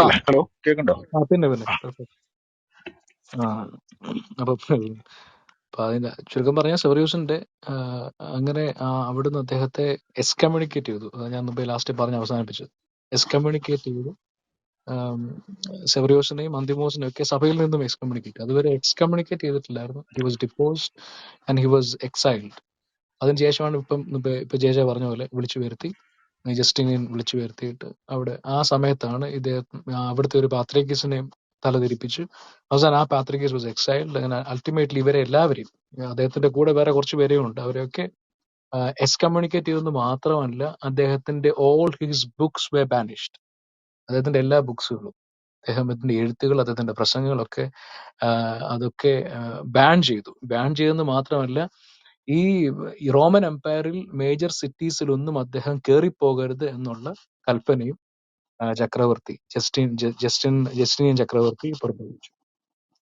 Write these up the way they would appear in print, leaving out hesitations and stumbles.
ആ അല്ലേ? ഹലോ, കേൾക്കണ്ടോ? പിന്നെ പിന്നെ ആ, perfect. ആ അപ്പൊ അതിന്റെ ചുരുക്കം പറഞ്ഞ സെവറിയൂസിന്റെ അങ്ങനെ അവിടുന്ന് അദ്ദേഹത്തെ എക്സ്കമ്മ്യൂണിക്കേറ്റ് ചെയ്തു. ഞാൻ മുമ്പേ ലാസ്റ്റ് പറഞ്ഞ് അവസാനിപ്പിച്ചത്. എക്സ്കമ്മ്യൂണിക്കേറ്റ് ചെയ്തു. ആം, സെവറിയോസിനെയും അന്തിമോസിനെയും ഒക്കെ സഭയിൽ നിന്നും എക്സ്കമ്മ്യൂണിക്കേറ്റ്. അതുവരെ എക്സ്കമ്മ്യൂണിക്കേറ്റ് ചെയ്തിട്ടില്ലായിരുന്നു. He was deposed and he was exiled. അതിനുശേഷമാണ് ഇപ്പൊ ജെ ജെ പറഞ്ഞ പോലെ വിളിച്ചു വരുത്തി, ജസ്റ്റിനെയും വിളിച്ചു വരുത്തിയിട്ട് അവിടെ ആ സമയത്താണ് ഇദ്ദേഹം അവിടുത്തെ ഒരു പാത്രിക്കീസിനെയും തലതിരിപ്പിച്ച് അവസാനം ആ പാത്രിക്കീസ് വാസ് എക്സൈൽഡ്. അങ്ങനെ അൾട്ടിമേറ്റ്ലി ഇവരെ എല്ലാവരെയും, അദ്ദേഹത്തിന്റെ കൂടെ വേറെ കുറച്ച് പേരെയും ഉണ്ട്, അവരെയൊക്കെ എക്സ്കമ്മ്യൂണിക്കേറ്റ് ചെയ്തെന്ന് മാത്രമല്ല, അദ്ദേഹത്തിന്റെ ഓൾ ഹിസ് ബുക്സ് വേ ബാനിഷ്ഡ്. അദ്ദേഹത്തിന്റെ എല്ലാ ബുക്സുകളും, അദ്ദേഹത്തിന്റെ എഴുത്തുകൾ, അദ്ദേഹത്തിന്റെ പ്രസംഗങ്ങളൊക്കെ അതൊക്കെ ബാൻ ചെയ്തു. ബാൻ ചെയ്തെന്ന് മാത്രമല്ല, ഈ റോമൻ എംപയറിൽ മേജർ സിറ്റീസിലൊന്നും അദ്ദേഹം കയറിപ്പോകരുത് എന്നുള്ള കൽപ്പനയും ചക്രവർത്തി ജസ്റ്റിനിയൻ ചക്രവർത്തി പുറപ്പെടുവിച്ചു.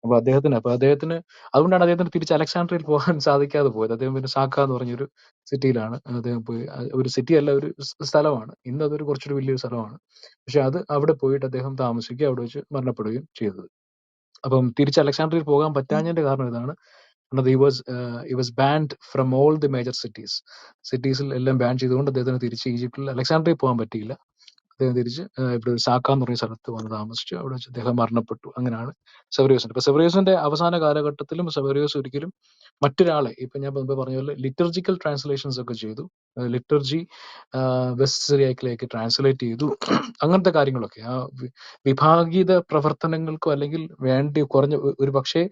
അപ്പൊ അദ്ദേഹത്തിന് അതുകൊണ്ടാണ് അദ്ദേഹത്തിന് തിരിച്ച് അലക്സാണ്ട്രിയയിൽ പോകാൻ സാധിക്കാതെ പോയത്. അദ്ദേഹം പിന്നെ സാക്ക എന്ന് പറഞ്ഞൊരു സിറ്റിയിലാണ് അദ്ദേഹം പോയി. ഒരു സിറ്റി അല്ല, ഒരു സ്ഥലമാണ്. ഇന്ന് അതൊരു കുറച്ചൊരു വലിയൊരു സ്ഥലമാണ്. പക്ഷെ അവിടെ പോയിട്ട് അദ്ദേഹം താമസിക്കുകയും അവിടെ വെച്ച് മരണപ്പെടുകയും ചെയ്തത്. അപ്പം തിരിച്ച് അലക്സാണ്ട്രിയയിൽ പോകാൻ പറ്റാഞ്ഞതിന്റെ കാരണം ഇതാണ്. he was banned from all the major cities. സിറ്റീസിൽ എല്ലാം ബാൻ ചെയ്തുകൊണ്ട് അദ്ദേഹത്തിന് തിരിച്ച് ഈജിപ്തിൽ അലക്സാണ്ട്രിയയിൽ പോകാൻ പറ്റിയില്ല. അദ്ദേഹം തിരിച്ച് ഇവിടെ സാക്ക എന്ന് പറഞ്ഞ സ്ഥലത്ത് വന്ന് താമസിച്ചു. അവിടെ വെച്ച് അദ്ദേഹം മരണപ്പെട്ടു. അങ്ങനെയാണ് സെവറിയോസിന്റെ. ഇപ്പൊ സെവറിയോസിന്റെ അവസാന കാലഘട്ടത്തിലും സെവറിയോസ് ഒരിക്കലും മറ്റൊരാളെ, ഇപ്പൊ ഞാൻ മുമ്പ് പറഞ്ഞ പോലെ ലിറ്റർജിക്കൽ ട്രാൻസ്ലേഷൻസ് ഒക്കെ ചെയ്തു. ലിറ്റർജി വെസ്റ്റ് സിറിയക്കിലേക്ക് ട്രാൻസ്ലേറ്റ് ചെയ്തു. അങ്ങനത്തെ കാര്യങ്ങളൊക്കെ ആ വിഭാഗീത പ്രവർത്തനങ്ങൾക്കോ അല്ലെങ്കിൽ കുറഞ്ഞ ഒരു പക്ഷേ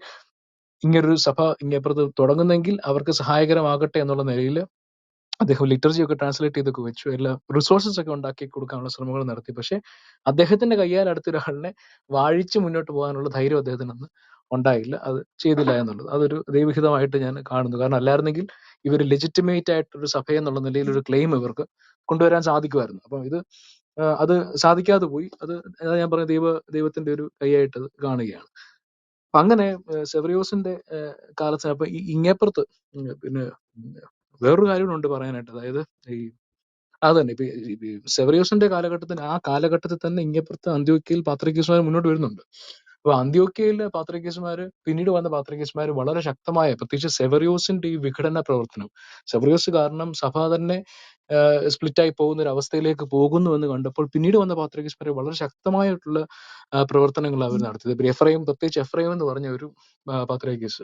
ഇങ്ങനൊരു സഭ ഇങ്ങപ്പുറത്ത് തുടങ്ങുന്നെങ്കിൽ അവർക്ക് സഹായകരമാകട്ടെ എന്നുള്ള നിലയിൽ അദ്ദേഹം ലിറ്റർജി ഒക്കെ ട്രാൻസ്ലേറ്റ് ചെയ്തൊക്കെ വെച്ചു. എല്ലാ റിസോഴ്സസ് ഒക്കെ ഉണ്ടാക്കി കൊടുക്കാനുള്ള ശ്രമങ്ങൾ നടത്തി. പക്ഷെ അദ്ദേഹത്തിന്റെ കയ്യാൽ അടുത്തൊരാളിനെ വാഴിച്ച് മുന്നോട്ട് പോകാനുള്ള ധൈര്യം അദ്ദേഹത്തിനൊന്നും ഉണ്ടായില്ല. അത് ചെയ്തില്ല എന്നുള്ളത് അതൊരു ദൈവഹിതമായിട്ട് ഞാൻ കാണുന്നു. കാരണം അല്ലായിരുന്നെങ്കിൽ ഇവർ ലെജിറ്റിമേറ്റ് ആയിട്ടൊരു സഭ എന്നുള്ള നിലയിൽ ഒരു ക്ലെയിം ഇവർക്ക് കൊണ്ടുവരാൻ സാധിക്കുമായിരുന്നു. അപ്പം അത് സാധിക്കാതെ പോയി. അത് ഞാൻ പറഞ്ഞ ദൈവത്തിന്റെ ഒരു കൈയായിട്ട് അത് കാണുകയാണ്. അപ്പൊ അങ്ങനെ സെവറിയോസിന്റെ കാലത്ത് അപ്പൊ ഇങ്ങേപ്പുറത്ത് പിന്നെ വേറൊരു കാര്യമുണ്ട് പറയാനായിട്ട്. അതായത് ഈ അത് തന്നെ ഇപ്പൊ ഈ സെവറിയോസിന്റെ ആ കാലഘട്ടത്തിൽ തന്നെ ഇങ്ങേപ്പുറത്ത് അന്ത്യോക്യയിൽ പാത്രിക്കീസ്മാർ മുന്നോട്ട് വരുന്നുണ്ട്. അപ്പൊ അന്ത്യോക്യയിലെ പാത്രിക്കീസ്മാര്, പിന്നീട് വന്ന പാത്രിക്കീസ്മാര് വളരെ ശക്തമായ, പ്രത്യേകിച്ച് സെവറിയോസിന്റെ ഈ വിഘടന പ്രവർത്തനം, സെവറിയോസ് കാരണം സഭ തന്നെ സ്പ്ലിറ്റ് ആയി പോകുന്ന ഒരു അവസ്ഥയിലേക്ക് പോകുന്നു എന്ന് കണ്ടപ്പോൾ പിന്നീട് വന്ന പാത്രിക്കീസ്മാര് വളരെ ശക്തമായിട്ടുള്ള പ്രവർത്തനങ്ങൾ അവർ നടത്തിയത്. ഇപ്പൊ പ്രത്യേകിച്ച് എഫ്രൈം എന്ന് പറഞ്ഞ ഒരു പാത്രിക്കീസ്,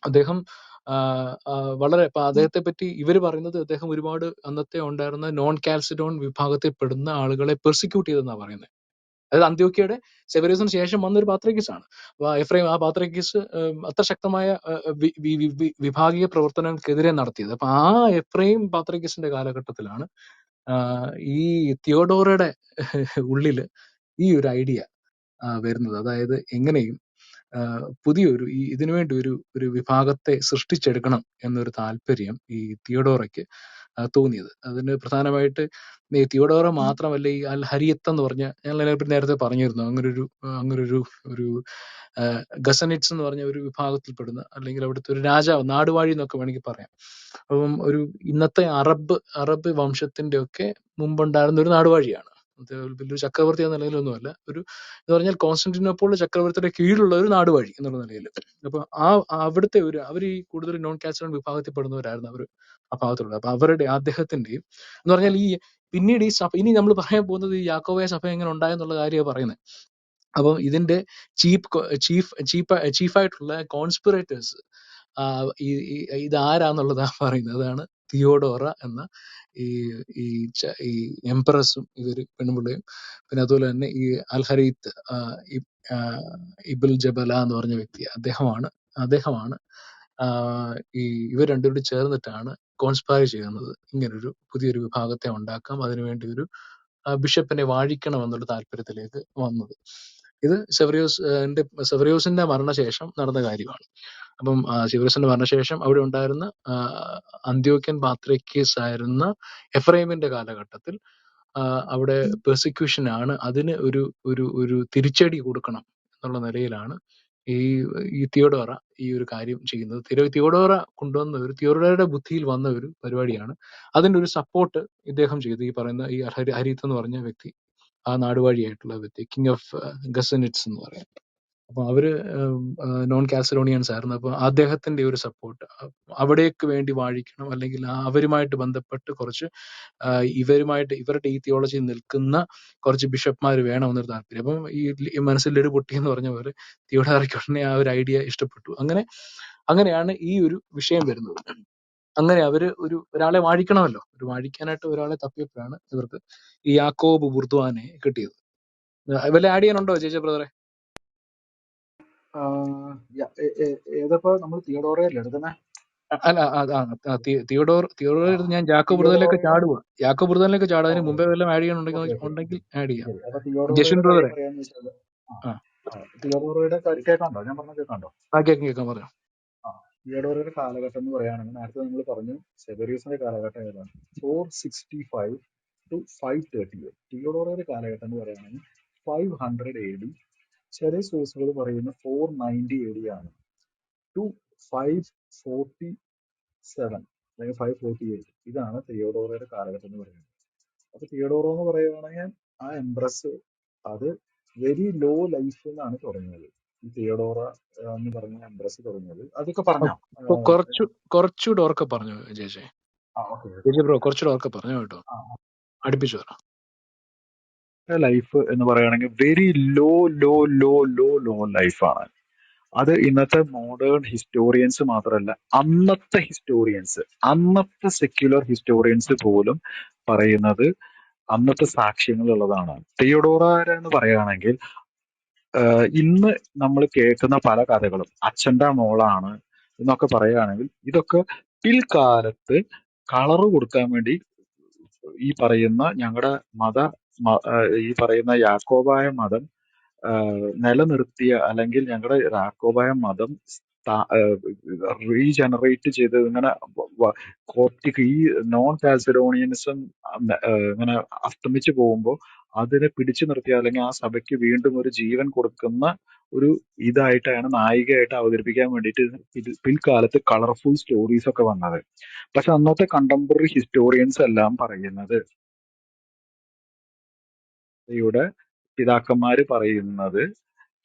അദ്ദേഹം വളരെ അദ്ദേഹത്തെ പറ്റി ഇവർ പറയുന്നത് അദ്ദേഹം ഒരുപാട് അന്നത്തെ ഉണ്ടായിരുന്ന നോൺ കാൽസിഡോൺ വിഭാഗത്തിൽപ്പെടുന്ന ആളുകളെ പെർസിക്യൂട്ട് ചെയ്തെന്നാണ് പറയുന്നത്. അതായത് അന്ത്യോക്യയുടെ സെവറിയസിന് ശേഷം വന്നൊരു പാത്രിക്കീസ് ആണ്. എഫ്രൈം ആ പാത്രിക്കീസ് അത്ര ശക്തമായ വിഭാഗീയ പ്രവർത്തനങ്ങൾക്കെതിരെ നടത്തിയത്. അപ്പൊ ആ എഫ്രൈം പാത്രിക്കീസിന്റെ കാലഘട്ടത്തിലാണ് ഈ തിയോഡോറയുടെ ഉള്ളില് ഈ ഒരു ഐഡിയ വരുന്നത്. അതായത് എങ്ങനെയും പുതിയൊരു ഇതിനുവേണ്ടി ഒരു വിഭാഗത്തെ സൃഷ്ടിച്ചെടുക്കണം എന്നൊരു താല്പര്യം ഈ തിയോഡോറയ്ക്ക് തോന്നിയത്. അതിന് പ്രധാനമായിട്ട് ഈ തിയോഡോറ മാത്രമല്ല, ഈ അൽ ഹരിയത്ത് എന്ന് പറഞ്ഞ, ഞാൻ നേരത്തെ പറഞ്ഞിരുന്നു, അങ്ങനൊരു ഒരു ഗസനിറ്റ്സ് എന്ന് പറഞ്ഞ ഒരു വിഭാഗത്തിൽപ്പെടുന്ന, അല്ലെങ്കിൽ അവിടുത്തെ ഒരു രാജാവ്, നാടുവാഴി എന്നൊക്കെ വേണമെങ്കിൽ പറയാം. അപ്പം ഒരു ഇന്നത്തെ അറബ് വംശത്തിന്റെ ഒക്കെ മുമ്പുണ്ടായിരുന്ന ഒരു നാടുവാഴിയാണ്. വലിയൊരു ചക്രവർത്തി എന്ന നിലയിലൊന്നുമല്ല, എന്ന് പറഞ്ഞാൽ കോൺസ്റ്റന്റിനോപ്പിൾ ചക്രവർത്തിയുടെ കീഴിലുള്ള ഒരു നാടുവാഴി എന്നുള്ള നിലയിൽ. അപ്പൊ അവിടുത്തെ അവർ ഈ കൂടുതൽ നോൺ കാൽസിഡോൺ വിഭാഗത്തിൽപ്പെടുന്നവരായിരുന്നു അവർ ആ ഭാഗത്തുള്ളത്. അപ്പൊ അദ്ദേഹത്തിന്റെയും എന്ന് പറഞ്ഞാൽ പിന്നീട് ഈ സഭ, ഇനി നമ്മൾ പറയാൻ പോകുന്നത് ഈ യാക്കോബായ സഭ എങ്ങനെ ഉണ്ടായെന്നുള്ള കാര്യമാണ് പറയുന്നത്. അപ്പം ഇതിന്റെ ചീഫായിട്ടുള്ള കോൺസ്പിറേറ്റേഴ്സ് ഇതാരാന്നുള്ളതാ പറയുന്നത്. അതാണ് തിയോഡോറ എന്ന ഈ ഈ എംപറസും ഇവര് പെൺപിള്ളയും, പിന്നെ അതുപോലെ തന്നെ ഈ അൽഹരീത്ത് ഇബിൽ ജബല എന്ന് പറഞ്ഞ വ്യക്തി, അദ്ദേഹമാണ് ഈ ഇവർ രണ്ടുപേരും ചേർന്നിട്ടാണ് കോൺസ്പയർ ചെയ്യുന്നത്. ഇങ്ങനൊരു പുതിയൊരു വിഭാഗത്തെ ഉണ്ടാക്കാം, അതിനുവേണ്ടി ഒരു ബിഷപ്പിനെ വാഴിക്കണം എന്നുള്ള താല്പര്യത്തിലേക്ക് വന്നത്. ഇത് സെവറിയോസിന്റെ മരണശേഷം നടന്ന കാര്യമാണ്. അപ്പം സെവറിയോസിന്റെ മരണശേഷം അവിടെ ഉണ്ടായിരുന്ന അന്ത്യോക്യൻ പാത്രിക്കീസ് ആയിരുന്ന എഫ്രൈമിന്റെ കാലഘട്ടത്തിൽ അവിടെ പെർസിക്യൂഷൻ ആണ്. അതിന് ഒരു തിരിച്ചടി കൊടുക്കണം എന്നുള്ള നിലയിലാണ് ഈ തിയോഡോറ ഈ ഒരു കാര്യം ചെയ്യുന്നത്. തിയോഡോറ കൊണ്ടുവന്ന തിയോഡോറയുടെ ബുദ്ധിയിൽ വന്ന ഒരു പരിപാടിയാണ്. അതിന്റെ ഒരു സപ്പോർട്ട് ഇദ്ദേഹം ചെയ്തു. ഈ പറയുന്ന ഈ ഹരീത്ത് എന്ന് പറഞ്ഞ വ്യക്തി ആ നാടുവാഴിയായിട്ടുള്ള വ്യക്തി, കിങ് ഓഫ് ഗസനിറ്റ്സ് എന്ന് പറയാം. അപ്പൊ അവര് നോൺ കാസലോണിയൻസ് ആയിരുന്നു. അപ്പൊ അദ്ദേഹത്തിന്റെ ഒരു സപ്പോർട്ട് അവിടേക്ക് വേണ്ടി വാഴിക്കണം, അല്ലെങ്കിൽ അവരുമായിട്ട് ബന്ധപ്പെട്ട് കുറച്ച് ഇവരുടെ ഈ തിയോളജി നിൽക്കുന്ന കുറച്ച് ബിഷപ്പ്മാർ വേണമെന്നൊരു താല്പര്യം. അപ്പം ഈ മനസ്സിൽ ലഡു പൊട്ടി എന്ന് പറഞ്ഞ പോലെ തിയോഡോറിക്കുടനെ ആ ഒരു ഐഡിയ ഇഷ്ടപ്പെട്ടു. അങ്ങനെയാണ് ഈ ഒരു വിഷയം വരുന്നത്. അങ്ങനെ അവര് ഒരാളെ വാഴിക്കണമല്ലോ, വാഴിക്കാനായിട്ട് ഒരാളെ തപ്പിയപ്പോഴാണ് ഇവർക്ക് ഈ യാക്കോബ് ബുർദ്വാനെ കിട്ടിയത്. വല്ല ആഡ് ചെയ്യാനുണ്ടോ ചേച്ചി ബ്രദറെ? ഏതപ്പോ നമ്മൾ തിയോഡോറയല്ലേ എടുക്കുന്നേ? അല്ല, തിയോഡോർ ഞാൻ ജാക്കോ ബ്രദറിലേക്ക് ചാടുക. ജാക്കോ ബ്രദറിലേക്ക് ചാടുക. അതിന് മുമ്പേ വല്ലതും ആഡ് ചെയ്യണമെന്നുണ്ടെങ്കിൽ ആഡ് ചെയ്യാം. ശരി. അപ്പൊ ജസ്വിൻ തിയോഡോറയുടെ കാര്യം ബ്രദറെ. പറയാന്ന് വെച്ചാൽ ആ തിയോഡോറയുടെ കേൾക്കാണ്ടോ? ഞാൻ പറഞ്ഞ കേൾക്കാണ്ടോ? കേൾക്കാം പറയാം. തിയോഡോറയുടെ കാലഘട്ടം എന്ന് പറയുകയാണെങ്കിൽ നേരത്തെ നമ്മൾ പറഞ്ഞു സെവറിയസിന്റെ കാലഘട്ടം ഏതാണ്? 465 to 538. തിയോഡോറയുടെ കാലഘട്ടം എന്ന് പറയുകയാണെങ്കിൽ 500 AD. ചില സോഴ്സുകൾ പറയുന്ന 490 AD ആണ് ടു 547 അല്ലെങ്കിൽ 548. ഇതാണ് തിയോഡോറയുടെ കാലഘട്ടം എന്ന് പറയുന്നത്. അപ്പൊ തിയോഡോറോ എന്ന് പറയുകയാണെങ്കിൽ ആ എംപ്രസ് അത് വെരി ലോ ലൈഫ് എന്നാണ് തുടങ്ങിയത്. ഈ തിയോഡോറ എന്ന് പറഞ്ഞ എംപ്രസ് തുടങ്ങിയത്. അതൊക്കെ പറഞ്ഞോ? കുറച്ചുകൂടെ ഓർക്കെ പറഞ്ഞു ചേച്ചി. ബ്രോ കുറച്ചുകൂടെ ഓർക്കെ പറഞ്ഞു കേട്ടോ, അടുപ്പിച്ചു പറ. ലൈഫ് എന്ന് പറയുകയാണെങ്കിൽ very low low low low low ലൈഫാണ്. അത് ഇന്നത്തെ മോഡേൺ ഹിസ്റ്റോറിയൻസ് മാത്രമല്ല, അന്നത്തെ ഹിസ്റ്റോറിയൻസ്, അന്നത്തെ സെക്യുലർ ഹിസ്റ്റോറിയൻസ് പോലും പറയുന്നത് അന്നത്തെ സാക്ഷ്യങ്ങൾ ഉള്ളതാണ്. തിയോഡോറ എന്ന് പറയുകയാണെങ്കിൽ ഇന്ന് നമ്മൾ കേൾക്കുന്ന പല കഥകളും അച്ഛന്റെ മോളാണ് എന്നൊക്കെ പറയുകയാണെങ്കിൽ ഇതൊക്കെ പിൽക്കാലത്ത് കളറ് കൊടുക്കാൻ വേണ്ടി ഈ പറയുന്ന ഞങ്ങളുടെ ഈ പറയുന്ന യാക്കോബായ മതം നിലനിർത്തിയ, അല്ലെങ്കിൽ ഞങ്ങളുടെ യാക്കോബായ മതം റീജനറേറ്റ് ചെയ്ത് ഇങ്ങനെ കോപ്റ്റിക് ഈ നോൺ കാസലോണിയനിസം ഇങ്ങനെ അസ്തമിച്ചു പോകുമ്പോൾ അതിനെ പിടിച്ചു നിർത്തിയ, അല്ലെങ്കിൽ ആ സഭയ്ക്ക് വീണ്ടും ഒരു ജീവൻ കൊടുക്കുന്ന ഒരു ഇതായിട്ടാണ്, നായികയായിട്ട് അവതരിപ്പിക്കാൻ വേണ്ടിയിട്ട് പിൽക്കാലത്ത് കളർഫുൾ സ്റ്റോറീസ് ഒക്കെ വന്നത്. പക്ഷെ അന്നത്തെ കണ്ടംപററി ഹിസ്റ്റോറിയൻസ് എല്ലാം പറയുന്നത്, യുടെ പിതാക്കന്മാര് പറയുന്നത്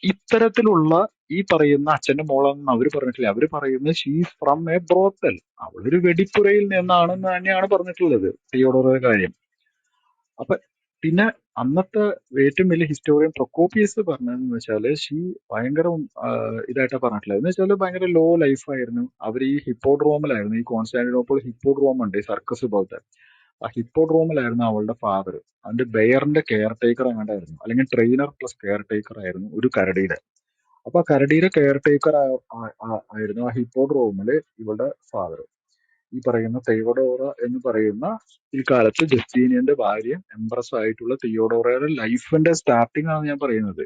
ഇത്തരത്തിലുള്ള ഈ പറയുന്ന അച്ഛന്റെ മോളെന്ന് അവര് പറഞ്ഞിട്ടില്ല. അവര് പറയുന്നത് ഷീസ് ഫ്രം എ ബ്രോത്തൽ, അവളൊരു വെടിപ്പുരയിൽ നിന്നാണെന്ന് തന്നെയാണ് പറഞ്ഞിട്ടുള്ളത് തിയോഡോറയുടെ കാര്യം. അപ്പൊ പിന്നെ അന്നത്തെ ഏറ്റവും വലിയ ഹിസ്റ്റോറിയൻ പ്രൊക്കോപ്പിയസ് പറഞ്ഞതെന്ന് വെച്ചാല് ഷീ ഭയങ്കര ഇതായിട്ടാണ് പറഞ്ഞിട്ടുള്ളത്. എന്ന് വെച്ചാൽ ഭയങ്കര ലോ ലൈഫായിരുന്നു. അവർ ഈ ഹിപ്പോഡ്രോമിലായിരുന്നു, ഈ കോൺസ്റ്റാന്റിനോപ്പിൾ ഹിപ്പോഡ്രോം ഉണ്ട്, ഈ സർക്കസ് പോലത്തെ. ആ ഹിപ്പോഡ്രോമിലായിരുന്നു അവളുടെ ഫാദർ. അതിന്റെ ബെയറിന്റെ കെയർ ടേക്കർ അങ്ങോട്ടായിരുന്നു, അല്ലെങ്കിൽ ട്രെയിനർ പ്ലസ് കെയർ ടേക്കർ ആയിരുന്നു ഒരു കരടിയുടെ. അപ്പൊ ആ കരടിയുടെ കെയർ ടേക്കർ ആയിരുന്നു ആ ഹിപ്പോഡ്രോമില് ഇവളുടെ ഫാദർ. ഈ പറയുന്ന തെയോഡോറ എന്ന് പറയുന്ന ഈ കാലത്ത് ജസ്റ്റീനിയന്റെ ഭാര്യ എംപ്രസ് ആയിട്ടുള്ള തിയോഡോറയുടെ ലൈഫിന്റെ സ്റ്റാർട്ടിംഗ് ആണ് ഞാൻ പറയുന്നത്.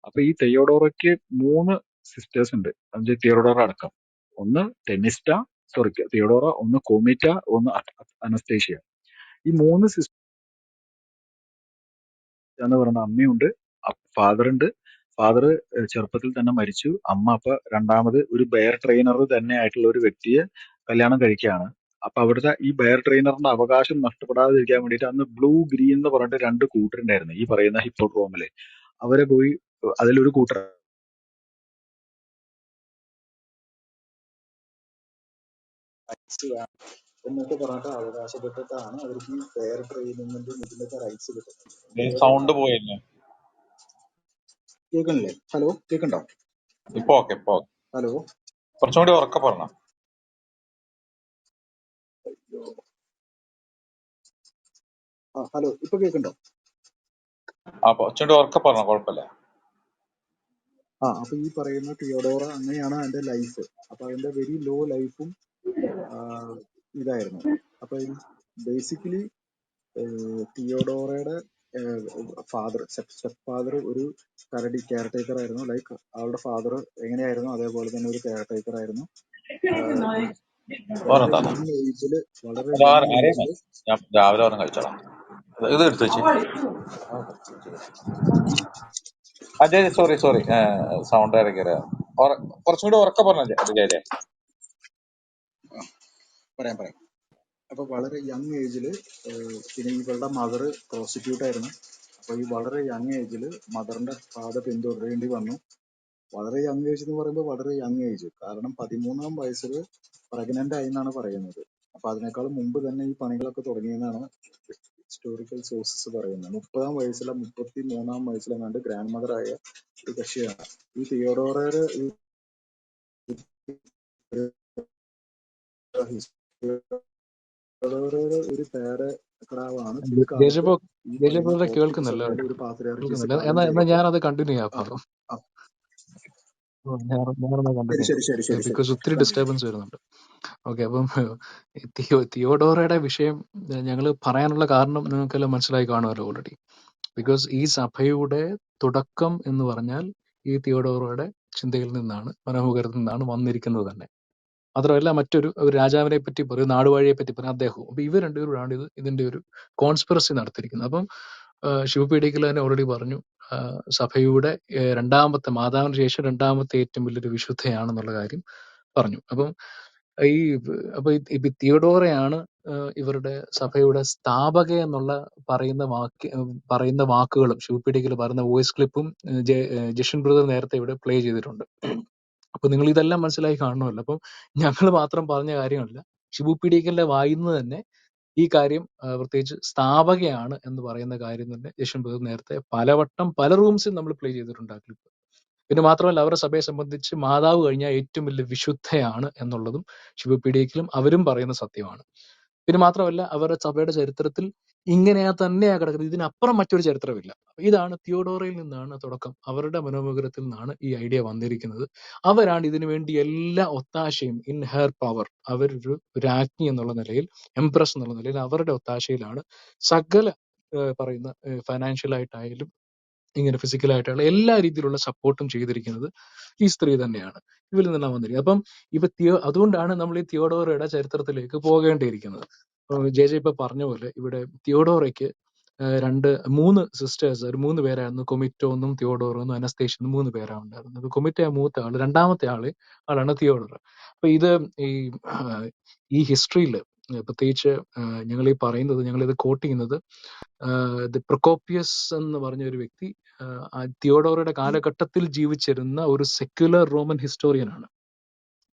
അപ്പൊ ഈ തെയോഡോറയ്ക്ക് 3 സിസ്റ്റേഴ്സ് ഉണ്ട്, തിയോഡോറ അടക്കം. ഒന്ന് തിയോഡോറ, ഒന്ന് കോമിറ്റ, ഒന്ന് അനസ്തേഷ്യ. ഈ 3 സിസ്റ്റർ എന്ന് പറയുന്ന അമ്മയുണ്ട്, ഫാദർ ഉണ്ട്. ഫാദർ ചെറുപ്പത്തിൽ തന്നെ മരിച്ചു. അമ്മ അപ്പൊ രണ്ടാമത് ഒരു ബെയർ ട്രെയിനർ തന്നെ ആയിട്ടുള്ള ഒരു വ്യക്തിയെ കല്യാണം കഴിക്കുകയാണ്. അപ്പൊ അവിടുത്തെ ഈ ബെയർ ട്രെയിനറിന്റെ അവകാശം നഷ്ടപ്പെടാതിരിക്കാൻ വേണ്ടിയിട്ട് അന്ന് ബ്ലൂ ഗ്രീൻ എന്ന് പറഞ്ഞിട്ട് 2 കൂട്ടരുണ്ടായിരുന്നു ഈ പറയുന്ന ഹിപ്പോഡ്രോമില്. അവരെ പോയി അതിലൊരു കൂട്ടർ എന്നൊക്കെ പറഞ്ഞിട്ട് അവകാശപ്പെട്ടിട്ടാണ് അവർക്ക് ഈ ബെയർ ട്രെയിനിങ്ങിന്റെ ഇതിലൊക്കെ റൈറ്റ്സ് കിട്ടുന്നത്. സൗണ്ട് പോയല്ലേ? കേൾക്കണില്ലേ? ഹലോ, കേൾക്കണ്ടോ? ഇപ്പൊ ഓക്കെ. ഹലോ, കുറച്ചും കൂടി ഉറക്കെ പറഞ്ഞ. ഹലോ, ഇപ്പൊ കേൾക്കണ്ടോ? കുറച്ചും കൂടി ഉറക്കെ പറഞ്ഞ, കുഴപ്പമില്ല. അപ്പൊ ഈ പറയുന്ന തിയോഡോറ അങ്ങനെയാണ് അതിന്റെ ലൈഫ്. അപ്പൊ അതിന്റെ വെരി ലോ ലൈഫും ഇതായിരുന്നു. അപ്പൊ ബേസിക്കലി തിയോഡോറയുടെ ഫാദർ, സ്റ്റെപ്പ് ഫാദർ ഒരു കരടി കെയർ ടേക്കർ ആയിരുന്നു. ലൈക്ക് അവളുടെ ഫാദർ എങ്ങനെയായിരുന്നു അതേപോലെ തന്നെ ഒരു കെയർ ടേക്കർ ആയിരുന്നു. വളരെ യങ് ഏജില് ഞാൻ രാവിലെ പറഞ്ഞ കഴിച്ചോളാം. ഇത് എടുത്തു വെച്ച്. അതെ, സോറി സൗണ്ട് ഇറക്കിയ. കുറച്ചും കൂടി ഉറക്കെ പറഞ്ഞ. പറയാം. അപ്പൊ വളരെ യങ് ഏജില് പിന്നെ ഇവളുടെ മദർ പ്രോസ്റ്റിറ്റ്യൂട്ട് ആയിരുന്നു. അപ്പൊ ഈ വളരെ യങ് ഏജിൽ മദറിന്റെ പാത പിന്തുടരേണ്ടി വന്നു. വളരെ യങ് ഏജ് എന്ന് പറയുമ്പോൾ വളരെ യങ് ഏജ്, കാരണം 13-ാം വയസ്സിൽ പ്രഗ്നന്റ് ആയി എന്നാണ് പറയുന്നത്. അപ്പൊ അതിനേക്കാൾ മുമ്പ് തന്നെ ഈ പണികളൊക്കെ തുടങ്ങിയെന്നാണ് ഹിസ്റ്റോറിക്കൽ സോഴ്സസ് പറയുന്നത്. 30-ാം വയസ്സിലെ 33-ാം വയസ്സിലെങ്ങാണ്ട് ഗ്രാൻഡ് മദർ ആയ ഒരു കക്ഷിയാണ് ഈ തിയോഡോറയുടെ. ഈ തിയോഡോറയുടെ ഒരു പേരക്രാവാണ് പിൽക്കാലത്ത് ഈ പറയുന്ന ജയജയ് കോപ്റ്റിക് കേൾക്കുന്നില്ല സഭയിൽ കേട്ടോ, ഒരു പാത്രിയാർക്കീസ് കേൾക്കുന്നില്ല. കാലം എന്നാ ചെയ്തപ്പോൾ ഞാനത് കണ്ടിന്യൂ ചെയ്യാം. അപ്പം ഞാനത് ശരി കണ്ടിന്യൂ ശരി ശരി ചെയ്യാം, ശരി ശരി ബിക്കോസ് ഒത്തിരി കണ്ടിന്യൂ. ഡിസ്റ്റർബൻസ് വരുന്നുണ്ട്. ഓക്കെ, അപ്പം തിയോഡോറയുടെ വിഷയം ഞങ്ങൾ പറയാനുള്ള കാരണം നിങ്ങൾക്കെല്ലാം മനസ്സിലായി കാണുമല്ലോ ഓൾറെഡി. ബിക്കോസ് ഈ സഭയുടെ തുടക്കം എന്ന് പറഞ്ഞാൽ ഈ തിയോഡോറയുടെ ചിന്തയിൽ നിന്നാണ്, മനോമുഖരത്തിൽ നിന്നാണ് വന്നിരിക്കുന്നത് തന്നെ. മാത്രമല്ല മറ്റൊരു ഒരു രാജാവിനെ പറ്റി പറയും, നാടുവാഴിയെ പറ്റി പറയും, അദ്ദേഹവും. അപ്പൊ ഇവർ രണ്ടുപേരാണ് ഇതിന്റെ ഒരു കോൺസ്പിറസി നടത്തിയിരിക്കുന്നത്. അപ്പം ശിവപീഡികൽ തന്നെ ഓൾറെഡി പറഞ്ഞു, സഭയുടെ രണ്ടാമത്തെ, മാതാവിന് ശേഷം രണ്ടാമത്തെ ഏറ്റവും വലിയൊരു വിശുദ്ധയാണെന്നുള്ള കാര്യം പറഞ്ഞു. അപ്പം ഈ ഇപ്പൊ തിയോഡോറയാണ് ഇവരുടെ സഭയുടെ സ്ഥാപക എന്നുള്ള പറയുന്ന വാക്കുകളും ശിവപീഡികൽ പറയുന്ന വോയിസ് ക്ലിപ്പും ജഷൻ ബ്രദർ നേരത്തെ ഇവിടെ പ്ലേ ചെയ്തിട്ടുണ്ട്. അപ്പൊ നിങ്ങൾ ഇതെല്ലാം മനസ്സിലായി കാണണമല്ലോ. അപ്പം ഞങ്ങൾ മാത്രം പറഞ്ഞ കാര്യമല്ല, ഷിബു പീഡിക്കലിന്റെ വായിന്ന് തന്നെ ഈ കാര്യം, പ്രത്യേകിച്ച് സ്ഥാപകയാണ് എന്ന് പറയുന്ന കാര്യം തന്നെ യശ്വൻ ബ്രദർ നേരത്തെ പലവട്ടം പല റൂംസിൽ നമ്മൾ പ്ലേ ചെയ്തിട്ടുണ്ട് ആ ക്ലിപ്പ്. പിന്നെ മാത്രമല്ല അവരുടെ സഭയെ സംബന്ധിച്ച് മാതാവ് കഴിഞ്ഞാൽ ഏറ്റവും വലിയ വിശുദ്ധയാണ് എന്നുള്ളതും ഷിബു പീഡിക്കലും അവരും പറയുന്ന സത്യമാണ്. പിന്നെ മാത്രമല്ല അവരുടെ സഭയുടെ ചരിത്രത്തിൽ ഇങ്ങനെയാ തന്നെയാ കിടക്കുന്നത്, ഇതിനപ്പുറം മറ്റൊരു ചരിത്രമില്ല. ഇതാണ് തിയോഡോറയിൽ നിന്നാണ് തുടക്കം, അവരുടെ മനോമുഖരത്തിൽ നിന്നാണ് ഈ ഐഡിയ വന്നിരിക്കുന്നത്. അവരാണ് ഇതിനു വേണ്ടി എല്ലാ ഒത്താശയും, ഇൻ ഹെർ പവർ, അവരൊരു രാജ്ഞി എന്നുള്ള നിലയിൽ, എംപ്രസ് എന്നുള്ള നിലയിൽ അവരുടെ ഒത്താശയിലാണ് സകല പറയുന്ന ഫൈനാൻഷ്യൽ ആയിട്ടായാലും ഇങ്ങനെ ഫിസിക്കലായിട്ടുള്ള എല്ലാ രീതിയിലുള്ള സപ്പോർട്ടും ചെയ്തിരിക്കുന്നത് ഈ സ്ത്രീ തന്നെയാണ്. ഇവരിൽ നിന്നാണ് വന്നിരിക്കുന്നത്. അപ്പം അതുകൊണ്ടാണ് നമ്മൾ ഈ തിയോഡോറയുടെ ചരിത്രത്തിലേക്ക് പോകേണ്ടിയിരിക്കുന്നത്. ജെ ഇപ്പൊ പറഞ്ഞ പോലെ ഇവിടെ തിയോഡോറയ്ക്ക് മൂന്ന് സിസ്റ്റേഴ്സ്, ഒരു 3 പേരായിരുന്നു. കൊമിറ്റോ എന്നും തിയോഡോറോ എന്നും അനസ്തേഷ്യ എന്നും 3 പേരാണ് ഉണ്ടായിരുന്നത്. കൊമിറ്റോ മൂത്ത ആള്, രണ്ടാമത്തെ ആളാണ് തിയോഡോറ. അപ്പൊ ഇത് ഈ ഹിസ്റ്ററിയിൽ പ്രത്യേകിച്ച് ഞങ്ങൾ ഈ പറയുന്നത്, ഞങ്ങൾ ഇത് കോട്ട് ചെയ്യുന്നത് പ്രൊക്കോപ്പിയസ് എന്ന് പറഞ്ഞ ഒരു വ്യക്തി തിയോഡോറയുടെ കാലഘട്ടത്തിൽ ജീവിച്ചിരുന്ന ഒരു സെക്യുലർ റോമൻ ഹിസ്റ്റോറിയൻ ആണ്.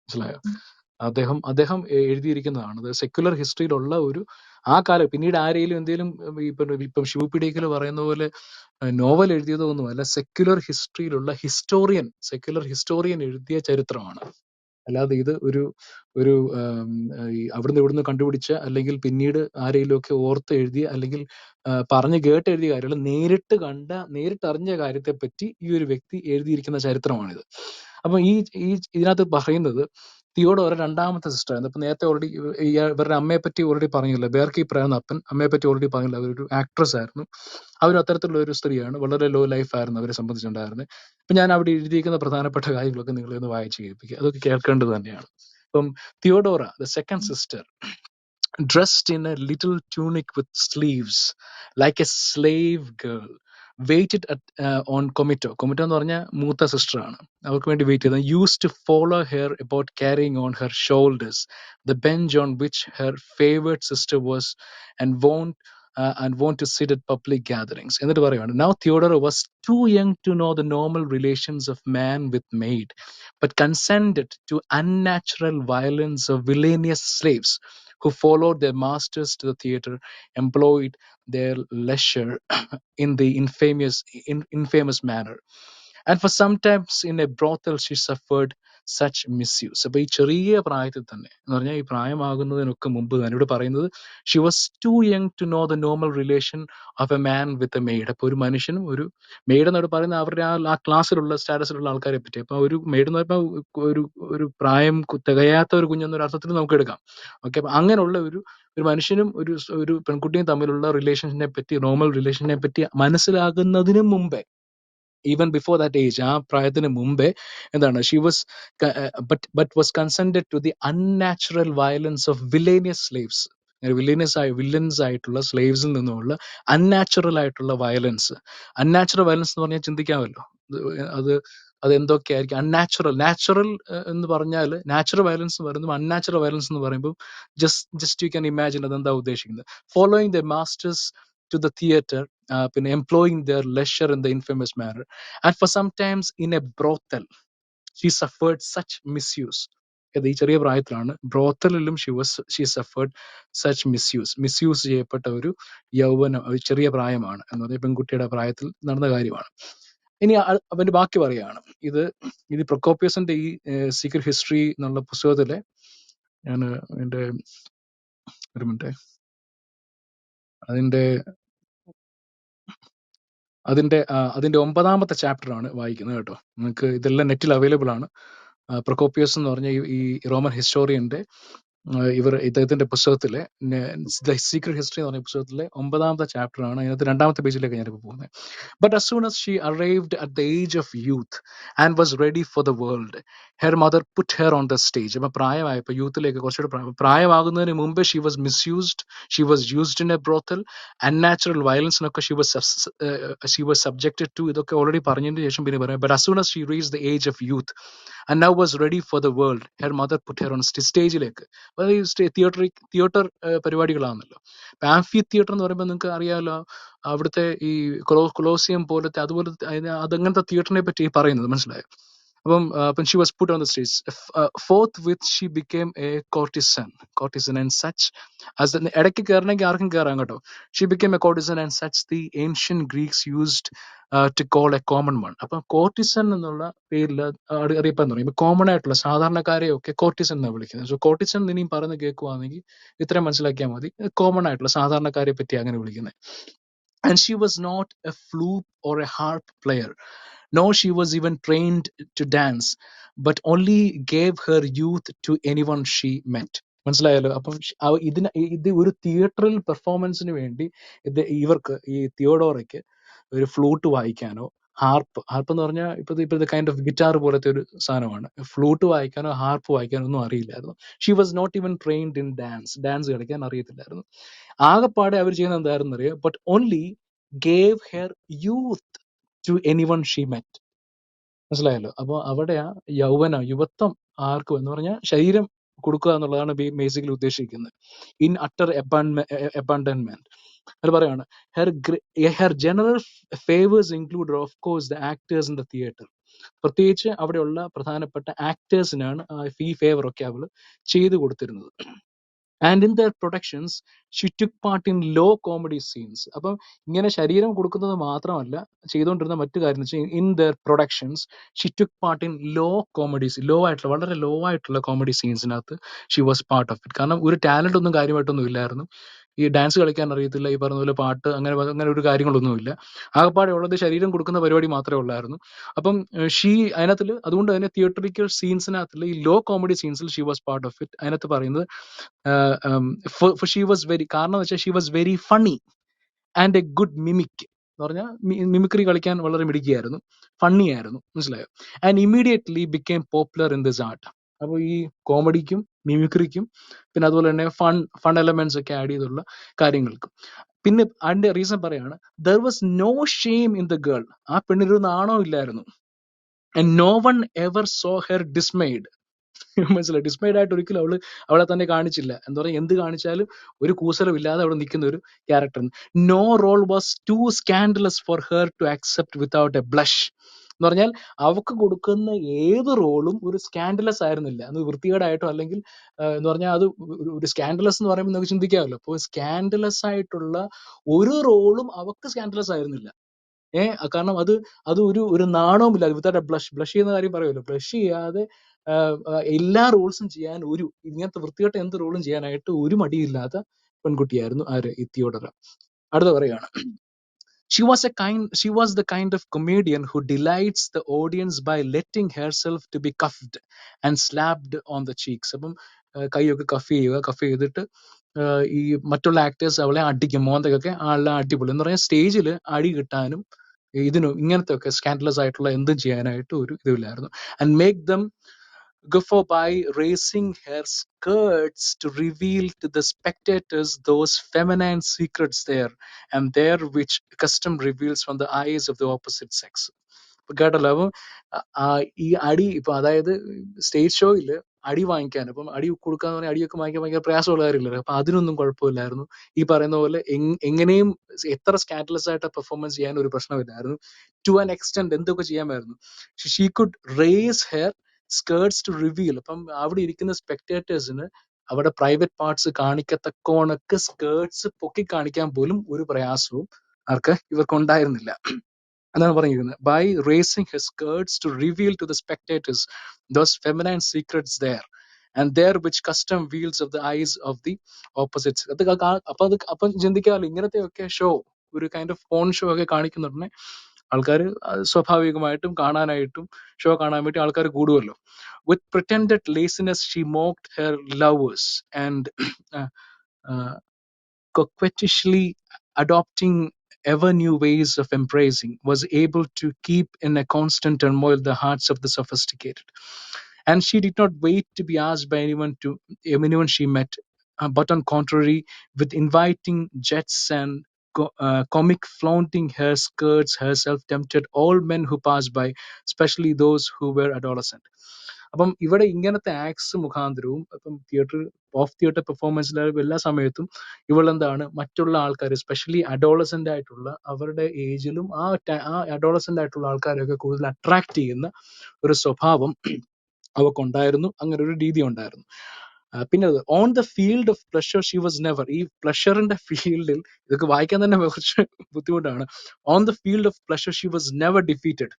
മനസ്സിലായോ? അദ്ദേഹം എഴുതിയിരിക്കുന്നതാണ് സെക്യുലർ ഹിസ്റ്ററിയിലുള്ള ഒരു ആ കാലം. പിന്നീട് ആരെങ്കിലും എന്തെങ്കിലും ഇപ്പം ശിവപീഡിക്കൽ പറയുന്ന പോലെ നോവൽ എഴുതിയതോ ഒന്നുമല്ല, സെക്യുലർ ഹിസ്റ്റോറിയൻ എഴുതിയ ചരിത്രമാണ്. അല്ലാതെ ഇത് ഒരു അവിടുന്ന് ഇവിടുന്ന് കണ്ടുപിടിച്ച, അല്ലെങ്കിൽ പിന്നീട് ആരെങ്കിലും ഒക്കെ ഓർത്ത് എഴുതിയ, അല്ലെങ്കിൽ പറഞ്ഞു കേട്ട് എഴുതിയ കാര്യമല്ല, നേരിട്ടറിഞ്ഞ കാര്യത്തെ പറ്റി ഈ ഒരു വ്യക്തി എഴുതിയിരിക്കുന്ന ചരിത്രമാണിത്. അപ്പൊ ഇതിനകത്ത് പറയുന്നത് തിയോഡോറ രണ്ടാമത്തെ സിസ്റ്റർ ആയിരുന്നു. അപ്പൊ നേരത്തെ ഓൾറെഡി ഇവരുടെ അമ്മയെ പറ്റി ഓൾറെഡി പറഞ്ഞില്ല, ബേർക്കി പ്രായെന്ന അപ്പൻ, അമ്മയെ പറ്റി ഓൾറെഡി പറഞ്ഞില്ല, അവരൊരു ആക്ട്രസ് ആയിരുന്നു. അവരും അത്തരത്തിലുള്ള ഒരു സ്ത്രീയാണ്, വളരെ ലോ ലൈഫ് ആയിരുന്നു അവരെ സംബന്ധിച്ചുണ്ടായിരുന്നത്. അപ്പൊ ഞാൻ അവിടെ എഴുതിയിരിക്കുന്ന പ്രധാനപ്പെട്ട കാര്യങ്ങളൊക്കെ നിങ്ങളെ ഒന്ന് വായിച്ചു കേൾപ്പിക്കുക, അതൊക്കെ കേൾക്കേണ്ടത് തന്നെയാണ്. അപ്പം Theodora the second sister, dressed in a little tunic with sleeves, like a slave girl, waited on Comito. Comito എന്ന് പറഞ്ഞാൽ മൂത്ത സിസ്റ്റർ ആണ്, അവർക്ക് വേണ്ടി വെയിറ്റ് ചെയ്തത്. used to follow her about carrying on her shoulders the bench on which her favored sister was, and want to sit at public gatherings. എന്നിട്ട് പറയുകയാണ്, now Theodora was too young to know the normal relations of man with maid, but consented to unnatural violence of villainous slaves who followed their masters to the theater, employed their leisure in the infamous manner. And for sometimes in a brothel she suffered such misuse. അപ്പൊ ഈ ചെറിയ പ്രായത്തിൽ തന്നെ എന്ന് പറഞ്ഞാൽ ഈ പ്രായമാകുന്നതിനൊക്കെ മുമ്പ് തന്നെ ഇവിടെ പറയുന്നത് she was too young to know the normal relation of a man with a maid. അപ്പൊ ഒരു മനുഷ്യനും ഒരു മെയ്ഡ് എന്നോട് പറയുന്ന അവരുടെ ആ ക്ലാസ്സിലുള്ള സ്റ്റാറ്റസിലുള്ള ആൾക്കാരെ പറ്റി. അപ്പൊ ഒരു മെയ്ഡ് എന്ന് പറയുമ്പോൾ ഒരു പ്രായം തികയാത്ത ഒരു കുഞ്ഞെന്നൊരു അർത്ഥത്തിൽ നമുക്ക് എടുക്കാം. ഓക്കെ, അപ്പൊ അങ്ങനെയുള്ള ഒരു മനുഷ്യനും ഒരു പെൺകുട്ടിയും തമ്മിലുള്ള റിലേഷനെ പറ്റി, നോർമൽ റിലേഷനെ പറ്റി മനസ്സിലാകുന്നതിന് മുമ്പേ, ഈവൻ ബിഫോർ ദാറ്റ് ഏജ്, ആ പ്രായത്തിന് മുമ്പേ എന്താണ്, she was but was consented to the unnatural violence of villainous slaves. Villains ആയിട്ടുള്ള സ്ലേവ്സിൽ നിന്നുമുള്ള അൺനാച്ചുറൽ ആയിട്ടുള്ള വയലൻസ്. അൺനാച്ചുറൽ വയലൻസ് എന്ന് പറഞ്ഞാൽ ചിന്തിക്കാമല്ലോ, അത് എന്തൊക്കെയായിരിക്കും. നാച്ചുറൽ എന്ന് പറഞ്ഞാൽ, നാച്ചുറൽ വയലൻസ് എന്ന് പറയുമ്പോൾ, അൺനാച്ചുറൽ വയലൻസ് എന്ന് പറയുമ്പോൾ ജസ്റ്റ് യു ക്യാൻ ഇമാജിൻ അതെന്താ ഉദ്ദേശിക്കുന്നത്. Following the masters to the theater, പിന്നെ employing their leisure in the infamous manner, and for sometimes in a brothel she suffered such misuse. ഈ ചെറിയ പ്രായത്തിലാണ് ബ്രോത്തലിലും she suffered such misuse ചെയ്യപ്പെട്ട ഒരു യൗവനം, ഒരു ചെറിയ പ്രായമാണ് എന്ന് പറഞ്ഞാൽ പെൺകുട്ടിയുടെ പ്രായത്തിൽ നടന്ന കാര്യമാണ്. ഇനി അവന്റെ ബാക്കി പറയാണ്. ഇത് പ്രൊക്കോപ്പിയസിന്റെ ഈ സീക്രട്ട് ഹിസ്റ്ററി എന്നുള്ള പുസ്തകത്തിലെ, ഞാൻ എന്റെ ഒരു മിനിറ്റ്, അതിന്റെ അതിന്റെ 9ാമത്തെ ചാപ്റ്റർ ആണ് വായിക്കുന്നത് കേട്ടോ. നിങ്ങൾക്ക് ഇതെല്ലാം നെറ്റിൽ അവൈലബിൾ ആണ്. പ്രൊക്കോപ്പിയസ് എന്ന് പറഞ്ഞ ഈ റോമൻ ഹിസ്റ്റോറിയന്റെ ഇദ്ദേഹത്തിന്റെ പുസ്തകത്തിലെ ദ സീക്രട്ട് ഹിസ്റ്ററി എന്ന് പറഞ്ഞ പുസ്തകത്തിലെ 9ാമത്തെ ചാപ്റ്റർ ആണ്. അതിനകത്ത് 2ാമത്തെ പേജിലേക്ക് ഞാനിപ്പോൾ പോകുന്നത്. But as soon as she arrived at the age of youth and was ready for the world, her mother put her on the stage. അപ്പൊ പ്രായമായപ്പോൾ യൂത്തിലേക്ക് കുറച്ചുകൂടെ പ്രായമാകുന്നതിന് മുമ്പ് she was misused, she was used in a brothel, unnatural violence എന്നൊക്കെ she was subjected to. ഇതൊക്കെ already പറഞ്ഞതിന് ശേഷം പിന്നെ പറയാം. But as soon as she reached the age of youth and now was ready for the world, her mother put her on സ്റ്റേജിലേക്ക്. Theatre പരിപാടികളാണല്ലോ. Amphi theatre എന്ന് പറയുമ്പോൾ നിങ്ങൾക്ക് അറിയാമല്ലോ, അവിടുത്തെ ഈ കൊളോസിയം പോലത്തെ അതുപോലത്തെ അതങ്ങനത്തെ തിയേറ്ററിനെ പറ്റി പറയുന്നത് മനസ്സിലായോ. അപ്പം she was put on the stage. Forthwith she became a courtesan and such as the ഇടയ്ക്ക് കയറണമെങ്കിൽ ആർക്കും കയറാം കേട്ടോ. She became a courtesan and such the ancient Greeks used to call a common one. അപ്പം കോർട്ടിസൺ എന്നുള്ള പേരിൽ അറിയപ്പെടാൻ തുടങ്ങി. കോമൺ ആയിട്ടുള്ള സാധാരണക്കാരെയൊക്കെ കോർട്ടിസൺ എന്നാണ് വിളിക്കുന്നത്. സോ കോർട്ടിസൺ ഇനിയും പറഞ്ഞ് കേൾക്കുവാണെങ്കിൽ ഇത്രയും മനസ്സിലാക്കിയാൽ മതി. കോമൺ ആയിട്ടുള്ള സാധാരണക്കാരെ പറ്റി അങ്ങനെ വിളിക്കുന്നത്. And she was not a flute or a harp player, no she was even trained to dance, but only gave her youth to anyone she met. മനസ്സിലായല്ലോ. അപ്പം ഇത് ഒരു തിയേറ്ററിൽ പെർഫോമൻസിന് വേണ്ടി ഇവർക്ക് ഈ തിയോഡോറയ്ക്ക് ഒരു ഫ്ലൂട്ട് വായിക്കാനോ ഹാർപ്പ് എന്ന് പറഞ്ഞാൽ ഇപ്പോഴത്തെ കൈൻഡ് ഓഫ് ഗിറ്റാർ പോലത്തെ ഒരു സാധനമാണ്. ഫ്ലൂട്ട് വായിക്കാനോ ഹാർപ്പ് വായിക്കാനോ ഒന്നും അറിയില്ലായിരുന്നു. She was not even trained in dance കളിക്കാൻ അറിയത്തില്ലായിരുന്നു. ആകെപ്പാടെ അവർ ചെയ്യുന്നത് എന്തായിരുന്നു അറിയാം. But only gave her youth to anyone she met. മനസ്സിലായല്ലോ. അപ്പൊ അവിടെ ആ യുവത്വം ആർക്കും എന്ന് പറഞ്ഞാൽ ശരീരം കൊടുക്കുക എന്നുള്ളതാണ് ബേസിക്കലി ഉദ്ദേശിക്കുന്നത്. ഇൻ അട്ടർ അബണ്ടൻമെന്റ് അത് പറയാണ്. Her general favours include of course the actors in the theatre. പ്രത്യേകിച്ച് അവിടെയുള്ള പ്രധാനപ്പെട്ട ആക്ടേഴ്സിനാണ് ഈ ഫേവർ ഒക്കെ അവള് ചെയ്തു കൊടുത്തിരുന്നത്. And in their productions she took part in low comedy scenes. അപ്പം ഇങ്ങനെ ശരീരം കൊടുക്കുന്നത് മാത്രമല്ല ചെയ്തുകൊണ്ടിരുന്ന മറ്റു കാര്യം എന്ന് വെച്ചാൽ in their productions she took part in low comedies, വളരെ ലോ ആയിട്ടുള്ള കോമഡി സീൻസിനകത്ത് she was part of it. കാരണം ഒരു ടാലന്റ് ഒന്നും കാര്യമായിട്ടൊന്നും ഇല്ലായിരുന്നു. ഈ ഡാൻസ് കളിക്കാൻ അറിയത്തില്ല, ഈ പറഞ്ഞ പോലെ പാട്ട് അങ്ങനെ ഒരു കാര്യങ്ങളൊന്നുമില്ല. ആകെപ്പാടെ ഉള്ളത് ശരീരം കൊടുക്കുന്ന പരിപാടി മാത്രമേ ഉള്ളായിരുന്നു. അപ്പം അതിനകത്തിൽ അതുകൊണ്ട് തന്നെ തിയേറ്ററിക്കൽ സീൻസിനകത്തിൽ ഈ ലോ കോമഡി സീൻസിൽ she was part of it. അതിനകത്ത് പറയുന്നത് കാരണം എന്ന് വെച്ചാൽ she was very funny and a good mimic എന്ന് പറഞ്ഞാൽ മിമിക്രി കളിക്കാൻ വളരെ മിടുക്കിയായിരുന്നു, ഫണ്ണി ആയിരുന്നു. മനസ്സിലായോ. And immediately became popular in this art. അപ്പോൾ ഈ കോമഡിക്കും മിമിക്രിക്കും പിന്നെ അതുപോലെ തന്നെ ഫൺ എലമെന്റ്സ് ഒക്കെ ആഡ് ചെയ്തുള്ള കാര്യങ്ങൾക്കും. പിന്നെ അതിന്റെ റീസൺ പറയാണ്, there was no shame in the girl. ആ പെണ്ണിനൊരു നാണോ ഇല്ലായിരുന്നു. And no one ever saw her dismayed. മനസ്സിലായി. ഡിസ്മൈഡ് ആയിട്ട് ഒരിക്കലും അവളെ തന്നെ കാണിച്ചില്ല. എന്താ പറയുക, എന്ത് കാണിച്ചാലും ഒരു കൂസലും ഇല്ലാതെ അവിടെ നിൽക്കുന്ന ഒരു character. No role was too scandalous for her to accept without a blush. എന്ന് പറഞ്ഞാൽ അവക്ക് കൊടുക്കുന്ന ഏത് റോളും ഒരു സ്കാൻഡലസ് ആയിരുന്നില്ല. അത് വൃത്തികേടായിട്ടോ അല്ലെങ്കിൽ എന്ന് പറഞ്ഞാൽ അത് ഒരു സ്കാൻഡലസ് എന്ന് പറയുമ്പോൾ നമുക്ക് ചിന്തിക്കാമല്ലോ. അപ്പോൾ സ്കാൻഡലസ് ആയിട്ടുള്ള ഒരു റോളും അവക്ക് സ്കാൻഡലസ് ആയിരുന്നില്ല. കാരണം അത് ഒരു നാണവും ഇല്ല. വിത്തൗട്ട് ബ്ലഷ് ചെയ്യുന്ന കാര്യം പറയുമല്ലോ, ബ്ലഷ് ചെയ്യാതെ എല്ലാ റോൾസും ചെയ്യാൻ ഇങ്ങനത്തെ വൃത്തികെട്ട എന്ത് റോളും ചെയ്യാനായിട്ട് ഒരു മടിയില്ലാത്ത പെൺകുട്ടിയായിരുന്നു ഈ തിയോഡറ. അടുത്ത പറയാണ്, she was the kind of comedian who delights the audience by letting herself to be cuffed and slapped on the cheeks. അപ്പം കൈയൊക്കെ കഫ് ചെയ്തിട്ട് ഈ മറ്റുള്ള ആക്ടേഴ്സ് അവളെ അടിക്കും, മോന്തക്കൊക്കെ ആളെ അടിപൊളി എന്ന് പറഞ്ഞാൽ സ്റ്റേജിൽ അടി കിട്ടാനും ഇതിനും ഇങ്ങനത്തെ ഒക്കെ സ്കാൻഡലസ് ആയിട്ടുള്ള എന്തും ചെയ്യാനായിട്ട് ഒരു ഇതില്ലായിരുന്നു. And make them guffaw by raising her skirts to reveal to the spectators those feminine secrets there which custom reveals from the eyes of the opposite sex. കേട്ടല്ലോ. അപ്പം ഈ അടി ഇപ്പൊ അതായത് സ്റ്റേജ് ഷോയില് അടി വാങ്ങിക്കാൻ. അപ്പം അടി കൊടുക്കാന്ന് പറഞ്ഞാൽ അടിയൊക്കെ വാങ്ങിക്കാൻ ഭയങ്കര പ്രയാസമുള്ള കാര്യമില്ലല്ലോ. അപ്പൊ അതിനൊന്നും കുഴപ്പമില്ലായിരുന്നു. ഈ പറയുന്ന പോലെ എങ്ങനെയും എത്ര സ്കാൻഡലസ് ആയിട്ട് പെർഫോമൻസ് ചെയ്യാൻ ഒരു പ്രശ്നമില്ലായിരുന്നു. ടു ആൻ എക്സ്റ്റെന്റ് എന്തൊക്കെ ചെയ്യാമായിരുന്നു. She could raise her skirts to reveal. അപ്പം അവിടെ ഇരിക്കുന്ന സ്പെക്ടേറ്റേഴ്സിന് അവിടെ പ്രൈവറ്റ് പാർട്സ് കാണിക്കത്തക്കോണക്ക് സ്കേർട്സ് പൊക്കി കാണിക്കാൻ പോലും ഒരു പ്രയാസവും ഇവർക്ക് ഉണ്ടായിരുന്നില്ല എന്നാണ് പറഞ്ഞിരിക്കുന്നത്. By raising his skirts to reveal to the spectators those feminine secrets there and there which custom veils of the eyes of the opposites. അപ്പം ചിന്തിക്കാമല്ലോ, ഇങ്ങനത്തെ ഒക്കെ ഷോ, ഒരു കൈൻഡ് ഓഫ് ഫോൺ ഷോ ഒക്കെ കാണിക്കുന്നുടനെ ആൾക്കാർ സ്വാഭാവികമായിട്ടും കാണാനായിട്ടും ഷോ കാണാൻ വേണ്ടി ആൾക്കാർ കൂടുമല്ലോ. With pretended laziness she mocked her lovers and coquettishly adopting ever new ways of embracing, was able to keep in a constant turmoil the hearts of the sophisticated. And she did not wait to be asked by anyone she met, but on contrary, with inviting jets and comic flaunting her skirts, herself tempted all men who passed by, especially those who were adolescent. അപ്പം ഇവിടെ ഇങ്ങനത്തെ acts മുഖാന്തരവും ഇപ്പം of theatre പെർഫോമൻസിലും എല്ലാ സമയത്തും ഇവളെന്താണ് മറ്റുള്ള ആൾക്കാർ, especially adolescent ആയിട്ടുള്ള അവരുടെ ഏജിലും ആ അഡോളസെന്റ് ആയിട്ടുള്ള ആൾക്കാരെയൊക്കെ കൂടുതൽ അട്രാക്ട് ചെയ്യുന്ന ഒരു സ്വഭാവം അവക്കുണ്ടായിരുന്നു. അങ്ങനെ ഒരു രീതി ഉണ്ടായിരുന്നു. പിന്നെ on the field of pleasure she was never. ഈ പ്ലഷറിന്റെ ഫീൽഡിൽ ഇതൊക്കെ വായിക്കാൻ തന്നെ കുറച്ച് ബുദ്ധിമുട്ടാണ്. On the field of pleasure she was never defeated.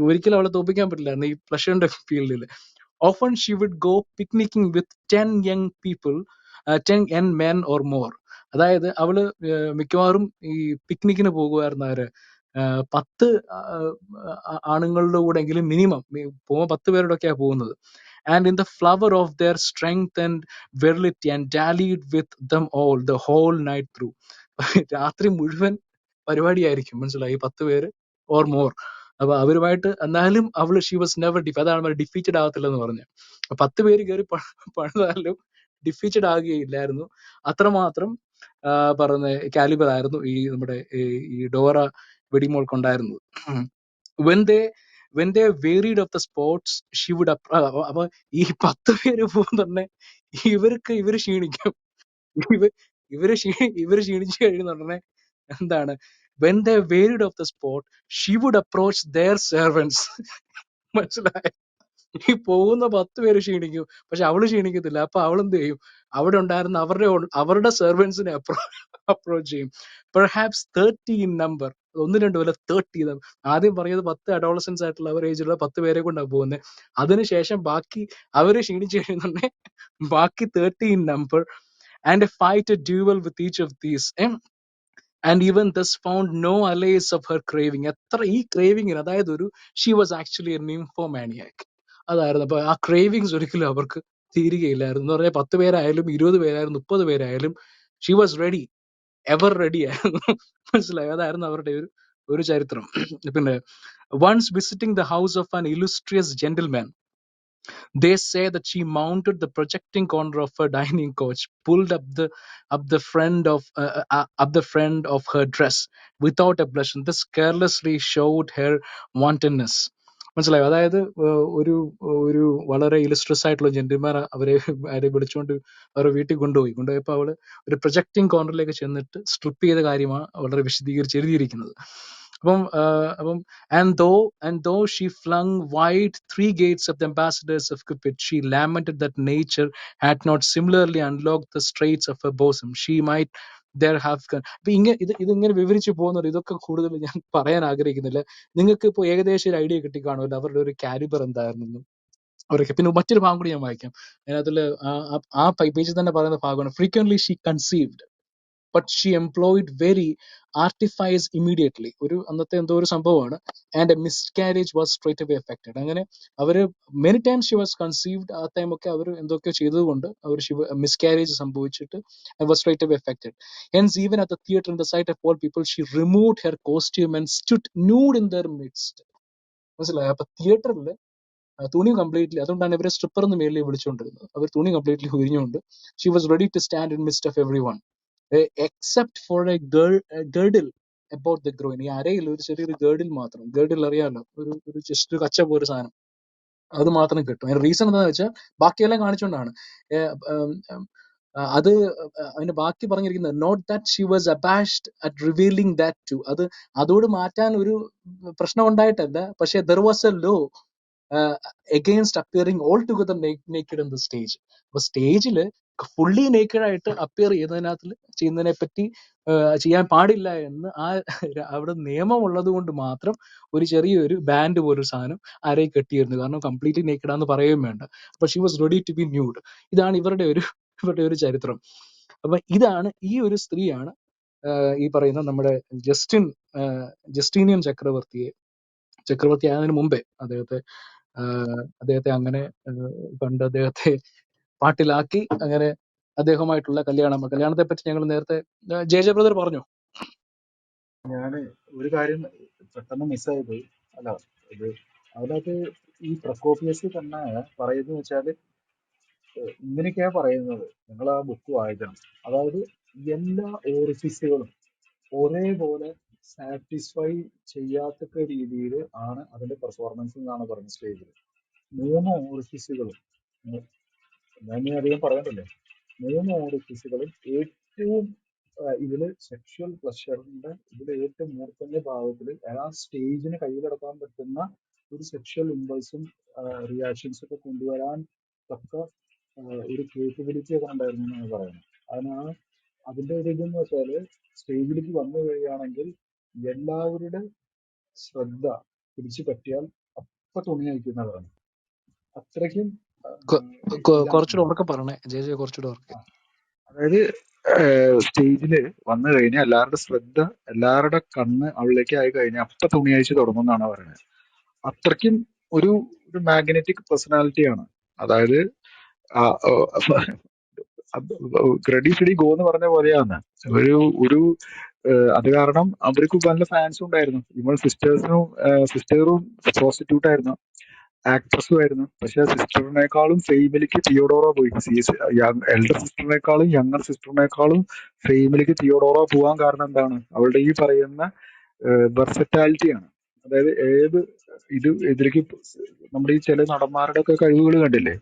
ഒരിക്കലും അവളെ തോപ്പിക്കാൻ പറ്റില്ലായിരുന്നു ഈ പ്ലഷറിന്റെ ഫീൽഡിൽ. Often she would go picnicking with 10 young people, 10 young men or more. അതായത് അവള് മിക്കവാറും ഈ പിക്നിക്കിന് പോകുമായിരുന്നു. 10 ആണുങ്ങളുടെ കൂടെങ്കിലും മിനിമം പോകുമ്പോൾ 10 പേരുടെ ഒക്കെയാണ് പോകുന്നത്. And in the flower of their strength and virility, and dallied with them all the whole night through. രാത്രി മുഴുവൻ പരിപാടിയായിരിക്കും, മനസ്സിലായി, 10 പേര് ഓർ മോർ. അപ്പൊ അവരുമായിട്ട് എന്നാലും അവള് ഷി വാസ് നെവർ അതാണ് ഡിഫീറ്റഡ് ആകത്തില്ലെന്ന് പറഞ്ഞു. 10 പേര് കയറി പണിതാലും ഡിഫീറ്റഡ് ആകുകയില്ലായിരുന്നു. അത്രമാത്രം പറഞ്ഞ കാലിബർ ആയിരുന്നു ഈ നമ്മുടെ ഈ Dora വെടിമോൾക്കുണ്ടായിരുന്നത്. when they varied of the sports she would അപ്പൊ ഈ 10 പേര് പോകുന്ന തന്നെ ഇവര് ക്ഷീണിക്കും. ഇവര് ക്ഷീണിച്ചു കഴിയുന്നുടനെ എന്താണ്, when they varied of the sport she would approach their servants. മനസ്സിലായ, ഈ പോകുന്ന 10 പേര് ക്ഷീണിക്കും, പക്ഷെ അവള് ക്ഷീണിക്കത്തില്ല. അപ്പൊ അവളെന്ത് ചെയ്യും, അവിടെ ഉണ്ടായിരുന്ന അവരുടെ സെർവൻസിനെ അപ്രോച്ച് ചെയ്യും. Perhaps 30 in number, 1-2 30. ആദ്യം പറഞ്ഞത് 10 അഡോളസൻസ് ആയിട്ടുള്ള അവർ ഏജിലുള്ള 10 പേരെ കൊണ്ടാണ് പോകുന്നത്. അതിനുശേഷം ബാക്കി അവര് ക്ഷീണിച്ചു കഴിയുന്നുണ്ടെ ബാക്കി 30 in number, and fight a duel with each of these. And even thus found no allies of her craving. എത്ര ഈ ക്രേവിങ്ങിന്, അതായത് she was actually a nymphomaniac. അതായിരുന്നു. അപ്പൊ ആ ക്രേവിങ്സ് ഒരിക്കലും അവർക്ക് തീരുകയില്ലായിരുന്നു. എന്ന് പറഞ്ഞാൽ 10 പേരായാലും 20 പേരായാലും 30 പേരായാലും she was ready, ever ready ആയിരുന്നു. മനസ്സിലായോ, അതായിരുന്നു അവരുടെ ഒരു ചരിത്രം. പിന്നെ once visiting the house of an illustrious gentleman, they say that she mounted the projecting corner of her dining coach, pulled up the front of her dress without a blush, and thus carelessly showed her wantonness. മനസ്സിലായോ, അതായത് ഒരു വളരെ ഇലിസ്ട്രസ് ആയിട്ടുള്ള gentleman അവരെ വിളിച്ചുകൊണ്ട് അവരെ വീട്ടിൽ കൊണ്ടുപോയപ്പോ അവള് ഒരു പ്രൊജക്ടിങ് കോർണറിലേക്ക് ചെന്നിട്ട് സ്ട്രിപ്പ് ചെയ്ത കാര്യമാണ് വളരെ വിശദീകരിച്ച് എഴുതിയിരിക്കുന്നത്. അപ്പം and though she flung wide 3 gates of the ambassadors of Cupid, she lamented that nature had not similarly unlocked the straits of her bosom. She might there have അപ്പൊ ഇതിങ്ങനെ വിവരിച്ചു പോകുന്നത്, ഇതൊക്കെ കൂടുതൽ ഞാൻ പറയാൻ ആഗ്രഹിക്കുന്നില്ല. നിങ്ങൾക്ക് ഇപ്പോൾ ഏകദേശം ഒരു ഐഡിയ കിട്ടിക്കാണുമല്ലോ അവരുടെ ഒരു കാലിബർ എന്തായിരുന്നു അവരൊക്കെ. പിന്നെ മറ്റൊരു ഭാഗം കൂടി ഞാൻ വായിക്കാം. അതിനകത്തുള്ള ആ പേജിൽ തന്നെ പറയുന്ന ഭാഗമാണ്, frequently she conceived but she employed very artifice immediately. അന്നത്തെ എന്തോ ഒരു സംഭവമാണ്. And a miscarriage was straight away affected. അങ്ങനെ അവര് many times she was conceived. ആ ടൈം ഒക്കെ അവർ എന്തൊക്കെയോ ചെയ്തതുകൊണ്ട് അവർ miscarriage സംഭവിച്ചിട്ട് was straight away affected. Hence even at the theater, in the sight of all people, she removed her costume and stood nude in their midst. മനസ്സിലായോ, അപ്പൊ തിയേറ്ററിൽ തുണി completely, അതുകൊണ്ടാണ് ഇവരെ സ്ട്രിപ്പർ എന്ന് മേളിൽ വിളിച്ചുകൊണ്ടിരുന്നത്. അവർ തുണി completely ഉരിഞ്ഞുകൊണ്ട് she was ready to stand in midst of everyone, except for a girdle about the groin. ഈ അരയിൽ ഒരു ചെറിയൊരു ഗേർഡിൽ മാത്രം, ഗേർഡിൽ അറിയാലോ, ഒരു ജസ്റ്റ് ഒരു കച്ച പോലെ സാധനം, അത് മാത്രം കിട്ടും. അതിന് റീസൺ എന്താണെന്ന് വെച്ചാൽ ബാക്കിയെല്ലാം കാണിച്ചുകൊണ്ടാണ്. ഏഹ് ഉം ഉം അത് അതിന്റെ ബാക്കി പറഞ്ഞിരിക്കുന്നത് not that she was abashed at revealing that too, അത് അതോട് മാറ്റാൻ ഒരു പ്രശ്നം ഉണ്ടായിട്ടല്ല, പക്ഷെ there was a law against appearing all together naked in the stage. അപ്പൊ സ്റ്റേജിൽ ഫുള്ളി നേക്കഡ് ആയിട്ട് അപ്പിയർ ചെയ്യുന്നതിനെ പറ്റി ചെയ്യാൻ പാടില്ല എന്ന് അവിടെ നിയമം ഉള്ളത് കൊണ്ട് മാത്രം ഒരു ചെറിയൊരു ബാൻഡ് പോലൊരു സാധനം ആരെയും കെട്ടിയിരുന്നു, കാരണം കംപ്ലീറ്റ്ലി നേക്കഡ് ആണെന്ന് പറയുകയും വേണ്ട. അപ്പൊ she was ready to be nude. ഇതാണ് ഇവരുടെ ഒരു ചരിത്രം. അപ്പൊ ഇതാണ് ഈ ഒരു സ്ത്രീയാണ് ഈ പറയുന്ന നമ്മുടെ ജസ്റ്റീനിയൻ ചക്രവർത്തി ആയതിനു മുമ്പേ അദ്ദേഹത്തെ അങ്ങനെ കണ്ട് അദ്ദേഹത്തെ പാട്ടിലാക്കി അങ്ങനെ അദ്ദേഹമായിട്ടുള്ള കല്യാണത്തെ പറ്റി ഞങ്ങൾ നേരത്തെ ജെ ബ്രദർ പറഞ്ഞു. ഞാന് ഒരു കാര്യം പെട്ടെന്ന് മിസ്സായി പോയി. അല്ല, ഇത് അതിനകത്ത് ഈ പ്രക്കോപിയസ് തന്നെ പറയുന്നത് വെച്ചാല് ഇങ്ങനെയൊക്കെയാ പറയുന്നത്. നിങ്ങൾ ആ ബുക്ക് വായിക്കണം. അതായത് എല്ലാ ഓറിഫിസുകളും ഒരേപോലെ സാറ്റിസ്ഫൈ ചെയ്യാത്തക്ക രീതിയിൽ ആണ് അതിന്റെ പെർഫോമൻസ് എന്നാണ് പറഞ്ഞ സ്റ്റേജിൽ. 3 ഓറിഫിസുകളും ഞാൻ അധികം പറയണ്ടല്ലോ, 3 ഓറിഫിസുകളും ഏറ്റവും ഇതില് സെക്ഷൽ പ്ലഷറിന്റെ ഏറ്റവും മൂർത്തന്റെ ഭാഗത്തിൽ ആ സ്റ്റേജിന് കയ്യിലെടുക്കാൻ പറ്റുന്ന ഒരു സെക്ഷൽ ഇമ്പൾസും റിയാക്ഷൻസ് ഒക്കെ കൊണ്ടുവരാൻ തക്ക ഒരു കേപ്പബിലിറ്റി ഒക്കെ ഉണ്ടായിരുന്നു എന്നാണ് പറയുന്നത്. അതിന്റെ ഒരു ഇതെന്ന് വെച്ചാല് സ്റ്റേജിലേക്ക് വന്നു കഴിയുകയാണെങ്കിൽ എല്ലാവരുടെ ശ്രദ്ധ പിടിച്ചു പറ്റിയാൽ അപ്പൊ തുണി അയക്കുന്ന പറയുന്നത്. അത്രയ്ക്കും കുറച്ചുകൂടെ ഇതാണ്. ഉറക്കെ പറഞ്ഞേ ജെ കുറച്ചുകൂടെ ഉറക്കെ. അതായത് സ്റ്റേജില് വന്നു കഴിഞ്ഞാൽ എല്ലാവരുടെ ശ്രദ്ധ, എല്ലാവരുടെ കണ്ണ് അവളിലേക്ക് ആയി കഴിഞ്ഞാൽ അപ്പൊ തുണി അയച്ച് തുടങ്ങും എന്നാണ് പറയുന്നത്. അത്രയ്ക്കും ഒരു മാഗ്നറ്റിക് പേഴ്സണാലിറ്റിയാണ്. അതായത് റെഡി സ്റ്റഡി ഗോ എന്ന് പറഞ്ഞ പോലെയാണ്. ഒരു അത് കാരണം അവർക്ക് നല്ല ഫാൻസും ഉണ്ടായിരുന്നു. ഇവൾ സിസ്റ്ററും പ്രോസ്റ്റിറ്റ്യൂട്ട് ആയിരുന്നു, ആക്ട്രസും ആയിരുന്നു. പക്ഷെ സിസ്റ്ററിനേക്കാളും ഫെയിമിലേക്ക് തിയോഡോറ പോയി. എൽഡർ സിസ്റ്ററിനേക്കാളും യങ്ങർ സിസ്റ്ററിനേക്കാളും ഫെയിമിലേക്ക് തിയോഡോറ പോകാൻ കാരണം എന്താണ്? അവളുടെ ഈ പറയുന്ന വെർസറ്റാലിറ്റിയാണ്. അതായത് ഇതിലേക്ക് നമ്മുടെ ഈ ചില നടന്മാരുടെ ഒക്കെ കഴിവുകൾ കണ്ടില്ലേ,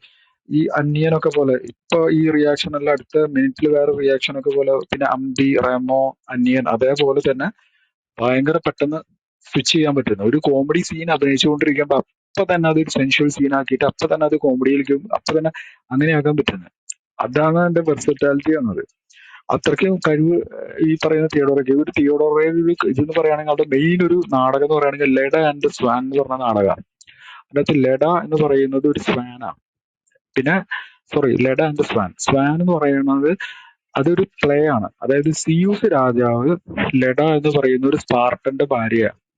ഈ അന്യനൊക്കെ പോലെ ഇപ്പൊ ഈ റിയാക്ഷൻ എല്ലാം അടുത്ത മിനിറ്റിൽ വേറെ റിയാക്ഷൻ ഒക്കെ പോലെ, പിന്നെ അമ്പി, റെമോ, അന്യൻ, അതേപോലെ തന്നെ ഭയങ്കര പെട്ടെന്ന് സ്വിച്ച് ചെയ്യാൻ പറ്റുന്ന ഒരു കോമഡി സീൻ അഭിനയിച്ചുകൊണ്ടിരിക്കുമ്പോ അപ്പൊ തന്നെ അതൊരു സെൻഷ്വൽ സീൻ ആക്കിയിട്ട് അപ്പൊ തന്നെ അത് കോമഡിയിലേക്കും അപ്പൊ തന്നെ അങ്ങനെയാക്കാൻ പറ്റുന്നത്. അതാണ് അതിന്റെ വെർസറ്റാലിറ്റി എന്നത്. അത്രയ്ക്കും കഴിവ് ഈ പറയുന്ന തിയോഡോറയ്ക്ക്. ഒരു തിയോഡോറയിൽ ഇതെന്ന് പറയുകയാണെങ്കിൽ അവിടെ മെയിൻ ഒരു നാടകം എന്ന് പറയുകയാണെങ്കിൽ ലെഡ ആൻഡ് സ്വാൻ എന്ന് പറഞ്ഞ നാടകമാണ്. അതിനകത്ത് ലെഡ എന്ന് പറയുന്നത് ഒരു സ്വാനാണ്. പിന്നെ ലെഡ ആൻഡ് സ്വാൻ എന്ന് പറയുന്നത് അതൊരു പ്ലേ ആണ്. അതായത് സിയൂസ് രാജാവ് ലെഡ എന്ന് പറയുന്ന ഒരു സ്പാർട്ടന്റെ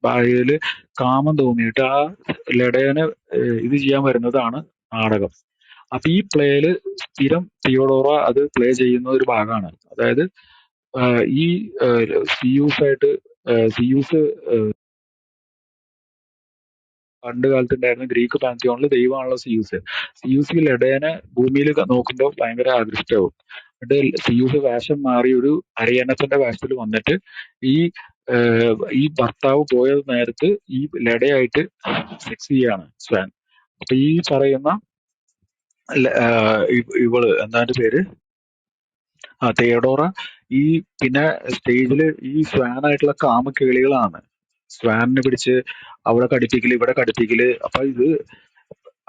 ഭാര്യയില് കാമം തോന്നിയിട്ട് ആ ലെഡേനെ ഇത് ചെയ്യാൻ വരുന്നതാണ് നാടകം. അപ്പൊ ഈ പ്ലേയില് സ്ഥിരം തിയോഡോറ അത് പ്ലേ ചെയ്യുന്ന ഒരു ഭാഗമാണ്. അതായത് ഈ സിയൂസ് പണ്ട് കാലത്ത് ഉണ്ടായിരുന്ന ഗ്രീക്ക് പാൻതിയോണിൽ ദൈവമാണല്ലോ സിയൂസ് ഈ ലെഡേനെ ഭൂമിയിൽ നോക്കുമ്പോൾ ഭയങ്കര ആകൃഷ്ടവും. എന്നിട്ട് സിയൂസ് വേഷം മാറി ഒരു അരിയണത്തിന്റെ വേഷത്തിൽ വന്നിട്ട് ഈ ഭർത്താവ് പോയ നേരത്ത് ഈ ലെഡയായിട്ട് സെക്സ് ചെയ്യാണ് സ്വാൻ. അപ്പൊ ഈ പറയുന്ന ഇവള് എന്താ പേര്, തിയോഡോറ ഈ പിന്നെ സ്റ്റേജില് ഈ സ്വാനായിട്ടുള്ള കാമക്കേളികളാണ്. സ്വാനിനെ പിടിച്ച് അവിടെ കടിപ്പിക്കല്, ഇവിടെ കടിപ്പിക്കല്. അപ്പൊ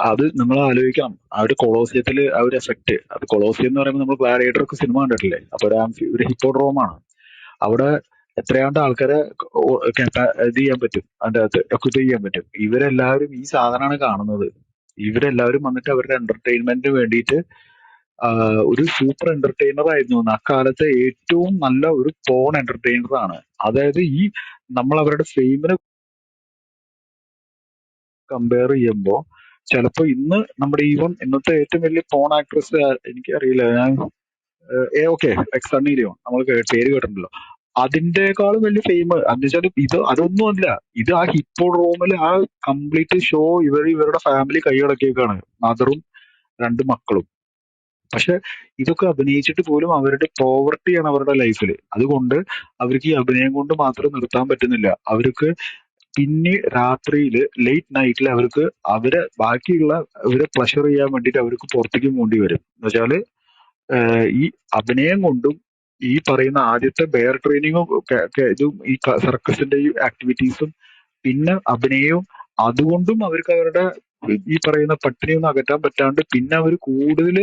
അത് നമ്മൾ ആലോചിക്കണം. ആ ഒരു കൊളോസിയത്തില് ആ ഒരു എഫക്ട്. അത് കൊളോസിയം എന്ന് പറയുമ്പോൾ നമ്മൾ ഗ്ലാഡിയേറ്റർ ഒക്കെ സിനിമ കണ്ടിട്ടില്ലേ? അപ്പൊ ഒരു ഹിപ്പോഡ്രോമാണ്. അവിടെ എത്രയാണ്ട് ആൾക്കാരെ ഇത് ചെയ്യാൻ പറ്റും, അതിന്റെ അകത്ത് എക്വിപ്പ് ചെയ്യാൻ പറ്റും. ഇവരെല്ലാവരും ഈ സാധനമാണ് കാണുന്നത്. ഇവരെല്ലാവരും വന്നിട്ട് അവരുടെ എന്റർടൈൻമെന്റിന് വേണ്ടിയിട്ട് ഒരു സൂപ്പർ എന്റർടൈനർ ആയിരുന്നു. അക്കാലത്തെ ഏറ്റവും നല്ല ഒരു പോൺ എന്റർടൈനർ ആണ്. അതായത് നമ്മൾ അവരുടെ ഫെയിമിനെ കമ്പയർ ചെയ്യുമ്പോൾ ചിലപ്പോ ഇന്ന് നമ്മുടെ ഇന്നത്തെ ഏറ്റവും വലിയ പോൺ ആക്ട്രസ് എനിക്കറിയില്ല, ഞാൻ ഓക്കെ സണ്ണി ലിയോൺ നമ്മൾ പേര് കേട്ടിട്ടുണ്ടല്ലോ. അതിന്റെക്കാളും വലിയ ഫെയിം എന്ന് വെച്ചാൽ അതൊന്നും അല്ല. ഇത് ആ ഹിപ്പോഡ്രോമിൽ ആ കംപ്ലീറ്റ് ഷോ ഇവരുടെ ഫാമിലി കൈയടക്കിയേക്കാണ്, മദറും 2 മക്കളും. പക്ഷെ ഇതൊക്കെ അഭിനയിച്ചിട്ട് പോലും അവരുടെ പോവർട്ടിയാണ് അവരുടെ ലൈഫിൽ. അതുകൊണ്ട് അവർക്ക് ഈ അഭിനയം കൊണ്ട് മാത്രം നിർത്താൻ പറ്റുന്നില്ല. അവർക്ക് പിന്നെ രാത്രിയില് ലേറ്റ് നൈറ്റിൽ അവർക്ക് ബാക്കിയുള്ള അവരെ പ്ലഷർ ചെയ്യാൻ വേണ്ടിയിട്ട് അവർക്ക് പുറത്തേക്ക് പോകേണ്ടി വരും. എന്നുവെച്ചാല് ഈ അഭിനയം കൊണ്ടും ഈ പറയുന്ന ആദ്യത്തെ ബെയർ ട്രെയിനിങ്ങും ഇതും ഈ സർക്കസിന്റെ ഈ ആക്ടിവിറ്റീസും പിന്നെ അഭിനയവും അതുകൊണ്ടും അവർക്ക് അവരുടെ ഈ പറയുന്ന പട്ടിണിയൊന്നും അകറ്റാൻ പറ്റാണ്ട് പിന്നെ അവർ കൂടുതൽ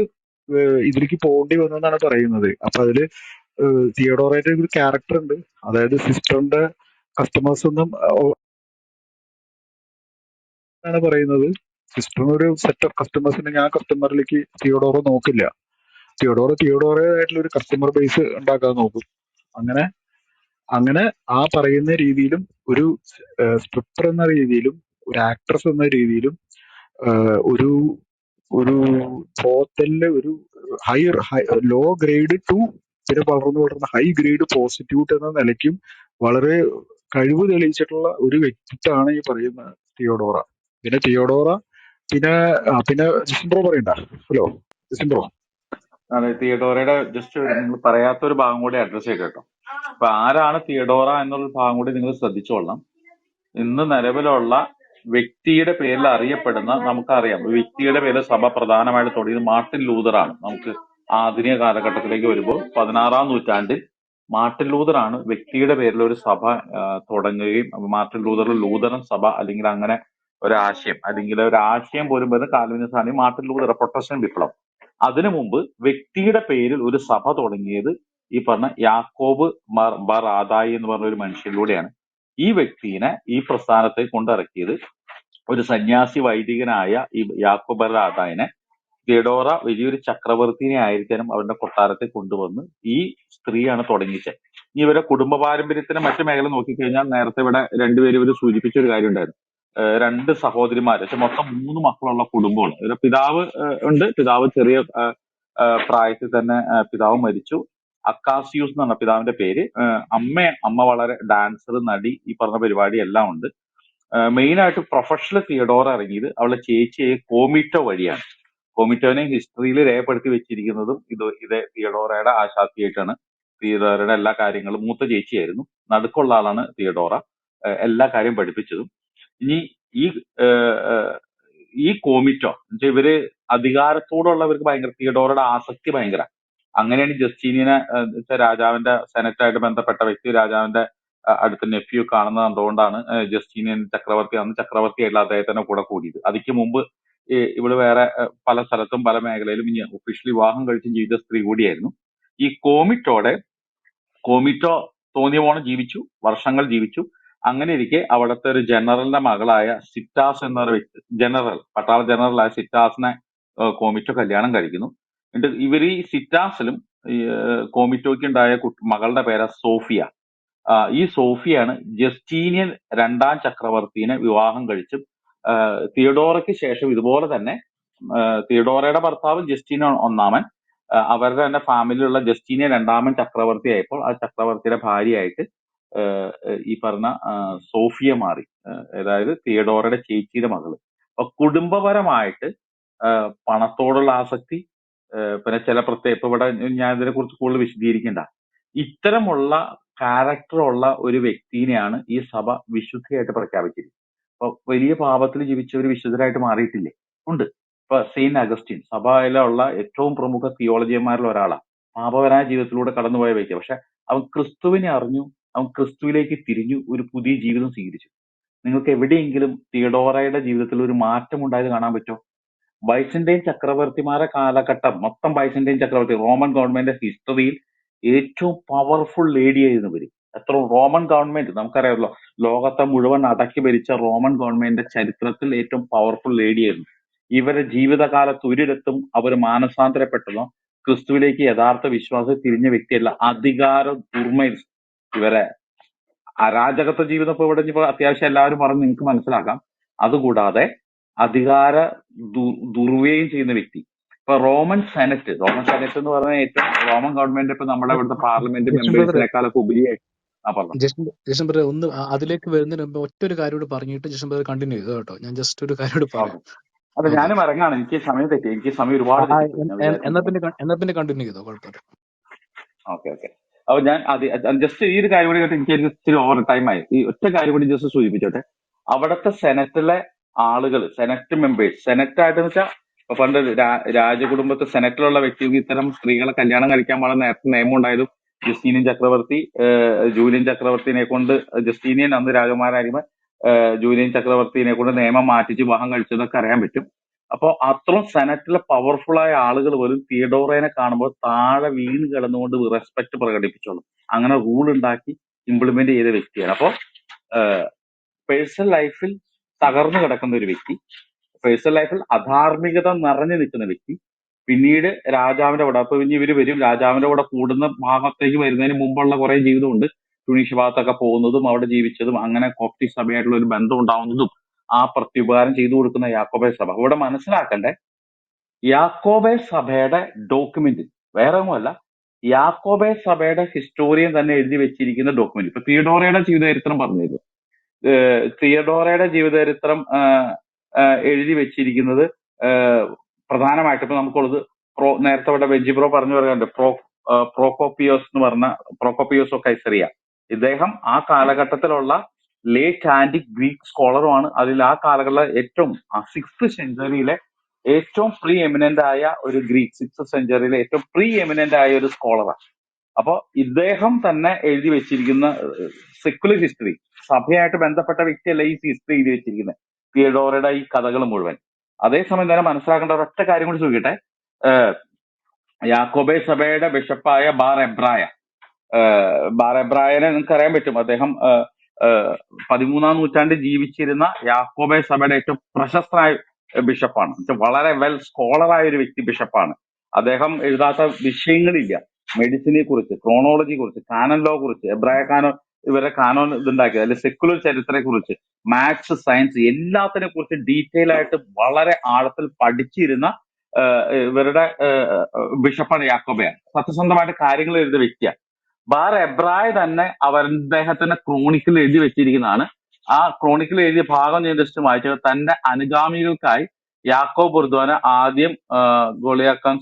ഇതിലേക്ക് പോകേണ്ടി വന്നു എന്നാണ് പറയുന്നത്. അപ്പൊ അതില് തിയഡോറയുടെ ഒരു ക്യാരക്ടർ ഉണ്ട്. അതായത് സിസ്റ്ററിന്റെ കസ്റ്റമേഴ്സ് ഒന്നും ആണ് പറയുന്നത്. സിസ്റ്ററിന് ഒരു സെറ്റ് ഓഫ് കസ്റ്റമേഴ്സ് ഉണ്ടെങ്കിൽ ആ കസ്റ്റമറിലേക്ക് തിയോഡോറ നോക്കില്ല. തിയോഡോറയായിട്ടുള്ള ഒരു കസ്റ്റമർ ബേസ് ഉണ്ടാക്കാൻ നോക്കും. അങ്ങനെ അങ്ങനെ ആ പറയുന്ന രീതിയിലും ഒരു സ്ട്രിപ്പർ എന്ന രീതിയിലും ഒരു ആക്ട്രസ് എന്ന രീതിയിലും ഒരു ഒരു ഹോട്ടലിലെ ഒരു ലോ ഗ്രേഡ് ടു പിന്നെ വളർന്ന ഹൈ ഗ്രേഡ് പ്രോസ്റ്റിറ്റ്യൂട്ട് എന്ന നിലയ്ക്കും വളരെ കഴിവ് തെളിയിച്ചിട്ടുള്ള ഒരു വ്യക്തിത്വമാണ് ഈ പറയുന്ന തിയോഡോറ. പിന്നെ പിന്നെ ജിസിംബ്രോ പറയണ്ട. ഹലോ ജിസിംബ്രോ. അതെ, തിയഡോറയുടെ ജസ്റ്റ് നിങ്ങൾ പറയാത്തൊരു ഭാഗം കൂടി അഡ്രസ് ചെയ്ത് കേട്ടോ. അപ്പൊ ആരാണ് തിയഡോറ എന്നുള്ള ഭാഗം കൂടി നിങ്ങൾ ശ്രദ്ധിച്ചോളണം. ഇന്ന് നിലവിലുള്ള വ്യക്തിയുടെ പേരിൽ അറിയപ്പെടുന്ന, നമുക്കറിയാം വ്യക്തിയുടെ പേരിൽ സഭ പ്രധാനമായിട്ട് തുടങ്ങിയത് മാർട്ടിൻ ലൂതറാണ്. നമുക്ക് ആധുനിക കാലഘട്ടത്തിലേക്ക് വരുമ്പോൾ 16-ാം നൂറ്റാണ്ടിൽ മാർട്ടിൻ ലൂതറാണ് വ്യക്തിയുടെ പേരിൽ ഒരു സഭ തുടങ്ങുകയും മാർട്ടിൻ ലൂതറിൽ ലൂതറൻ സഭ അല്ലെങ്കിൽ അങ്ങനെ ഒരു ആശയം പോലും വരുന്ന കാൽവിനിസ്റ്റാണ് മാർട്ടിൻ ലൂതർ പ്രൊട്ടസ്റ്റന്റ് വിപ്ലവം. അതിനു മുമ്പ് വ്യക്തിയുടെ പേരിൽ ഒരു സഭ തുടങ്ങിയത് ഈ പറഞ്ഞ യാക്കോബ് ബർ ആദായി എന്ന് പറഞ്ഞ ഒരു മനുഷ്യനിലൂടെയാണ്. ഈ വ്യക്തിനെ ഈ പ്രസ്ഥാനത്തെ കൊണ്ടിറക്കിയത് ഒരു സന്യാസി വൈദികനായ ഈ യാക്കോബ് ബർ ആദായിനെ തിയഡോറ വലിയൊരു ചക്രവർത്തിനെ ആയിരിക്കാനും അവരുടെ കൊട്ടാരത്തെ കൊണ്ടുവന്ന് ഈ സ്ത്രീയാണ് തുടങ്ങിച്ചത്. ഇവരെ കുടുംബ പാരമ്പര്യത്തിന് മറ്റു മേഖല നോക്കിക്കഴിഞ്ഞാൽ നേരത്തെ ഇവിടെ രണ്ടുപേരും ഇവർ സൂചിപ്പിച്ച ഒരു കാര്യം ഉണ്ടായിരുന്നു. 2 സഹോദരിമാര്, മൊത്തം 3 മക്കളുള്ള കുടുംബമാണ്. ഇവരുടെ പിതാവ് ഉണ്ട്. പിതാവ് ചെറിയ പ്രായത്തിൽ തന്നെ പിതാവ് മരിച്ചു. അക്കാസിയൂസ് എന്ന് പറഞ്ഞ പിതാവിന്റെ പേര്. അമ്മ വളരെ ഡാൻസർ, നടി, ഈ പറഞ്ഞ പരിപാടി എല്ലാം ഉണ്ട്. മെയിൻ ആയിട്ട് പ്രൊഫഷണൽ തിയഡോറ ഇറങ്ങിയത് അവളുടെ ചേച്ചിയെ കോമിറ്റോ വഴിയാണ്. കോമിറ്റോനെ ഹിസ്റ്ററിയിൽ രേഖപ്പെടുത്തി വെച്ചിരിക്കുന്നതും ഇതേ തിയഡോറയുടെ ആശാത്തിയായിട്ടാണ്. തിയഡോറയുടെ എല്ലാ കാര്യങ്ങളും മൂത്ത ചേച്ചിയായിരുന്നു. നടുക്കുള്ള ആളാണ് തിയഡോറ. എല്ലാ കാര്യം പഠിപ്പിച്ചതും. ഇനി ഈ കോമിറ്റോ ഇവര് അധികാരത്തോടുള്ളവർക്ക് ഭയങ്കര തിയഡോറയുടെ ആസക്തി ഭയങ്കര. അങ്ങനെയാണ് ജസ്റ്റീനിയനെ രാജാവിന്റെ സെനറ്റായിട്ട് ബന്ധപ്പെട്ട വ്യക്തി രാജാവിന്റെ അടുത്ത നെഫ്യൂ കാണുന്നത് എന്തുകൊണ്ടാണ് ജസ്റ്റീനിയൻ ചക്രവർത്തി അന്ന് ചക്രവർത്തിയായിട്ടുള്ള അദ്ദേഹത്തിന്റെ കൂടെ കൂടിയത്. അതിക്ക് മുമ്പ് ഇവള് വേറെ പല സ്ഥലത്തും പല മേഖലയിലും ഇനി ഒഫീഷ്യലി വിവാഹം കഴിച്ചും ചെയ്ത സ്ത്രീ കൂടിയായിരുന്നു. ഈ കോമിറ്റോ തോന്നിയ പോണം ജീവിച്ചു, വർഷങ്ങൾ ജീവിച്ചു. അങ്ങനെ ഇരിക്കെ അവിടുത്തെ ഒരു ജനറലിന്റെ മകളായ സിറ്റാസ് എന്ന വ്യക്തി, പട്ടാള ജനറലായ സിറ്റാസിനെ കോമിറ്റോ കല്യാണം കഴിക്കുന്നു. എന്നിട്ട് ഇവര് ഈ സിറ്റാസിലും കോമിറ്റോയ്ക്ക് ഉണ്ടായ മകളുടെ പേര് സോഫിയ. ഈ സോഫിയാണ് ജസ്റ്റീനിയൻ 2-ാം ചക്രവർത്തിനെ വിവാഹം കഴിച്ചും തിയഡോറയ്ക്ക് ശേഷം ഇതുപോലെ തന്നെ തിയഡോറയുടെ ഭർത്താവ് ജസ്റ്റീനിയൻ 1-ാമൻ അവരുടെ തന്നെ ഫാമിലിയിലുള്ള ജസ്റ്റീനിയൻ 2-ാമൻ ചക്രവർത്തി ആയപ്പോൾ ആ ചക്രവർത്തിയുടെ ഭാര്യയായിട്ട് ഈ പറഞ്ഞ സോഫിയ മാറി. അതായത് തിയഡോറയുടെ ചേച്ചിയുടെ മകള്. അപ്പൊ കുടുംബപരമായിട്ട് പണത്തോടുള്ള ആസക്തി, പിന്നെ ചില ഇപ്പൊ ഇവിടെ ഞാൻ ഇതിനെ കുറിച്ച് കൂടുതൽ വിശദീകരിക്കണ്ട. ഇത്തരമുള്ള ക്യാരക്ടറുള്ള ഒരു വ്യക്തിനെയാണ് ഈ സഭ വിശുദ്ധയായിട്ട് പ്രഖ്യാപിച്ചിരിക്കുന്നത്. അപ്പൊ വലിയ പാപത്തിൽ ജീവിച്ചവർ വിശുദ്ധരായിട്ട് മാറിയിട്ടില്ലേ? ഉണ്ട്. ഇപ്പൊ സെയിന്റ് അഗസ്റ്റിൻ സഭയിലുള്ള ഏറ്റവും പ്രമുഖ തിയോളജിയന്മാരിൽ ഒരാളാണ്. പാപകരമായ ജീവിതത്തിലൂടെ കടന്നുപോയ വ്യക്തി. പക്ഷെ അവൻ ക്രിസ്തുവിനെ അറിഞ്ഞു, അവൻ ക്രിസ്തുവിലേക്ക് തിരിഞ്ഞു, ഒരു പുതിയ ജീവിതം സ്വീകരിച്ചു. നിങ്ങൾക്ക് എവിടെയെങ്കിലും തിയഡോറയുടെ ജീവിതത്തിൽ ഒരു മാറ്റം ഉണ്ടായത് കാണാൻ പറ്റുമോ? ബൈസന്റൈൻ ചക്രവർത്തിമാരെ കാലഘട്ടം മൊത്തം ബൈസന്റൈൻ ചക്രവർത്തി റോമൻ ഗവൺമെന്റ് ഹിസ്റ്ററിയിൽ ഏറ്റവും പവർഫുൾ ലേഡി ആയിരുന്നു ഇവര്. എത്ര റോമൻ ഗവൺമെന്റ് നമുക്കറിയാമല്ലോ, ലോകത്തെ മുഴുവൻ അടക്കി ഭരിച്ച റോമൻ ഗവൺമെന്റിന്റെ ചരിത്രത്തിൽ ഏറ്റവും പവർഫുൾ ലേഡി ആയിരുന്നു. ഇവരെ ജീവിതകാലത്ത് ഒരിടത്തും അവർ മാനസാന്തരപ്പെട്ടതോ ക്രിസ്തുവിലേക്ക് യഥാർത്ഥ വിശ്വാസം തിരിഞ്ഞ വ്യക്തിയല്ല. അധികാരം ദുർമയിൽ ഇവരെ അരാജകത്വ ജീവിതം ഇപ്പൊ ഇവിടെ ഇപ്പൊ അത്യാവശ്യം എല്ലാവരും പറഞ്ഞ് നിങ്ങൾക്ക് മനസ്സിലാക്കാം. അതുകൂടാതെ അധികാര ദുർവ്യയം ചെയ്യുന്ന വ്യക്തി. ഇപ്പൊ റോമൻ സെനറ്റ് എന്ന് പറഞ്ഞാൽ ഏറ്റവും റോമൻ ഗവൺമെന്റ് ഇപ്പൊ നമ്മുടെ ഇവിടുത്തെ പാർലമെന്റ് മെമ്പേഴ്സിനേക്കാളൊക്കെ ഉപരിയായിട്ട് ജഷൻ ബ്രദർ ഒന്ന് അതിലേക്ക് വരുന്നതിന് മുമ്പ് ഒറ്റൊരു കാര്യം കൂടി പറഞ്ഞിട്ട് ജഷൻ ബ്രദർ കണ്ടിന്യൂ ചെയ്തു കേട്ടോ. ഞാൻ ജസ്റ്റ് ഒരു കാര്യം കൂടി പറയാം. അതെ, ഞാനും ഇറങ്ങാണ്. എനിക്ക് സമയം തെറ്റി. എനിക്ക് സമയം ഒരുപാട് എന്നാ പിന്നെ കണ്ടിന്യൂ ചെയ്തോ, കുഴപ്പമില്ല. ഓക്കെ. അപ്പൊ ഞാൻ ജസ്റ്റ് ഈ ഒരു കാര്യം കൂടി എനിക്ക് ഇച്ചിരി ഓവർ ടൈം ആയി. ഈ ഒറ്റ കാര്യം കൂടി ജസ്റ്റ് സൂചിപ്പിച്ചോട്ടെ. അവിടുത്തെ സെനറ്റിലെ ആളുകൾ, സെനറ്റ് മെമ്പേഴ്സ്, സെനറ്റ് ആയിട്ടെന്ന് വെച്ചാൽ ഇപ്പൊ പണ്ട് രാജകുടുംബത്തെ സെനറ്റിലുള്ള വ്യക്തിക്ക് ഇത്തരം സ്ത്രീകളെ കല്യാണം കഴിക്കാൻ പാടുന്ന നേരത്തെ നിയമം ഉണ്ടായതും ജസ്റ്റീനിയൻ ചക്രവർത്തി ജൂലിയൻ ചക്രവർത്തിനെ കൊണ്ട്, ജസ്റ്റീനിയൻ അന്ന് രാജകുമാരായിരിക്കുമ്പോൾ ജൂലിയൻ ചക്രവർത്തിനെ കൊണ്ട് നിയമം മാറ്റിച്ച് വിവാഹം കഴിച്ചതൊക്കെ അറിയാൻ പറ്റും. അപ്പൊ അത്രയും സെനറ്റിലെ പവർഫുൾ ആയ ആളുകൾ പോലും തിയഡോറേനെ കാണുമ്പോൾ താഴെ വീണ് കിടന്നുകൊണ്ട് റെസ്പെക്ട് പ്രകടിപ്പിച്ചോളും. അങ്ങനെ റൂൾ ഉണ്ടാക്കി ഇംപ്ലിമെന്റ് ചെയ്ത വ്യക്തിയാണ്. അപ്പോ പേഴ്സണൽ ലൈഫിൽ തകർന്നു കിടക്കുന്ന ഒരു വ്യക്തി, പേഴ്സണൽ ലൈഫിൽ അധാർമികത നിറഞ്ഞു നിൽക്കുന്ന വ്യക്തി, പിന്നീട് രാജാവിന്റെ കൂടെ, അപ്പൊ ഇനി ഇവര് വരും, രാജാവിന്റെ കൂടെ കൂടുന്ന ഭാഗത്തേക്ക് വരുന്നതിന് മുമ്പുള്ള കുറെ ജീവിതമുണ്ട്. ടുണീഷ്യ ഭാഗത്തൊക്കെ പോകുന്നതും അവിടെ ജീവിച്ചതും അങ്ങനെ കോപ്റ്റിക് സഭയായിട്ടുള്ള ഒരു ബന്ധം ഉണ്ടാവുന്നതും ആ പ്രത്യുപകാരം ചെയ്തു കൊടുക്കുന്ന യാക്കോബേ സഭ. ഇവിടെ മനസ്സിലാക്കണ്ടേ, യാക്കോബേ സഭയുടെ ഡോക്യുമെന്റ് വേറെ ഒന്നുമല്ല, യാക്കോബേ സഭയുടെ ഹിസ്റ്റോറിയൻ തന്നെ എഴുതി വെച്ചിരിക്കുന്ന ഡോക്യുമെന്റ്. ഇപ്പൊ തിയഡോറയുടെ ജീവചരിത്രം പറഞ്ഞത്, തിയഡോറയുടെ ജീവചരിത്രം എഴുതി വെച്ചിരിക്കുന്നത് പ്രധാനമായിട്ടും ഇപ്പൊ നമുക്കുള്ളത് നേരത്തെ ഇവിടെ വെജിബ്രോ പറഞ്ഞു പറയുന്നുണ്ട്, പ്രോക്കോപ്പിയോസ് എന്ന് പറഞ്ഞ പ്രോക്കോപ്പിയോസ് ഓഫ് കൈസറിയ. ഇദ്ദേഹം ആ കാലഘട്ടത്തിലുള്ള ലേറ്റ് ആന്റിക് ഗ്രീക്ക് സ്കോളറുമാണ്. അതിൽ ആ കാലഘട്ടത്തിലെ ഏറ്റവും 6th സെഞ്ചുറിയിലെ ഏറ്റവും പ്രീ എമിനന്റ് ആയ ഒരു ഗ്രീക്ക്, 6th സെഞ്ചുറിയിലെ ഏറ്റവും പ്രീ എമിനന്റ് ആയ ഒരു സ്കോളറാണ്. അപ്പൊ ഇദ്ദേഹം തന്നെ എഴുതി വെച്ചിരിക്കുന്ന സെക്കുലർ ഹിസ്റ്ററി, സഭയായിട്ട് ബന്ധപ്പെട്ട വ്യക്തിയല്ല ഈ ഹിസ്റ്ററി എഴുതി വെച്ചിരിക്കുന്നത്, തിയഡോറയുടെ ഈ കഥകൾ മുഴുവൻ. അതേസമയം തന്നെ മനസ്സിലാക്കേണ്ട ഒരൊറ്റ കാര്യം കൂടി ചോദിക്കട്ടെ, യാക്കോബേ സഭയുടെ ബിഷപ്പായ ബാർ എബ്രായനെ നിങ്ങൾക്ക് അറിയാൻ പറ്റും. അദ്ദേഹം 13ാം നൂറ്റാണ്ടിൽ ജീവിച്ചിരുന്ന യാക്കോബേ സഭയുടെ ഏറ്റവും പ്രശസ്തനായ ബിഷപ്പാണ്. വളരെ വെൽ സ്കോളറായ ഒരു വ്യക്തി ബിഷപ്പാണ്. അദ്ദേഹം എഴുതാത്ത വിഷയങ്ങളില്ല. മെഡിസിനെ കുറിച്ച്, ക്രോണോളജിയെ കുറിച്ച്, കാനൻ ലോ കുറിച്ച്, എബ്രായ കാനോൻ, ഇവരെ കാനോൻ ഇതുണ്ടാക്കിയത്, അല്ലെങ്കിൽ സെക്കുലർ ചരിത്രത്തെ കുറിച്ച്, മാത്സ്, സയൻസ്, എല്ലാത്തിനെ കുറിച്ച് ഡീറ്റെയിൽ ആയിട്ട് വളരെ ആഴത്തിൽ പഠിച്ചിരുന്ന ഇവരുടെ ബിഷപ്പാണ് യാക്കോബയാണ്. സത്യസന്ധമായിട്ട് കാര്യങ്ങൾ എഴുതിയ വ്യക്തിയാണ്. ബാർ എബ്രായ തന്നെ അദ്ദേഹത്തിന്റെ ക്രോണിക്കിൽ എഴുതി വെച്ചിരിക്കുന്നതാണ്. ആ ക്രോണിക്കിൽ എഴുതിയ ഭാഗം ഞാൻ ജസ്റ്റ് വായിച്ചത്, തന്റെ അനുഗാമികൾക്കായി യാക്കോബ് ബുർദ്വാന ആദ്യം ഗോളിയാക്കാൻ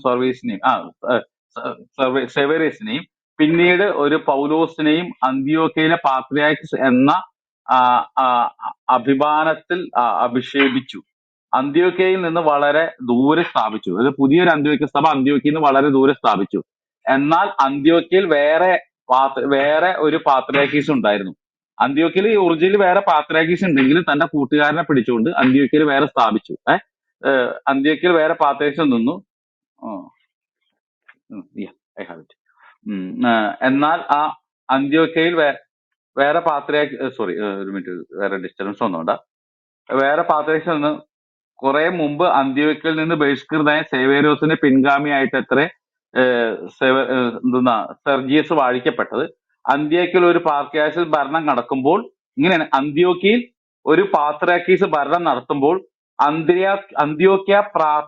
സെവേറിയസിനെയും പിന്നീട് ഒരു പൗലോസിനെയും അന്ത്യോക്കയിലെ പാത്രിയാർക്കീസ് എന്ന അഭിമാനത്തിൽ അഭിഷേപിച്ചു. അന്ത്യോക്കയിൽ നിന്ന് വളരെ ദൂരെ സ്ഥാപിച്ചു. അത് പുതിയൊരു അന്ത്യോക്യ സഭ അന്ത്യോക്കയിൽ നിന്ന് വളരെ ദൂരെ സ്ഥാപിച്ചു. എന്നാൽ അന്ത്യോക്കയിൽ വേറെ ഒരു പാത്രിയാർക്കീസ് ഉണ്ടായിരുന്നു. അന്ത്യോക്കയിൽ ഒറിജിനൽ വേറെ പാത്രിയാർക്കീസ് ഉണ്ടെങ്കിലും തന്റെ കൂട്ടുകാരനെ പിടിച്ചുകൊണ്ട് അന്ത്യോക്കയിൽ വേറെ സ്ഥാപിച്ചു. അന്ത്യോക്കയിൽ വേറെ പാത്രിയാർക്കീസ് നിന്നു. എന്നാൽ ആ അന്ത്യോക്കയിൽ വേറെ ഒരു മിനിറ്റ്, വേറെ ഡിസ്റ്റർബൻസ് ഒന്നുമില്ല. വേറെ പാത്രിയാർക്കീസ് നിന്ന് കുറെ മുമ്പ് അന്ത്യോക്കയിൽ നിന്ന് ബഹിഷ്കൃതനായ സേവേരോസിന്റെ പിൻഗാമിയായിട്ട് സെർജിയസ് വാഴിക്കപ്പെട്ടത്. അന്ത്യോക്കയിൽ ഒരു പാത്രിയാർക്കീസ് ഭരണം നടക്കുമ്പോൾ ഇങ്ങനെയാണ്, അന്ത്യോക്കയിൽ ഒരു പാത്രിയാർക്കീസ് ഭരണം നടത്തുമ്പോൾ അന്ത്യോക്യ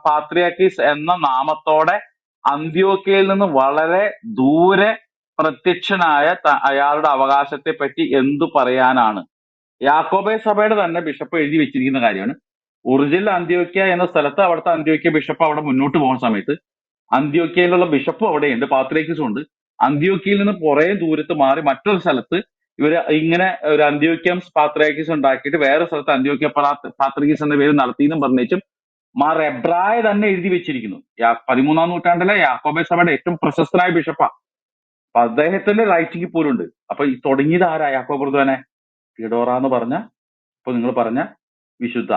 പാത്രിയാർക്കീസ് എന്ന നാമത്തോടെ അന്ത്യോക്കയിൽ നിന്ന് വളരെ ദൂരെ പ്രത്യക്ഷനായ അയാളുടെ അവകാശത്തെ പറ്റി എന്തു പറയാനാണ്? യാക്കോബേ സഭയുടെ തന്നെ ബിഷപ്പ് എഴുതി വെച്ചിരിക്കുന്ന കാര്യമാണ്. ഒറിജിനൽ അന്ത്യോക്യ എന്ന സ്ഥലത്ത് അവിടുത്തെ അന്ത്യോക്യ ബിഷപ്പ് അവിടെ മുന്നോട്ട് പോകുന്ന സമയത്ത് അന്ത്യോക്യയിലുള്ള ബിഷപ്പും അവിടെയുണ്ട്, പാത്രിയാർക്കീസും ഉണ്ട്. അന്ത്യോക്യയിൽ നിന്ന് കുറെ ദൂരത്ത് മാറി മറ്റൊരു സ്ഥലത്ത് ഇവര് ഇങ്ങനെ ഒരു അന്ത്യോക്യം പാത്രിയാർക്കീസ് ഉണ്ടാക്കിയിട്ട് വേറെ സ്ഥലത്ത് അന്ത്യോക്യ പാത്രിയാർക്കീസ് എന്ന പേര് നടത്തിയെന്നും പറഞ്ഞേച്ചും മാർ എബ്രായ തന്നെ എഴുതി വെച്ചിരിക്കുന്നു. 13ാം നൂറ്റാണ്ടിലെ യാക്കോബേ സഭയുടെ ഏറ്റവും പ്രശസ്തനായ ബിഷപ്പാ. അപ്പൊ അദ്ദേഹത്തിന്റെ റൈറ്റിംഗ് പോലും ഉണ്ട്. അപ്പൊ ഈ തുടങ്ങിയത് ആരാ? യാക്കോബ് ബുർദ്വാനെ. തിയഡോറ എന്ന് പറഞ്ഞ, ഇപ്പൊ നിങ്ങൾ പറഞ്ഞ വിശുദ്ധ,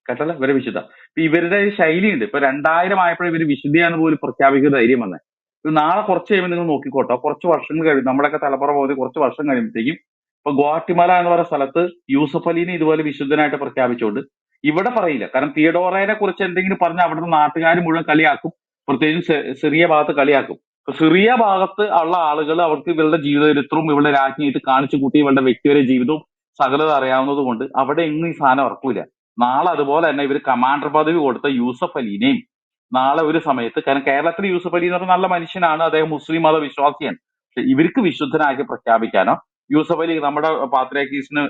കേട്ടല്ലോ, ഇവരെ വിശുദ്ധ. ഇപ്പൊ ഇവരുടെ ശൈലിയുണ്ട്. ഇപ്പൊ 2000 ആയപ്പോഴും ഇവര് വിശുദ്ധിയാന്ന് പോലും പ്രഖ്യാപിക്കുന്ന ധൈര്യം വന്നേ. ഇത് നാളെ കുറച്ച് കഴിയുമ്പോൾ നിങ്ങൾ നോക്കിക്കോട്ടോ, കുറച്ച് വർഷങ്ങൾ കഴിയും, നമ്മുടെയൊക്കെ തലമുറ പോലെ കുറച്ച് വർഷം കഴിയുമ്പോഴത്തേക്കും ഇപ്പൊ ഗ്വാട്ടിമല എന്ന് പറയുന്ന സ്ഥലത്ത് യൂസഫ് അലീനെ ഇതുപോലെ വിശുദ്ധനായിട്ട് പ്രഖ്യാപിച്ചുകൊണ്ട് ഇവിടെ പറയില്ല. കാരണം തിയഡോറയെ കുറിച്ച് എന്തെങ്കിലും പറഞ്ഞാൽ അവിടുത്തെ നാട്ടുകാർ മുഴുവൻ കളിയാക്കും, പ്രത്യേകിച്ച് സിറിയ ഭാഗത്ത് കളിയാക്കും. സിറിയ ഭാഗത്ത് ഉള്ള ആളുകൾ അവർക്ക് ഇവരുടെ ജീവിതചരിത്രവും ഇവരുടെ രാജ്ഞിയായിട്ട് കാണിച്ചു കൂട്ടി ഇവരുടെ വ്യക്തിപര ജീവിതവും സകലത അറിയാവുന്നത് കൊണ്ട് അവിടെ എങ്ങും ഈ സാധനം ഇറക്കൂല. നാളെ അതുപോലെ തന്നെ ഇവർ കമാൻഡർ പദവി കൊടുത്ത യൂസഫ് അലീനെയും നാളെ ഒരു സമയത്ത്, കാരണം കേരളത്തിൽ യൂസഫ് അലി എന്ന് പറഞ്ഞ നല്ല മനുഷ്യനാണ്, അദ്ദേഹം മുസ്ലിം മത വിശ്വാസിയാണ്, പക്ഷെ ഇവർക്ക് വിശുദ്ധനാക്കി പ്രഖ്യാപിക്കാനോ യൂസഫ് അലി നമ്മുടെ പാത്രിയാർക്കീസിന്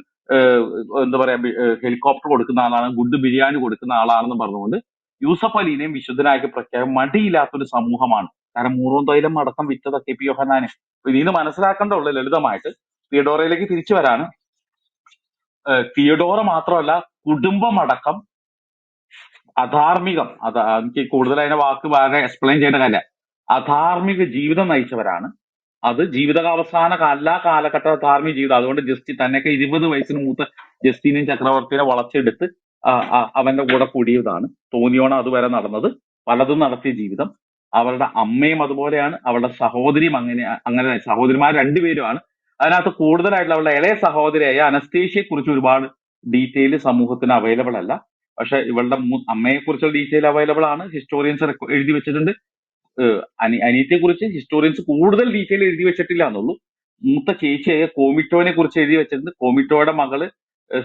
എന്താ പറയാ ഹെലികോപ്റ്റർ കൊടുക്കുന്ന ആളാണ്, ഗുഡ് ബിരിയാണി കൊടുക്കുന്ന ആളാണെന്ന് പറഞ്ഞുകൊണ്ട് യൂസഫ് അലീനെയും വിശുദ്ധനാക്കി പ്രഖ്യാപിക്കാൻ മടിയില്ലാത്തൊരു സമൂഹമാണ്. കാരണം മൂറോം തൈലം അടക്കം വിറ്റതൊക്കെ പി യോഹന്നാന്. ഇതിന് മനസ്സിലാക്കേണ്ടുള്ളൂ ലളിതമായിട്ട്. തിയഡോറയിലേക്ക് തിരിച്ചു വരാണ്. തിയഡോറ മാത്രമല്ല, കുടുംബമടക്കം അധാർമികം, എനിക്ക് കൂടുതൽ അതിന്റെ വാക്ക് വളരെ എക്സ്പ്ലെയിൻ ചെയ്യേണ്ട കാര്യമില്ല, അധാർമിക ജീവിതം നയിച്ചവരാണ്. അത് ജീവിതാവസാന എല്ലാ കാലഘട്ട ധാർമ്മിക ജീവിതം. അതുകൊണ്ട് തന്നെയൊക്കെ 20 വയസ്സിന് മൂത്ത ജസ്റ്റിനെയും ചക്രവർത്തിനെ വളച്ചെടുത്ത് അവന്റെ കൂടെ കൂടിയതാണ്. തോന്നിയോണം അതുവരെ നടന്നത്, പലതും നടത്തിയ ജീവിതം. അവരുടെ അമ്മയും അതുപോലെയാണ്, അവളുടെ സഹോദരിയും അങ്ങനെ സഹോദരിമാർ രണ്ടുപേരുമാണ്. അതിനകത്ത് കൂടുതലായിട്ടുള്ള അവളുടെ ഇളയ സഹോദരിയായ അനസ്തേഷ്യയെ കുറിച്ച് ഒരുപാട് ഡീറ്റെയിൽ സമൂഹത്തിന് അവൈലബിൾ അല്ല. പക്ഷെ ഇവളുടെ അമ്മയെ കുറിച്ചുള്ള ഡീറ്റെയിൽ അവൈലബിൾ ആണ്, ഹിസ്റ്റോറിയൻസ് എഴുതി വെച്ചിട്ടുണ്ട്. അനിയത്തിയെ കുറിച്ച് ഹിസ്റ്റോറിയൻസ് കൂടുതൽ ഡീറ്റെയിൽ എഴുതി വെച്ചിട്ടില്ല എന്നുള്ളൂ. മൂത്ത ചേച്ചിയായ കോമിറ്റോനെ കുറിച്ച് എഴുതി വെച്ചിട്ടുണ്ട്. കോമിറ്റോയുടെ മകള്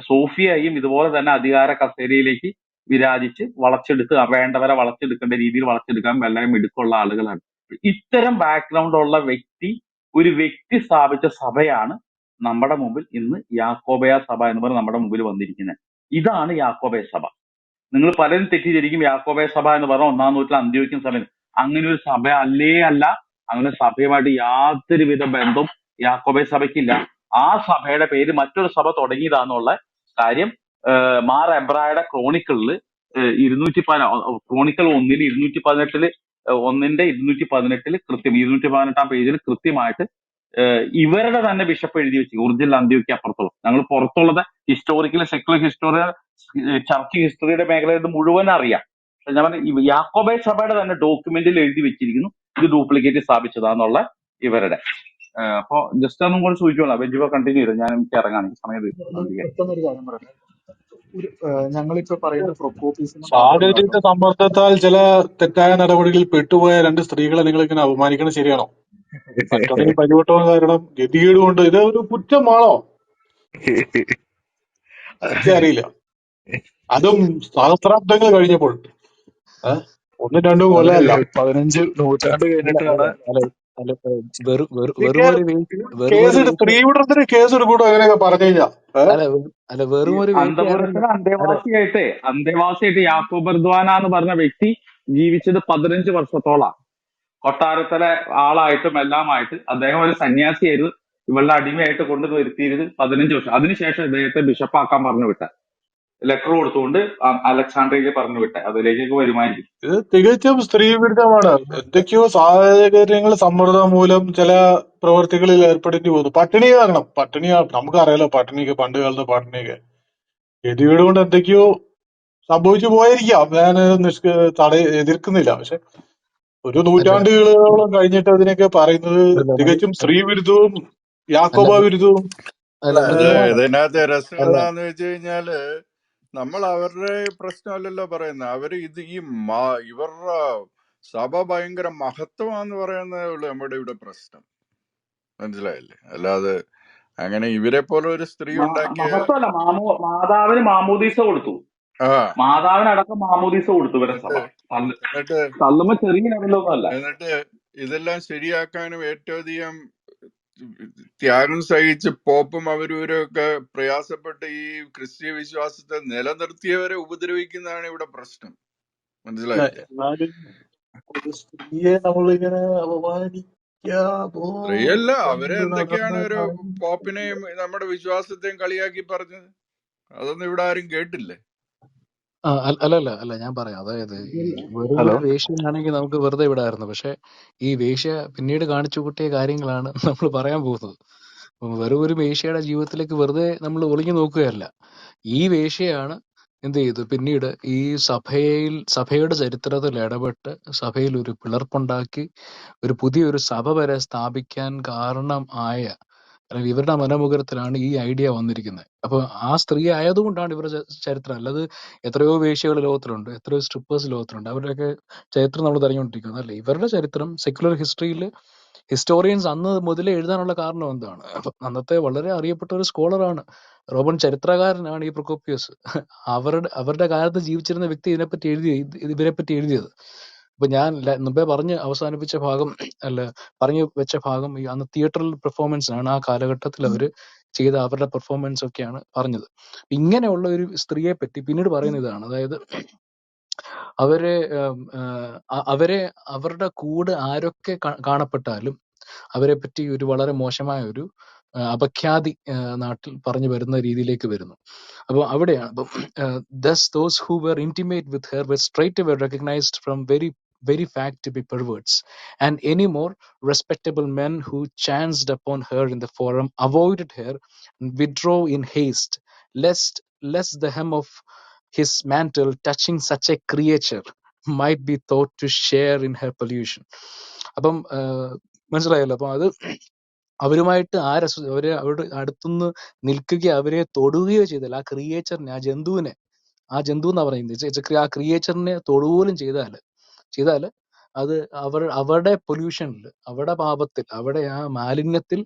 സോഫിയയും ഇതുപോലെ തന്നെ അധികാര കസേരയിലേക്ക് വിരാജിച്ച് വളച്ചെടുത്ത് വേണ്ടവരെ വളച്ചെടുക്കേണ്ട രീതിയിൽ വളച്ചെടുക്കാൻ വളരെ മിടുക്കുള്ള ആളുകളാണ്. ഇത്തരം ബാക്ക്ഗ്രൗണ്ട് ഉള്ള ഒരു വ്യക്തി സ്ഥാപിച്ച സഭയാണ് നമ്മുടെ മുമ്പിൽ ഇന്ന് യാക്കോബയ സഭ എന്ന് പറഞ്ഞ് നമ്മുടെ മുമ്പിൽ വന്നിരിക്കുന്നത്. ഇതാണ് യാക്കോബയ സഭ. നിങ്ങൾ പലരും തെറ്റിദ്ധരിക്കും യാക്കോബയ സഭ എന്ന് പറഞ്ഞാൽ 1-ാം നൂറ്റാണ്ടിൽ അന്ത്യോക്യൻ സഭ. അങ്ങനെ ഒരു സഭ അല്ല. അങ്ങനെ സഭയുമായിട്ട് യാതൊരുവിധ ബന്ധവും യാക്കോബയ സഭയ്ക്കില്ല. ആ സഭയുടെ പേര് മറ്റൊരു സഭ തുടങ്ങിയതാന്നുള്ള കാര്യം മാർ എബ്രായുടെ ക്രോണിക്കിളിൽ ക്രോണിക്കൽ 1-ൽ 218 1-ന്റെ 218 കൃത്യം 218-ാം പേജിൽ കൃത്യമായിട്ട് ഇവരുടെ തന്നെ ബിഷപ്പ് എഴുതി വെച്ചു, ഒറിജിനൽ അന്ത്യോക്യ അപ്പുറത്തുള്ള. ഞങ്ങൾ പുറത്തുള്ളത് ഹിസ്റ്റോറിക്കൽ സെക്കുലർ ഹിസ്റ്റോറി ചർച്ച് ഹിസ്റ്ററിയുടെ മേഖലയിൽ ഇത് മുഴുവൻ അറിയാം. പക്ഷെ ഞാൻ പറഞ്ഞ യാക്കോബയ സഭയുടെ തന്നെ ഡോക്യുമെന്റിൽ എഴുതി വെച്ചിരിക്കുന്നു ഇത് ഡ്യൂപ്ലിക്കേറ്റ് സ്ഥാപിച്ചതാന്നുള്ള ഇവരുടെ. അപ്പൊ ജസ്റ്റ് ഒന്നും കൂടെ സൂചിച്ചോളാം. ബെഞ്ചിബോ കണ്ടിന്യൂ ചെയ്തു, ഞാൻ എനിക്ക് ഇറങ്ങാൻ സമയം പെട്ടെന്നൊരു കാര്യം പറയട്ടെ. ഞങ്ങളിപ്പോ പറയുന്ന പ്രൊക്കോപ്പീസിനെ മാത്രമല്ല സാഹചര്യ കേട്ടോ. സമ്മർദ്ദത്താൽ ചില തെറ്റായ നടപടികളിൽ പെട്ടുപോയ 2 സ്ത്രീകളെ നിങ്ങൾ ഇങ്ങനെ അപമാനിക്കണം ശരിയാണോ? പട്ടണിയും പരിവട്ടവും കാരണം ഗതികേട് കൊണ്ട് ഇത് ഒരു കുറ്റമാണോ? എനിക്കറിയില്ല. അതും സഹസ്രാബ്ദങ്ങൾ കഴിഞ്ഞപ്പോൾ. 1-2 അത് കൊല്ലമല്ല. 15 നൂറ്റാണ്ട് അല്ല അല്ല കഴിഞ്ഞിട്ടാണ്. അല്ല അല്ല ഇതൊക്കെ വെറും ഒരു സ്ത്രീ വിടത്തിന് കേസ് എടുക്കൂട്ടോ അങ്ങനെയൊക്കെ പറഞ്ഞു കഴിഞ്ഞാ. അല്ല വെറും ഒരു വേശ്യയാണെങ്കിൽ അന്തപുരത്തിന് അന്തേവാസിയായിട്ട് യാക്കോബ് ബർദ്വാന എന്ന് പറഞ്ഞ വ്യക്തി ജീവിച്ചത് 15 വർഷത്തോളാണ്. കൊട്ടാരത്തിലെ ആളായിട്ടും എല്ലാമായിട്ട് അദ്ദേഹം ഒരു സന്യാസിയായിരുന്നു. ഇവളുടെ അടിമയായിട്ട് കൊണ്ട് നിർത്തിയത് 15 വർഷം. അതിനുശേഷം ഇദ്ദേഹത്തെ ബിഷപ്പാക്കാൻ പറഞ്ഞു വിട്ട, ലെറ്റർ കൊടുത്തുകൊണ്ട് അലക്സാണ്ട്രിയയിലേക്ക് പറഞ്ഞു വിട്ടെ. അതിലേക്ക് വരുമായിരിക്കും. ഇത് തികച്ചും സ്ത്രീ വിരുദ്ധമാണ്. എന്തൊക്കെയോ സാഹചര്യങ്ങൾ സമ്മർദ്ദം മൂലം ചില പ്രവർത്തികളിൽ ഏർപ്പെടേണ്ടി പോകുന്നു. പട്ടിണി കാരണം നമുക്കറിയാലോ, പട്ടിണിക്ക് പണ്ട് കാലത്ത് പട്ടിണിയൊക്കെ ഗതികേട് കൊണ്ട് എന്തൊക്കെയോ സംഭവിച്ചു പോയിരിക്കാം. ഞാൻ എതിർക്കുന്നില്ല. പക്ഷെ ഒരു അല്ല നൂറ്റാണ്ടുകളോളം കഴിഞ്ഞിട്ട് അതിനൊക്കെ പറയുന്നത് അല്ല തികച്ചും സ്ത്രീ വിരുദ്ധവും അല്ല യാക്കോബ വിരുദ്ധവും. അല്ല ഇത് മനോജ് ഇതിനകത്ത് രസം അല്ല എന്താന്ന് വെച്ച് കഴിഞ്ഞാല് നമ്മൾ അവരുടെ പ്രശ്നമല്ലല്ലോ പറയുന്നത്. അവര് ഇവരുടെ സഭ ഭയങ്കര മഹത്വമാന്ന് പറയുന്നതേ ഉള്ളൂ നമ്മുടെ ഇവിടെ പ്രശ്നം. മനസ്സിലായില്ലേ? അല്ലാതെ അങ്ങനെ ഇവരെ പോലെ ഒരു സ്ത്രീ ഉണ്ടാക്കിയ മഹത്വമല്ല, മാതാവിന് മാമോദീസ കൊടുത്തു. ആ മാതാവിനടക്കം മാമോദീസ കൊടുത്തു ഇവരെ സഭ. എന്നിട്ട് തള്ളുമ്പോ ചെറിയ ലെവലൊന്നും അല്ല. എന്നിട്ട് ഇതെല്ലാം ശരിയാക്കാനും ഏറ്റവും അധികം ത്യാഗം സഹിച്ച് പോപ്പും അവരൊക്കെ പ്രയാസപ്പെട്ട് ഈ ക്രിസ്തീയ വിശ്വാസത്തെ നിലനിർത്തിയവരെ ഉപദ്രവിക്കുന്നതാണ് ഇവിടെ പ്രശ്നം. മനസ്സിലായില്ലേ? എന്നാലും ഒരു സ്ത്രീയെ നമ്മളിങ്ങനെ അപമാനിക്കാതോ സ്ത്രീയല്ല, കൊണ്ട് അവരെന്തൊക്കെയാണ് ഒരു നടന്ന പോപ്പിനെയും നമ്മുടെ വിശ്വാസത്തെയും കളിയാക്കി പറഞ്ഞത്. അതൊന്നും ഇവിടെ ആരും കേട്ടില്ലേ? അല്ല ഞാൻ പറയാം. അതായത് ഈ വെറും ഹലോ. ഒരു വേശ്യയാണെങ്കിൽ നമുക്ക് വെറുതെ വിടായിരുന്നു. പക്ഷെ ഈ വേശ്യ പിന്നീട് കാണിച്ചു കൂട്ടിയ കാര്യങ്ങളാണ് നമ്മൾ പറയാൻ പോകുന്നത്. വെറും ഒരു വേശ്യയുടെ ജീവിതത്തിലേക്ക് വെറുതെ നമ്മൾ ഒളിഞ്ഞു നോക്കുകയല്ല. ഈ വേശ്യയാണ് എന്ത് ചെയ്തു പിന്നീട് ഈ സഭയുടെ ചരിത്രത്തിൽ ഇടപെട്ട് സഭയിൽ ഒരു പിളർപ്പുണ്ടാക്കി ഒരു പുതിയൊരു സഭ വരെ സ്ഥാപിക്കാൻ കാരണം ആയ, അല്ലെങ്കിൽ ഇവരുടെ മനോമുഖരത്തിലാണ് ഈ ഐഡിയ വന്നിരിക്കുന്നത്. അപ്പൊ ആ സ്ത്രീ ആയതുകൊണ്ടാണ് ഇവരുടെ ചരിത്രം. അല്ലാതെ എത്രയോ വേശ്യകൾ ലോകത്തിലുണ്ട്, എത്രയോ സ്ട്രിപ്പേഴ്സ് ലോകത്തിലുണ്ട്. അവരുടെയൊക്കെ ചരിത്രം നമ്മൾ തെരഞ്ഞുകൊണ്ടിരിക്കുന്നത് അല്ലേ. ഇവരുടെ ചരിത്രം സെക്യുലർ ഹിസ്റ്ററിയിൽ ഹിസ്റ്റോറിയൻസ് അന്ന് മുതലേ എഴുതാനുള്ള കാരണം എന്താണ്? അപ്പൊ അന്നത്തെ വളരെ അറിയപ്പെട്ട ഒരു സ്കോളറാണ്, റോമൻ ചരിത്രകാരനാണ് ഈ പ്രൊക്കോപ്പിയസ്. അവരുടെ കാലത്ത് ജീവിച്ചിരുന്ന വ്യക്തി ഇവരെപ്പറ്റി എഴുതിയത്. അപ്പൊ ഞാൻ മുമ്പേ അവസാനിപ്പിച്ച ഭാഗം പറഞ്ഞു വെച്ച ഭാഗം ഈ അന്ന് തിയേറ്ററിൽ പെർഫോമൻസ് ആണ്. ആ കാലഘട്ടത്തിൽ അവര് ചെയ്ത അവരുടെ പെർഫോമൻസ് ഒക്കെയാണ് പറഞ്ഞത്. ഇങ്ങനെയുള്ള ഒരു സ്ത്രീയെ പറ്റി പിന്നീട് പറയുന്ന ഇതാണ്. അതായത് അവരുടെ കൂടെ ആരൊക്കെ കാണപ്പെട്ടാലും അവരെ പറ്റി ഒരു വളരെ മോശമായ ഒരു അപഖ്യാതി നാട്ടിൽ പറഞ്ഞു വരുന്ന രീതിയിലേക്ക് വരുന്നു. അപ്പോൾ അവിടെയാണ് അപ്പം thus those who were intimate with her were straightway recognized from very fact to be perverts, and any more respectable men who chanced upon her in the forum avoided her and withdrew in haste, lest the hem of his mantle touching such a creature might be thought to share in her pollution. അപ്പം മനസ്സിലായല്ലോ. അപ്പം അത് അവരുമായിട്ട് അവരെ അവരുടെ അടുത്തുനിന്ന് നിൽക്കുകയോ അവരെ തൊടുകയോ ചെയ്താൽ ആ ക്രിയേച്ചറിനെ, ആ ജന്തു എന്നാ പറയുന്നത്, ആ ക്രിയേച്ചറിനെ തൊടുപോലും ചെയ്താല് അത് അവരുടെ പൊല്യൂഷനിൽ, അവരുടെ പാപത്തിൽ, അവിടെ ആ മാലിന്യത്തിൽ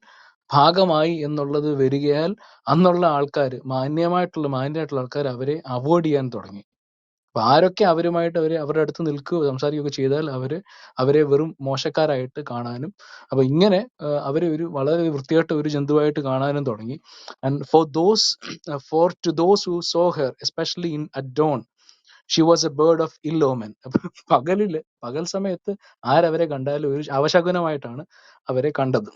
ഭാഗമായി എന്നുള്ളത് വരികയാൽ അന്നുള്ള ആൾക്കാർ, മാന്യമായിട്ടുള്ള ആൾക്കാർ അവരെ അവോയ്ഡ് ചെയ്യാൻ തുടങ്ങി. അപ്പൊ ആരൊക്കെ അവരുമായിട്ട് അവരുടെ അടുത്ത് നിൽക്കുകയോ സംസാരിക്കുകയോ ചെയ്താൽ അവരെ വെറും മോശക്കാരായിട്ട് കാണാനും, അപ്പൊ ഇങ്ങനെ അവരെ വളരെ വൃത്തിയായിട്ട് ഒരു ജന്തുവായിട്ട് കാണാനും തുടങ്ങി. And for to those who saw her, especially at dawn, she was a bird of ill omen. അപ്പൊ പകൽ സമയത്ത് ആരവരെ കണ്ടാലും ഒരു അവശകുനമായിട്ടാണ് അവരെ കണ്ടത്.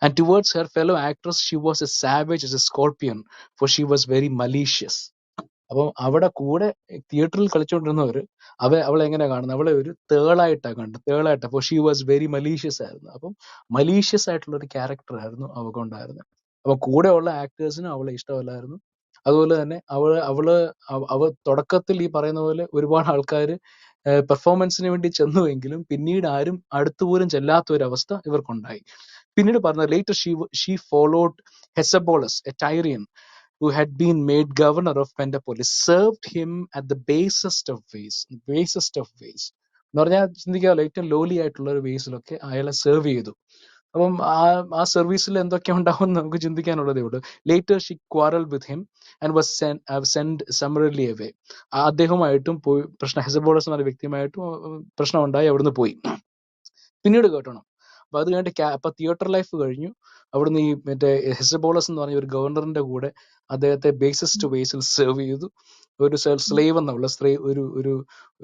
And towards her fellow actress she was as savage as a scorpion, for she was very malicious. അപ്പം അവിടെ കൂടെ തിയേറ്ററിൽ കളിച്ചുകൊണ്ടിരുന്നവര് അവളെ എങ്ങനെ കാണുന്നത്? അവളെ ഒരു തേളായിട്ടാണ് കണ്ടത്. അപ്പോൾ ഷീ വാസ് വെരി മലീഷ്യസ് ആയിരുന്നു. അപ്പം മലീഷ്യസ് ആയിട്ടുള്ള ഒരു ക്യാരക്ടർ ആയിരുന്നു അവൾക്കുണ്ടായിരുന്നത്. അപ്പൊ കൂടെയുള്ള ആക്ടേഴ്സിനും അവളെ ഇഷ്ടമല്ലായിരുന്നു. അതുപോലെ തന്നെ അവൾ തുടക്കത്തിൽ ഈ പറയുന്ന പോലെ ഒരുപാട് ആൾക്കാർ പെർഫോമൻസിന് വേണ്ടി ചെന്നുവെങ്കിലും പിന്നീട് ആരും അടുത്തുപോലും ചെല്ലാത്ത ഒരു അവസ്ഥ ഇവർക്കുണ്ടായി. പിന്നീട് പറഞ്ഞ later she followed Hecebolus, a Tyrian who had been made governor of Pentopolis, served him at the basest of ways. എന്ന് പറഞ്ഞാൽ ചിന്തിക്കാമല്ലോ, ഏറ്റവും ലോലി ആയിട്ടുള്ള ഒരു വേസിലൊക്കെ അയാളെ സെർവ് ചെയ്തു. അപ്പം ആ സർവീസിൽ എന്തൊക്കെ ഉണ്ടാവും നമുക്ക് ചിന്തിക്കാനുള്ളതേ ഉള്ളൂ. Later she quarrel with him and was send summarily away. അദ്ദേഹവുമായിട്ടും പോയി ഹെസബോളസ് എന്ന വ്യക്തിയുമായിട്ടും പ്രശ്നം ഉണ്ടായി, അവിടുന്ന് പോയി. പിന്നീട് കേട്ടണം. അപ്പൊ അത് കഴിഞ്ഞിട്ട് അപ്പൊ തിയേറ്റർ ലൈഫ് കഴിഞ്ഞു. അവിടുന്ന് ഈ മറ്റേ ഹെസബോളസ് എന്ന് പറഞ്ഞ ഒരു ഗവർണറിന്റെ കൂടെ അദ്ദേഹത്തെ ബേസിസ്റ്റ് വേസിൽ സെർവ് ചെയ്തു. ഒരു സ്ലേവ് എന്നുള്ള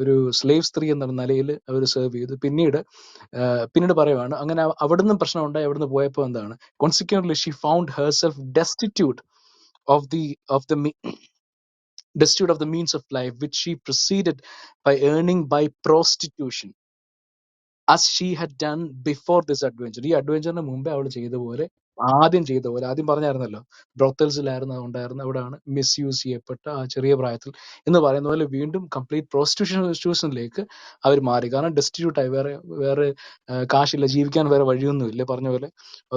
ഒരു സ്ലേവ് സ്ത്രീ എന്ന നിലയിൽ അവർ സെർവ് ചെയ്തു. പിന്നീട് പറയുവാണ്, അങ്ങനെ അവിടുന്ന് പ്രശ്നം ഉണ്ടായി. അവിടുന്ന് പോയപ്പോൾ എന്താണ്, consequently she found herself destitute of the means of life which she proceeded by earning by prostitution, as she had done before this adventure. ഈ അഡ്വഞ്ചറിന് മുമ്പേ അവൾ ആദ്യം പറഞ്ഞായിരുന്നല്ലോ, ബ്രോത്തൽസിലായിരുന്നു ഉണ്ടായിരുന്നത്. അവിടെയാണ് മിസ്യൂസ് ചെയ്യപ്പെട്ട ആ ചെറിയ പ്രായത്തിൽ എന്ന് പറയുന്ന പോലെ വീണ്ടും കംപ്ലീറ്റ് പ്രോസ്റ്റിറ്റ്യൂഷനിലേക്ക് അവർ മാറി. കാരണം ഡെസ്റ്റിറ്റ്യൂട്ട് ആയി, വേറെ കാശില്ല, ജീവിക്കാൻ വേറെ വഴിയൊന്നുമില്ല. പറഞ്ഞ പോലെ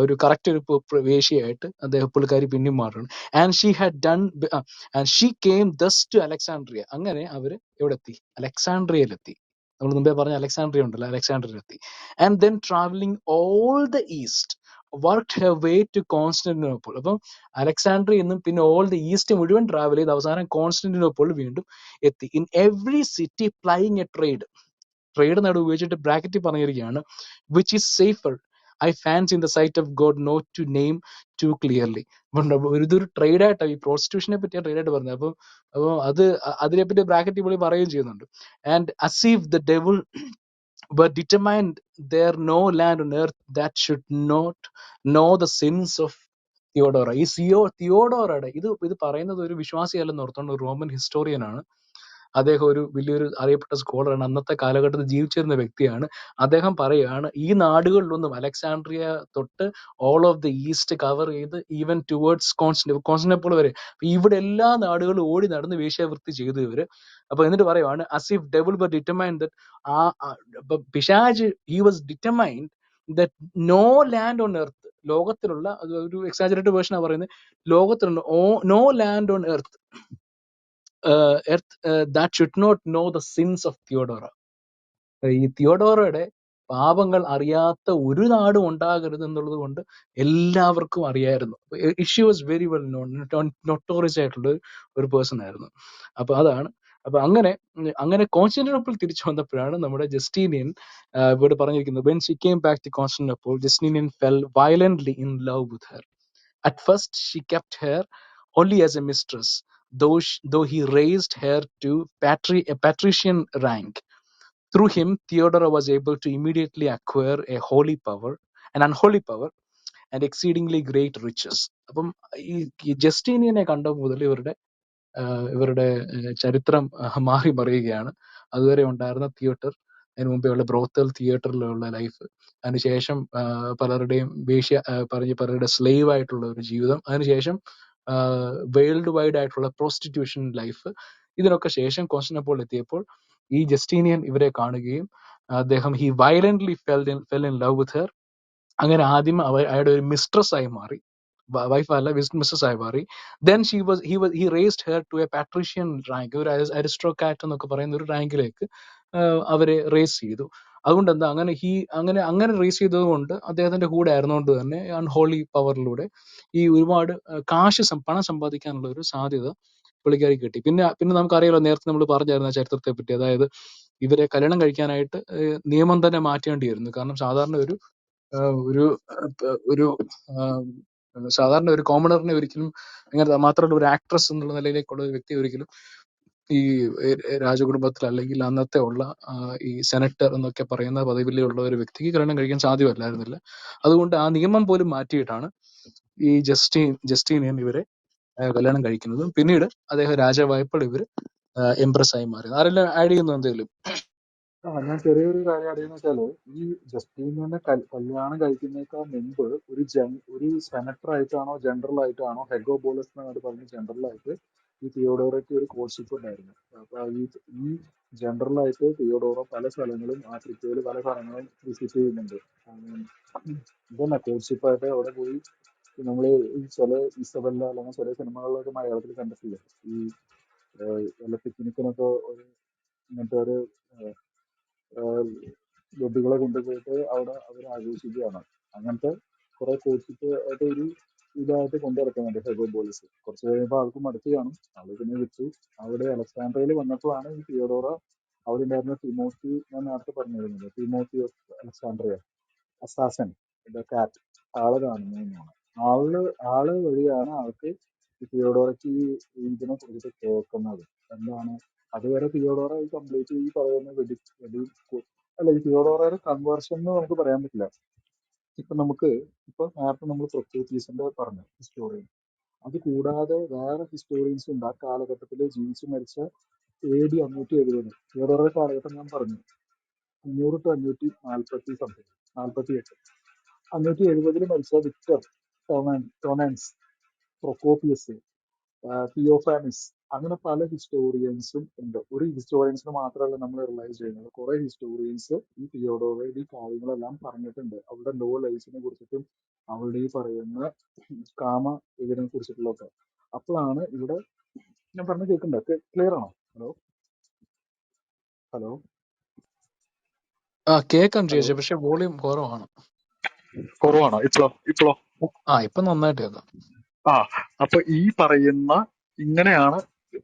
ഒരു കറക്റ്റ് ഒരു വേശ്യയായിട്ട് പുള്ളിക്കാരി പിന്നെയും മാറുകയാണ്. And she came thus to Alexandria. അങ്ങനെ അവര് എവിടെ എത്തി? അലക്സാൻഡ്രിയയിലെത്തി. നമ്മൾ മുമ്പേ പറഞ്ഞ അലക്സാൻഡ്രിയ ഉണ്ടല്ലോ, അലക്സാൻഡ്രിയയിലെത്തി. And then travelling all the east worked her way to Constantinople. അപ്പം അലക്സാൻഡ്രിയ എന്നും പിന്നെ ഓൾ ദ ഈസ്റ്റ് മുഴുവൻ ട്രാവൽ ചെയ്ത് അവസാനം കോൺസ്റ്റന്റിനോപ്പിൾ വീണ്ടും എത്തി. In every city plying a trade നട ഉപയോഗിച്ചിട്ട് ബ്രാക്കറ്റിൽ പറഞ്ഞിരിക്കുകയാണ്, which is safer I fancy in the sight of God not to name too clearly. ഇതൊരു ട്രേഡായിട്ടാണ്, ഈ പ്രോസ്റ്റിറ്റ്യൂഷനെ പറ്റിയാണ് ട്രേഡായിട്ട് പറഞ്ഞത്. അപ്പോൾ അതിനെപ്പറ്റി ബ്രാക്കറ്റിൽ പുള്ളി പറയുകയും ചെയ്യുന്നുണ്ട്. And as if the devil were determined there no land on earth that should not know the sins of തിയോഡോറ. ഈ തിയോഡോറയുടെ ഇത് പറയുന്നത് ഒരു വിശ്വാസിയല്ലെന്ന് ഓർത്തോണ്ട് ഒരു റോമൻ ഹിസ്റ്റോറിയൻ ആണ്. അദ്ദേഹം ഒരു വലിയൊരു അറിയപ്പെട്ട സ്കോളറാണ്, അന്നത്തെ കാലഘട്ടത്തിൽ ജീവിച്ചിരുന്ന വ്യക്തിയാണ്. അദ്ദേഹം പറയുകയാണ്, ഈ നാടുകളിലൊന്നും അലക്സാൻഡ്രിയ തൊട്ട് all of the east cover ചെയ്ത് ഈവൻ ടുവേർഡ്സ് കോൺസ്റ്റന്റിനോപ്പിൾ വരെ ഇവിടെ എല്ലാ നാടുകളും ഓടി നടന്ന് വേശ്യാവൃത്തി ചെയ്തു ഇവര്. അപ്പൊ എന്നിട്ട് പറയുവാണ്, as if devil were determined that പിശാച് he was determined that no land on earth, ലോകത്തിലുള്ള ഒരു എക്സാജറേറ്റഡ് വേർഷൻ ആ പറയുന്നത്, ലോകത്തിലുള്ള no land on earth that should not know the sins of Theodora. ഈ തിയോഡോറയുടെ പാപങ്ങൾ അറിയാത്ത ഒരു നാടും ഉണ്ടാകരുത് എന്നുള്ളത് കൊണ്ട് എല്ലാവർക്കും അറിയായിരുന്നു. Xi was very well known, notorious ആയിട്ടുള്ള ഒരു പേഴ്സൺ ആയിരുന്നു. അപ്പൊ അതാണ്. അപ്പൊ അങ്ങനെ കോൺസ്റ്റന്റിനോപ്പിൾ തിരിച്ചു വന്നപ്പോഴാണ് നമ്മുടെ ജസ്റ്റീനിയൻ ഇവിടെ പറഞ്ഞിരിക്കുന്നത്, when she came back to Constantinople, Justinian fell violently in love with her. At first she kept her only as a mistress, though he raised her to a patrician rank. Through him, Theodora was able to immediately acquire an unholy power, and exceedingly great riches. അപ്പം ഈ ജസ്റ്റീനിയനെ കണ്ട മുതൽ ഇവരുടെ ചരിത്രം മാറി മറിയുകയാണ്. അതുവരെ ഉണ്ടായിരുന്ന theatre, അതിന് മുമ്പേ ഉള്ള ബ്രോത്തൽ തിയേറ്ററിലുള്ള ലൈഫ്, അതിനുശേഷം പലരുടെയും പലരുടെ സ്ലേവ് ആയിട്ടുള്ള ഒരു ജീവിതം, അതിനുശേഷം വേൾഡ് വൈഡ് ആയിട്ടുള്ള പ്രോസ്റ്റിറ്റ്യൂഷൻ ലൈഫ്, ഇതിനൊക്കെ ശേഷം കോൺസ്റ്റന്റിനോപ്പിൾ എത്തിയപ്പോൾ ഈ ജസ്റ്റീനിയൻ ഇവരെ കാണുകയും അദ്ദേഹം he violently fell in love with her. അങ്ങനെ ആദ്യം അയാളുടെ ഒരു മിസ്ട്രസ് ആയി മാറി, വൈഫ് അല്ല മിസ്ട്രസ് ആയി മാറി. Then he raised her to a patrician rank, ഒരു അരിസ്ട്രോകാറ്റ് എന്നൊക്കെ പറയുന്ന ഒരു റാങ്കിലേക്ക് അവരെ റേസ് ചെയ്തു. അതുകൊണ്ട് എന്താ അങ്ങനെ റേസ് ചെയ്തത് കൊണ്ട് അദ്ദേഹത്തിന്റെ കൂടെ ആയിരുന്നുകൊണ്ട് തന്നെ അൺഹോളി പവറിലൂടെ ഈ ഒരുപാട് പണം സമ്പാദിക്കാനുള്ള ഒരു സാധ്യത പുള്ളിക്കാരി കിട്ടി. പിന്നെ നമുക്കറിയാലോ, നേരത്തെ നമ്മൾ പറഞ്ഞായിരുന്നു ചരിത്രത്തെ പറ്റി, അതായത് ഇവരെ കല്യാണം കഴിക്കാനായിട്ട് നിയമം തന്നെ മാറ്റേണ്ടി വരുന്നു. കാരണം സാധാരണ ഒരു ഒരു സാധാരണ ഒരു കോമണറിനെ ഒരിക്കലും, അങ്ങനെ മാത്രമല്ല ഒരു ആക്ട്രസ് എന്നുള്ള നിലയിലേക്കുള്ള ഒരു വ്യക്തി ഒരിക്കലും ഈ രാജകുടുംബത്തിൽ അല്ലെങ്കിൽ അന്നത്തെ ഉള്ള ഈ സെനറ്റർ എന്നൊക്കെ പറയുന്ന പദവിയിലുള്ള ഒരു വ്യക്തിക്ക് കല്യാണം കഴിക്കാൻ സാധ്യമല്ലായിരുന്നില്ല. അതുകൊണ്ട് ആ നിയമം പോലും മാറ്റിയിട്ടാണ് ഈ ജസ്റ്റീനിയൻ ഇവരെ കല്യാണം കഴിക്കുന്നതും പിന്നീട് അദ്ദേഹം രാജാവായപ്പോൾ ഇവര് എംപ്രസ് ആയി മാറി. ആരെല്ലാം ആഡ് ചെയ്യുന്നു എന്തെങ്കിലും? ഞാൻ ചെറിയൊരു കാര്യം അറിയുന്ന വെച്ചാല്, ഈ ജസ്റ്റീനെ കല്യാണം കഴിക്കുന്നേക്കാൾ മുമ്പ് ഒരു സെനറ്റർ ആയിട്ടാണോ ജനറൽ ആയിട്ടാണോ, ഹെഗോബോളസ് എന്നാണ് പറഞ്ഞ ജനറലായിട്ട് ഈ തിയോഡോറയ്ക്ക് ഒരു കോഴ്ഷിപ്പ് ഉണ്ടായിരുന്നു. അപ്പൊ ഈ ജനറലായിട്ട് തിയോഡോറ പല സ്ഥലങ്ങളും ആഫ്രിക്കയിൽ പല സ്ഥലങ്ങളും വിസിറ്റ് ചെയ്യുന്നുണ്ട്. ഇതന്നെ കോഴ്ഷിപ്പായിട്ട് അവിടെ പോയി നമ്മള് ഈ ചില ഇസബല്ല അല്ലെങ്കിൽ ചില സിനിമകളിലൊക്കെ മലയാളത്തിൽ കണ്ടിട്ടില്ലേ, ഈ വല്ല പിക്നിക്കിനൊക്കെ ഇങ്ങനത്തെ ഒരു ഗഡുകളെ കൊണ്ടുപോയിട്ട് അവിടെ അവർ ആഘോഷിക്കുകയാണ്. അങ്ങനത്തെ കുറെ കോഴ്സിപ്പ് ആയിട്ട് ഒരു ഇതായിട്ട് കൊണ്ടു നടക്കുന്നുണ്ട് ഹെഗോബോളിസ്. കുറച്ച് കഴിയുമ്പോൾ ആൾക്ക് മടുത്ത് കാണും, ആള് പിന്നെ വിട്ടു. അവിടെ അലക്സാൻഡ്രയിൽ വന്നപ്പോഴാണ് ഈ തിയോഡോറ, അവിടെ ഉണ്ടായിരുന്ന തിമോത്തി, ഞാൻ നേരത്തെ പറഞ്ഞിരുന്നത് Timothy of Alexandria, assassin the cat, ആള് കാണുന്നതെന്നാണ്. ആള് വഴിയാണ് ആൾക്ക് ഈ തിയോഡോറയ്ക്ക് ഇതിനെ കുറിച്ചിട്ട് കേൾക്കുന്നത്. എന്താണ്, അതുവരെ തിയോഡോറ ഈ കംപ്ലീറ്റ് ഈ പറയുന്ന അല്ല, ഈ തിയോഡോറയുടെ കൺവേർഷൻ എന്ന് നമുക്ക് പറയാൻ പറ്റില്ല. ഇപ്പൊ നേരത്തെ നമ്മൾ പ്രൊക്യൂട്ടീസിന്റെ പറഞ്ഞു ഹിസ്റ്റോറിയൻ, അത് കൂടാതെ വേറെ ഹിസ്റ്റോറിയൻസ് ഉണ്ട് ആ കാലഘട്ടത്തിൽ ജീവിച്ചു മരിച്ച AD 570. തിയോഡോറയുടെ കാലഘട്ടം ഞാൻ പറഞ്ഞു 500 to 548. 570 മരിച്ച വിക്ടർ, ടൊണൻസ്, പ്രൊക്കോപ്പിയസ്, തിയോഫാനിസ്, അങ്ങനെ പല ഹിസ്റ്റോറിയൻസും ഉണ്ട്. ഒരു ഹിസ്റ്റോറിയൻസിന് മാത്രമല്ല നമ്മൾ റിലൈസ് ചെയ്യുന്നത്, കുറെ ഹിസ്റ്റോറിയൻസ് ഈ തിയോഡോറയുടെ ഈ കാര്യങ്ങളെല്ലാം പറഞ്ഞിട്ടുണ്ട്. അവളുടെ ലോ ലൈഫിനെ കുറിച്ചിട്ടും അവളുടെ ഈ പറയുന്ന കാമ ഇതിനെ കുറിച്ചിട്ടുള്ളതൊക്കെ. അപ്പോഴാണ് ഇവിടെ ഞാൻ പറഞ്ഞു കേൾക്കണ്ട, ക്ലിയർ ആണോ? ഹലോ കേൾക്കാം ഹലോ ചേച്ചി, പക്ഷെ വോളിയം കുറവാണ്. കുറവാണോ? ഇപ്പോഴോ? ഇപ്പൊ നന്നായിട്ട് കേൾക്കാം. അപ്പൊ ഈ പറയുന്ന ഇങ്ങനെയാണ്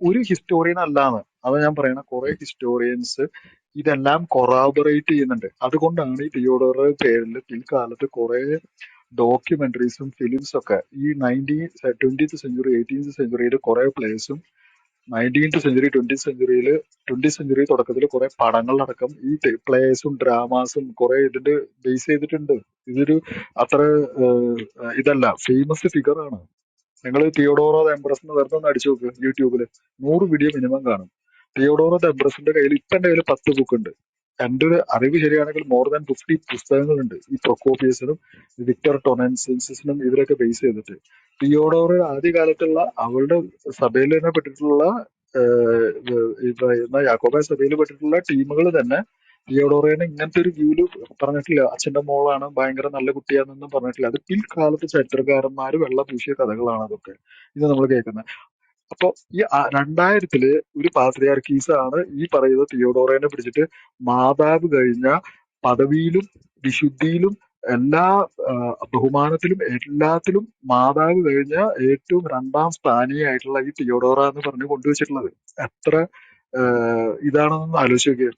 ഒരു ഹിസ്റ്റോറിയൻ അല്ലാന്ന്, അത് ഞാൻ പറയണ കുറെ ഹിസ്റ്റോറിയൻസ് ഇതെല്ലാം കൊറാബറേറ്റ് ചെയ്യുന്നുണ്ട്. അതുകൊണ്ടാണ് ഈ തിയോഡോറുടെ പേരിൽ പിൽക്കാലത്ത് കുറെ ഡോക്യുമെന്ററീസും ഫിലിംസും ഒക്കെ ഈ 20th സെഞ്ചുറി 18th സെഞ്ചുറിയിൽ കുറെ പ്ലേസും 19th സെഞ്ചുറി 20th സെഞ്ചുറി തുടക്കത്തിൽ കുറെ പടങ്ങളടക്കം ഈ പ്ലേസും ഡ്രാമാസും കുറെ ഇതിന്റെ ബേസ് ചെയ്തിട്ടുണ്ട്. ഇതൊരു അത്ര ഇതല്ല, ഫേമസ് ഫിഗർ ആണ്. നിങ്ങൾ തിയോഡോറോ ദ എംപ്രസ് എന്ന് വെറുതെ ഒന്ന് അടിച്ചു നോക്ക് യൂട്യൂബിൽ, 100 വീഡിയോ മിനിമം കാണും. തിയോഡോറോ ദ എംപ്രസിന്റെ കയ്യിൽ ഇപ്പൊ എന്റെ കയ്യിൽ 10 ബുക്ക് ഉണ്ട്. എൻ്റെ ഒരു അറിവ് ശരിയാണെങ്കിൽ മോർ ദാൻ 50 പുസ്തകങ്ങളുണ്ട് ഈ പ്രൊക്കോപ്പിയസിനും വിക്ടർ ടൊണൻസിനും ഇവരൊക്കെ ബേസ് ചെയ്തിട്ട്. തിയോഡോറോ ആദ്യകാലത്തുള്ള അവളുടെ സഭയിൽ തന്നെ പെട്ടിട്ടുള്ള ഈ പറയുന്ന യാക്കോബായ സഭയിൽ പെട്ടിട്ടുള്ള ടീമുകൾ തന്നെ തിയോഡോറേനെ ഇങ്ങനത്തെ ഒരു വ്യൂല് പറഞ്ഞിട്ടില്ല. അച്ഛന്റെ മോളാണ്, ഭയങ്കര നല്ല കുട്ടിയാണെന്നൊന്നും പറഞ്ഞിട്ടില്ല. അത് പിൽക്കാലത്ത് ചരിത്രകാരന്മാര് വെള്ളം പൂശിയ കഥകളാണ് അതൊക്കെ, ഇത് നമ്മൾ കേൾക്കുന്നത്. അപ്പൊ ഈ 2000 ഒരു പാത്രിയാർക്കീസ് ആണ് ഈ പറയുന്ന തിയോഡോറേനെ പിടിച്ചിട്ട് മാതാവ് കഴിഞ്ഞ പദവിയിലും വിശുദ്ധിയിലും എല്ലാ ബഹുമാനത്തിലും എല്ലാത്തിലും മാതാവ് കഴിഞ്ഞ ഏറ്റവും 2ാം സ്ഥാനീയായിട്ടുള്ള ഈ തിയോഡോറ എന്ന് പറഞ്ഞ് കൊണ്ടുവച്ചിട്ടുള്ളത്. എത്ര ഇതാണെന്നൊന്ന് ആലോചിച്ച് നോക്കിയേ.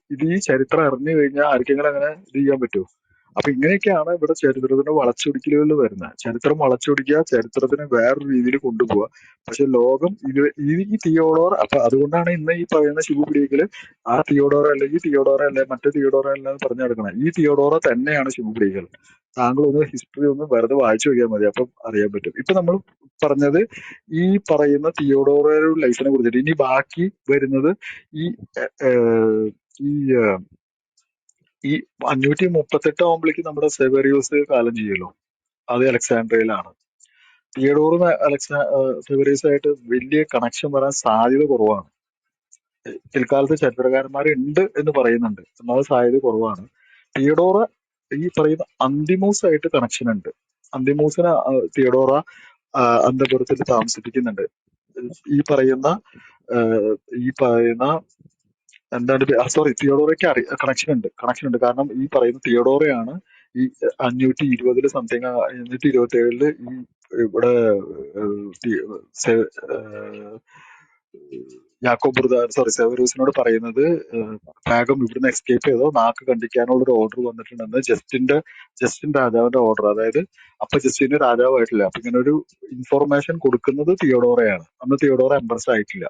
ഇത് ഈ ചരിത്രം അറിഞ്ഞു കഴിഞ്ഞാൽ ആർക്കെങ്കിലും അങ്ങനെ ഇത് ചെയ്യാൻ പറ്റുമോ? അപ്പൊ ഇങ്ങനെയൊക്കെയാണ് ഇവിടെ ചരിത്രത്തിന്റെ വളച്ചൊടിക്കലുകൾ വരുന്നത്. ചരിത്രം വളച്ചൊടിക്കുക, ചരിത്രത്തിനെ വേറൊരു രീതിയിൽ കൊണ്ടുപോവുക. പക്ഷെ ലോകം ഈ തിയോഡോർ, അപ്പൊ അതുകൊണ്ടാണ് ഇന്ന് ഈ പറയുന്ന ശിവപിടിക്കല് ആ തിയോഡോറ അല്ലെങ്കിൽ തിയോഡോറ അല്ലെ മറ്റേ തിയോഡോറ അല്ല എന്ന് പറഞ്ഞു നടക്കണം. ഈ തിയോഡോറ തന്നെയാണ് ശിവപിടിക്കൽ. താങ്കൾ ഒന്ന് ഹിസ്റ്ററി ഒന്ന് വെറുതെ വായിച്ചു നോക്കിയാൽ മതി, അപ്പം അറിയാൻ പറ്റും. ഇപ്പൊ നമ്മൾ പറഞ്ഞത് ഈ പറയുന്ന തിയോഡോറയുടെ ലൈഫിനെ കുറിച്ചിട്ട്. ഇനി ബാക്കി വരുന്നത് ഈ ഏഹ്, ഈ ഈ 538 ആവുമ്പോഴേക്കും നമ്മുടെ സെവേറിയോസ് കാലം ചെയ്യുമല്ലോ. അത് അലക്സാണ്ട്രിയയിലാണ്. തിയഡോറും സെവേറിയോസ് ആയിട്ട് വലിയ കണക്ഷൻ വരാൻ സാധ്യത കുറവാണ്. പിൽക്കാലത്ത് ചരിത്രകാരന്മാരുണ്ട് എന്ന് പറയുന്നുണ്ട്, എന്നാൽ സാധ്യത കുറവാണ്. തിയഡോറ ഈ പറയുന്ന അന്തിമൂസ് ആയിട്ട് കണക്ഷൻ ഉണ്ട്. അന്തിമൂസിനെ തിയഡോറ അന്തപുരത്തിൽ താമസിപ്പിക്കുന്നുണ്ട്. ഈ പറയുന്ന ആഹ് ഈ പറയുന്ന എന്താണ് സോറി, തിയോഡോറയ്ക്ക് കണക്ഷൻ ഉണ്ട്. കാരണം ഈ പറയുന്ന തിയോഡോറയാണ് ഈ 520 സംതിങ് 527 ഈ ഇവിടെ ഏഹ്, തി- സെ- ഏഹ്, യാക്കോബ് സോറി സെവറൂസിനോട് പറയുന്നത് വേഗം ഇവിടുന്ന് എസ്കേപ്പ് ചെയ്തോ, നാക്ക് കണ്ടിക്കാനുള്ള ഒരു ഓർഡർ വന്നിട്ടുണ്ടെന്ന്. ജസ്റ്റിൻ രാജാവിന്റെ ഓർഡർ. അതായത് അപ്പൊ ജസ്റ്റിന് രാജാവായിട്ടില്ല. അപ്പൊ ഇങ്ങനെ ഒരു ഇൻഫോർമേഷൻ കൊടുക്കുന്നത് തിയോഡോറയാണ്. അന്ന് തിയോഡോറ എംപ്രസ് ആയിട്ടില്ല.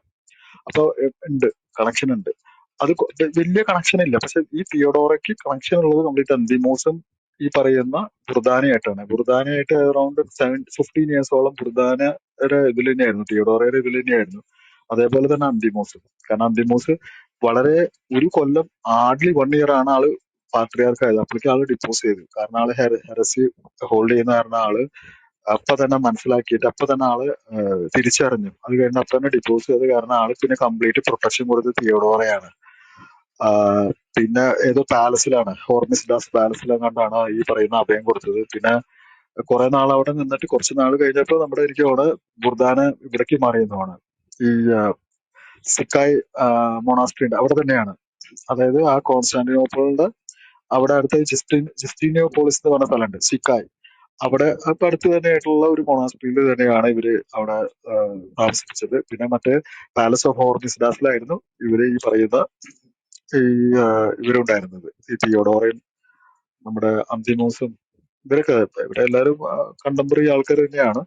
അപ്പൊ ഉണ്ട്, കണക്ഷൻ ഉണ്ട്. അത് വലിയ കണക്ഷൻ ഇല്ല. പക്ഷെ ഈ തിയോഡോറയ്ക്ക് കണക്ഷൻ ഉള്ളത് കംപ്ലീറ്റ് അന്തിമോസും ഈ പറയുന്ന ബുർദാനയായിട്ടാണ്. ബുർദാനയായിട്ട് അറൌണ്ട് 15 ഇയേഴ്സോളം ബുർദാനയുടെ ഇതിൽ തന്നെയായിരുന്നു, തിയോഡോറയുടെ ഇതിൽ തന്നെയായിരുന്നു. അതേപോലെ തന്നെ അന്തിമോസ്. കാരണം അന്തിമോസ് വളരെ ഒരു കൊല്ലം ഹാർഡ്ലി 1 ഇയർ ആണ് ആള് പാത്രിയാർക്ക് ആയത്. അപ്പോഴേക്കും ആള് ഡിപ്പോസ് ചെയ്തു. കാരണം ആള് ഹെറസി ഹോൾഡ് ചെയ്യുന്ന കാരണം ആള് അപ്പൊ തന്നെ മനസ്സിലാക്കിയിട്ട് അപ്പൊ തന്നെ ആള് തിരിച്ചറിഞ്ഞു. അത് കഴിഞ്ഞ് അപ്പൊ തന്നെ ഡിപ്പോസ് ചെയ്ത്. കാരണം ആള് പിന്നെ കംപ്ലീറ്റ് പ്രൊട്ടക്ഷൻ കൊടുത്ത് തിയോഡോറയാണ്. പിന്നെ ഏതോ പാലസിലാണ്, ഹോർമിസ്ഡാസ് പാലസിലെങ്ങാണ്ടാണ് ഈ പറയുന്ന അഭയം കൊടുത്തത്. പിന്നെ കുറെ നാൾ അവിടെ നിന്നിട്ട് കുറച്ച് നാൾ കഴിഞ്ഞപ്പോ നമ്മുടെ എനിക്ക് അവിടെ ബുർദാന ഇവിടേക്ക് മാറിയെന്നുമാണ്. ഈ സിക്കായ് മൊണാസ്ട്രി ഉണ്ട് അവിടെ തന്നെയാണ്. അതായത് ആ കോൺസ്റ്റാന്റിനോപ്പിളിന്റെ അവിടെ അടുത്ത ജസ്റ്റീനിയോപോളിസ് എന്ന് പറഞ്ഞ സ്ഥലമുണ്ട്, സിക്കായ്. അവിടെ അപ്പൊ അടുത്ത് തന്നെയായിട്ടുള്ള ഒരു മൊണാസ്ട്രിയിൽ തന്നെയാണ് ഇവര് അവിടെ താമസിപ്പിച്ചത്. പിന്നെ മറ്റേ പാലസ് ഓഫ് ഹോർമിസ്ഡാസിലായിരുന്നു ഇവര് ഈ പറയുന്ന ഈ ഇവരുണ്ടായിരുന്നത്, ഈ തിയോഡോറയും നമ്മുടെ അന്തിമോസും. ഇവരൊക്കെ ഇവിടെ എല്ലാവരും കണ്ടംപററി ആൾക്കാർ തന്നെയാണ്.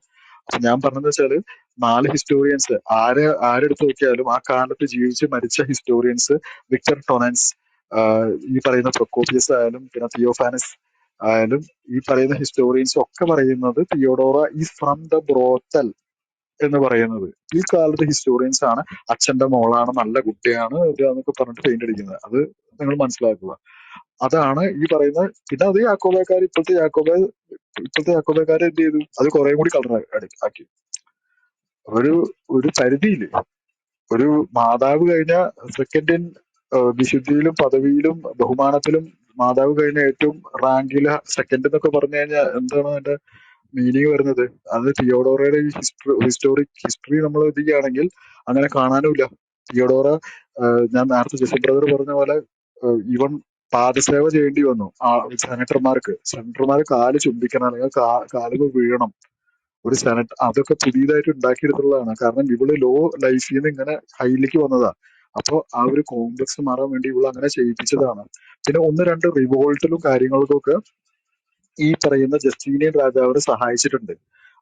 അപ്പൊ ഞാൻ പറഞ്ഞതെന്ന് വെച്ചാല് 4 ഹിസ്റ്റോറിയൻസ് ആരെടുത്ത് നോക്കിയാലും ആ കാലത്ത് ജീവിച്ച് മരിച്ച ഹിസ്റ്റോറിയൻസ്, വിക്ടർ ടൊണൻസ്, ഈ പറയുന്ന പ്രൊക്കോപ്പിയസ് ആയാലും പിന്നെ തിയോഫാനസ് ആയാലും ഈ പറയുന്ന ഹിസ്റ്റോറിയൻസ് ഒക്കെ പറയുന്നത് തിയോഡോറ ഈസ് ഫ്രം ദ ബ്രോത്തൽ എന്ന് പറയുന്നത്. ഈ കാലത്തെ ഹിസ്റ്റോറിയൻസ് ആണ് അച്ഛന്റെ മോളാണ്, നല്ല കുട്ടിയാണ് എന്നൊക്കെ പറഞ്ഞിട്ട് പെയിന്റ് അടിക്കുന്നത്. അത് നിങ്ങൾ മനസ്സിലാക്കുക. അതാണ് ഈ പറയുന്ന. പിന്നെ അത് ഇപ്പോഴത്തെ യാക്കോബക്കാർ എന്ത് ചെയ്തു, അത് കുറെ കൂടി കളർ ആക്കി. ഒരു ഒരു പരിധിയില് ഒരു മാതാവ് കഴിഞ്ഞ സെക്കൻഡ് ഇൻ വിശുദ്ധിയിലും പദവിയിലും ബഹുമാനത്തിലും മാതാവ് കഴിഞ്ഞ ഏറ്റവും റാങ്കില് സെക്കൻഡ് എന്നൊക്കെ പറഞ്ഞു കഴിഞ്ഞാൽ എന്താണ് അതിന്റെ മീനിങ് വരുന്നത്? അത് തിയോഡോറയുടെ ഈ ഹിസ്റ്ററി നമ്മൾ ഇത് ചെയ്യുകയാണെങ്കിൽ അങ്ങനെ കാണാനുമില്ല. തിയോഡോറ ഞാൻ നേരത്തെ ജെസി ബ്രദർ പറഞ്ഞ പോലെ ഈവൻ പാദസേവ ചെയ്യേണ്ടി വന്നു സെനറ്റർമാർ കാല് ചുംബിക്കണം, അല്ലെങ്കിൽ കാലുകൾ വീഴണം. ഒരു സെനറ്റ് അതൊക്കെ പുതിയതായിട്ട് ഉണ്ടാക്കിയെടുത്തുള്ളതാണ്. കാരണം ഇവള് ലോ ലൈഫിൽ നിന്ന് ഇങ്ങനെ ഹൈയിലേക്ക് വന്നതാ. അപ്പൊ ആ ഒരു കോംപ്ലക്സ് മാറാൻ വേണ്ടി ഇവള് അങ്ങനെ ചെയ്യിപ്പിച്ചതാണ്. പിന്നെ 1-2 റിവോൾട്ടിലും കാര്യങ്ങൾക്കും ഒക്കെ ഈ പറയുന്ന ജസ്റ്റീനിയൻ രാജാവിനെ സഹായിച്ചിട്ടുണ്ട്.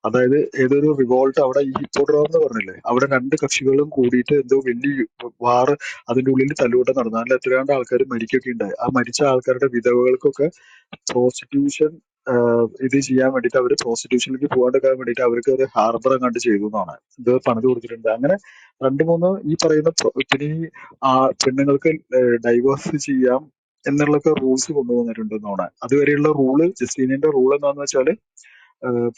അതായത് ഏതൊരു റിവോൾട്ട് അവിടെ ഈ ഹിപ്പോഡ്രോം എന്ന് പറഞ്ഞില്ലേ, അവിടെ 2 കക്ഷികളും കൂടിയിട്ട് എന്തോ വലിയ വാറ് അതിന്റെ ഉള്ളിൽ തല്ലുകൂട്ടം നടന്നു. അതിൽ എത്രയാണ്ട് ആൾക്കാർ മരിക്കുകയൊക്കെ ഉണ്ടായി. ആ മരിച്ച ആൾക്കാരുടെ വിധവകൾക്കൊക്കെ പ്രോസ്റ്റിറ്റ്യൂഷൻ ഇത് ചെയ്യാൻ വേണ്ടിയിട്ട് അവര് പ്രോസ്റ്റിറ്റ്യൂഷനിലേക്ക് പോകാണ്ടിരിക്കാൻ വേണ്ടിയിട്ട് അവർക്ക് ഒരു ഹാർബർ അങ്ങാണ്ട് ചെയ്തു എന്നാണ്. ഇത് പണിത് കൊടുത്തിട്ടുണ്ട്. അങ്ങനെ 2-3 ഈ പറയുന്ന പിന്നെ ഈ പെണ്ണുങ്ങൾക്ക് ഡൈവേഴ്സ് ചെയ്യാം എന്നുള്ളൊക്കെ റൂൾസ് കൊണ്ടുവന്നിട്ടുണ്ടെന്നാണ്. അതുവരെയുള്ള റൂള്, ജസ്റ്റീനിയന്റെ റൂൾ എന്താന്ന് വെച്ചാല്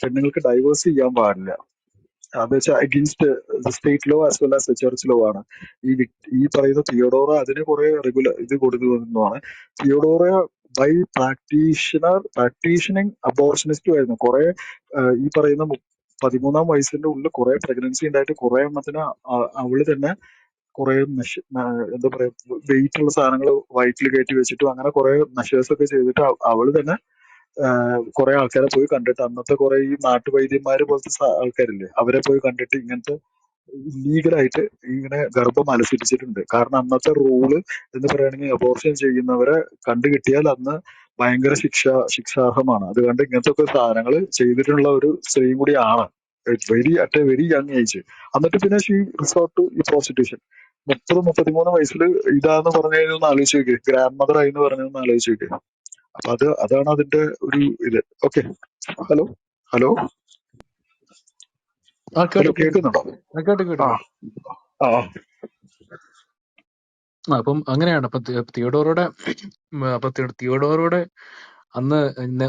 പെണ്ണുങ്ങൾക്ക് ഡൈവേഴ്സ് ചെയ്യാൻ പാടില്ല. അത് വെച്ചാൽ against state law as well as church law ആണ്. ഈ പറയുന്ന തിയോഡോറ അതിന് കുറെ ഇത് കൊടുക്കുന്നതാണ്. തിയോഡോറ ബൈ പ്രാക്ടീഷനിങ് അബോർഷനിസ്റ്റും ആയിരുന്നു. കുറെ ഈ പറയുന്ന 13-ാം വയസ്സിന്റെ ഉള്ളിൽ കുറെ പ്രഗ്നൻസി ഉണ്ടായിട്ട് കുറെ എണ്ണത്തിന് അവള് തന്നെ കുറെ എന്താ പറയാ വെയിറ്റ് ഉള്ള സാധനങ്ങൾ വയറ്റിൽ കയറ്റി വെച്ചിട്ടും അങ്ങനെ കുറെ മെഷേഴ്സ് ഒക്കെ ചെയ്തിട്ട് അവള് തന്നെ കുറെ ആൾക്കാരെ പോയി കണ്ടിട്ട്, അന്നത്തെ കുറെ ഈ നാട്ടുവൈദ്യന്മാര് പോലത്തെ ആൾക്കാരില്ലേ, അവരെ പോയി കണ്ടിട്ട് ഇങ്ങനത്തെ ഇല്ലീഗലായിട്ട് ഇങ്ങനെ ഗർഭം അലസിപ്പിച്ചിട്ടുണ്ട്. കാരണം അന്നത്തെ റൂള് എന്ന് പറയുകയാണെങ്കിൽ അബോർഷൻ ചെയ്യുന്നവരെ കണ്ടു കിട്ടിയാൽ അന്ന് ഭയങ്കര ശിക്ഷാർഹമാണ്. അതുകൊണ്ട് ഇങ്ങനത്തെ ഒക്കെ സാധനങ്ങൾ ചെയ്തിട്ടുള്ള ഒരു സ്ത്രീയും കൂടിയാണ്. At A very young age. എന്നിട്ട് പിന്നെ ഷീ റിസോർട്ട് ടു ഈ പ്രോസ്റ്റിറ്റ്യൂഷൻ. 33 വയസ്സിൽ ഇതാന്ന് പറഞ്ഞു കഴിഞ്ഞാൽ ഒന്ന് ആലോചിച്ച് നോക്കി, ഗ്രാൻഡ് മദർ ആയി എന്ന് പറഞ്ഞൊന്ന് ആലോചിച്ച് നോക്കി. അപ്പൊ അതാണ് അതിന്റെ ഒരു ഇത്. ഓക്കെ. ഹലോ ഹലോ ആ ഹലോ കേട്ടു കേട്ടു കേൾക്കുന്നുണ്ടോ? കേട്ടു കേട്ടു ആ കേട്ടു. ആ അപ്പം അങ്ങനെയാണ്. അപ്പൊ തിയോഡോറുടെ അപ്പൊ തിയോഡോറുടെ അന്ന്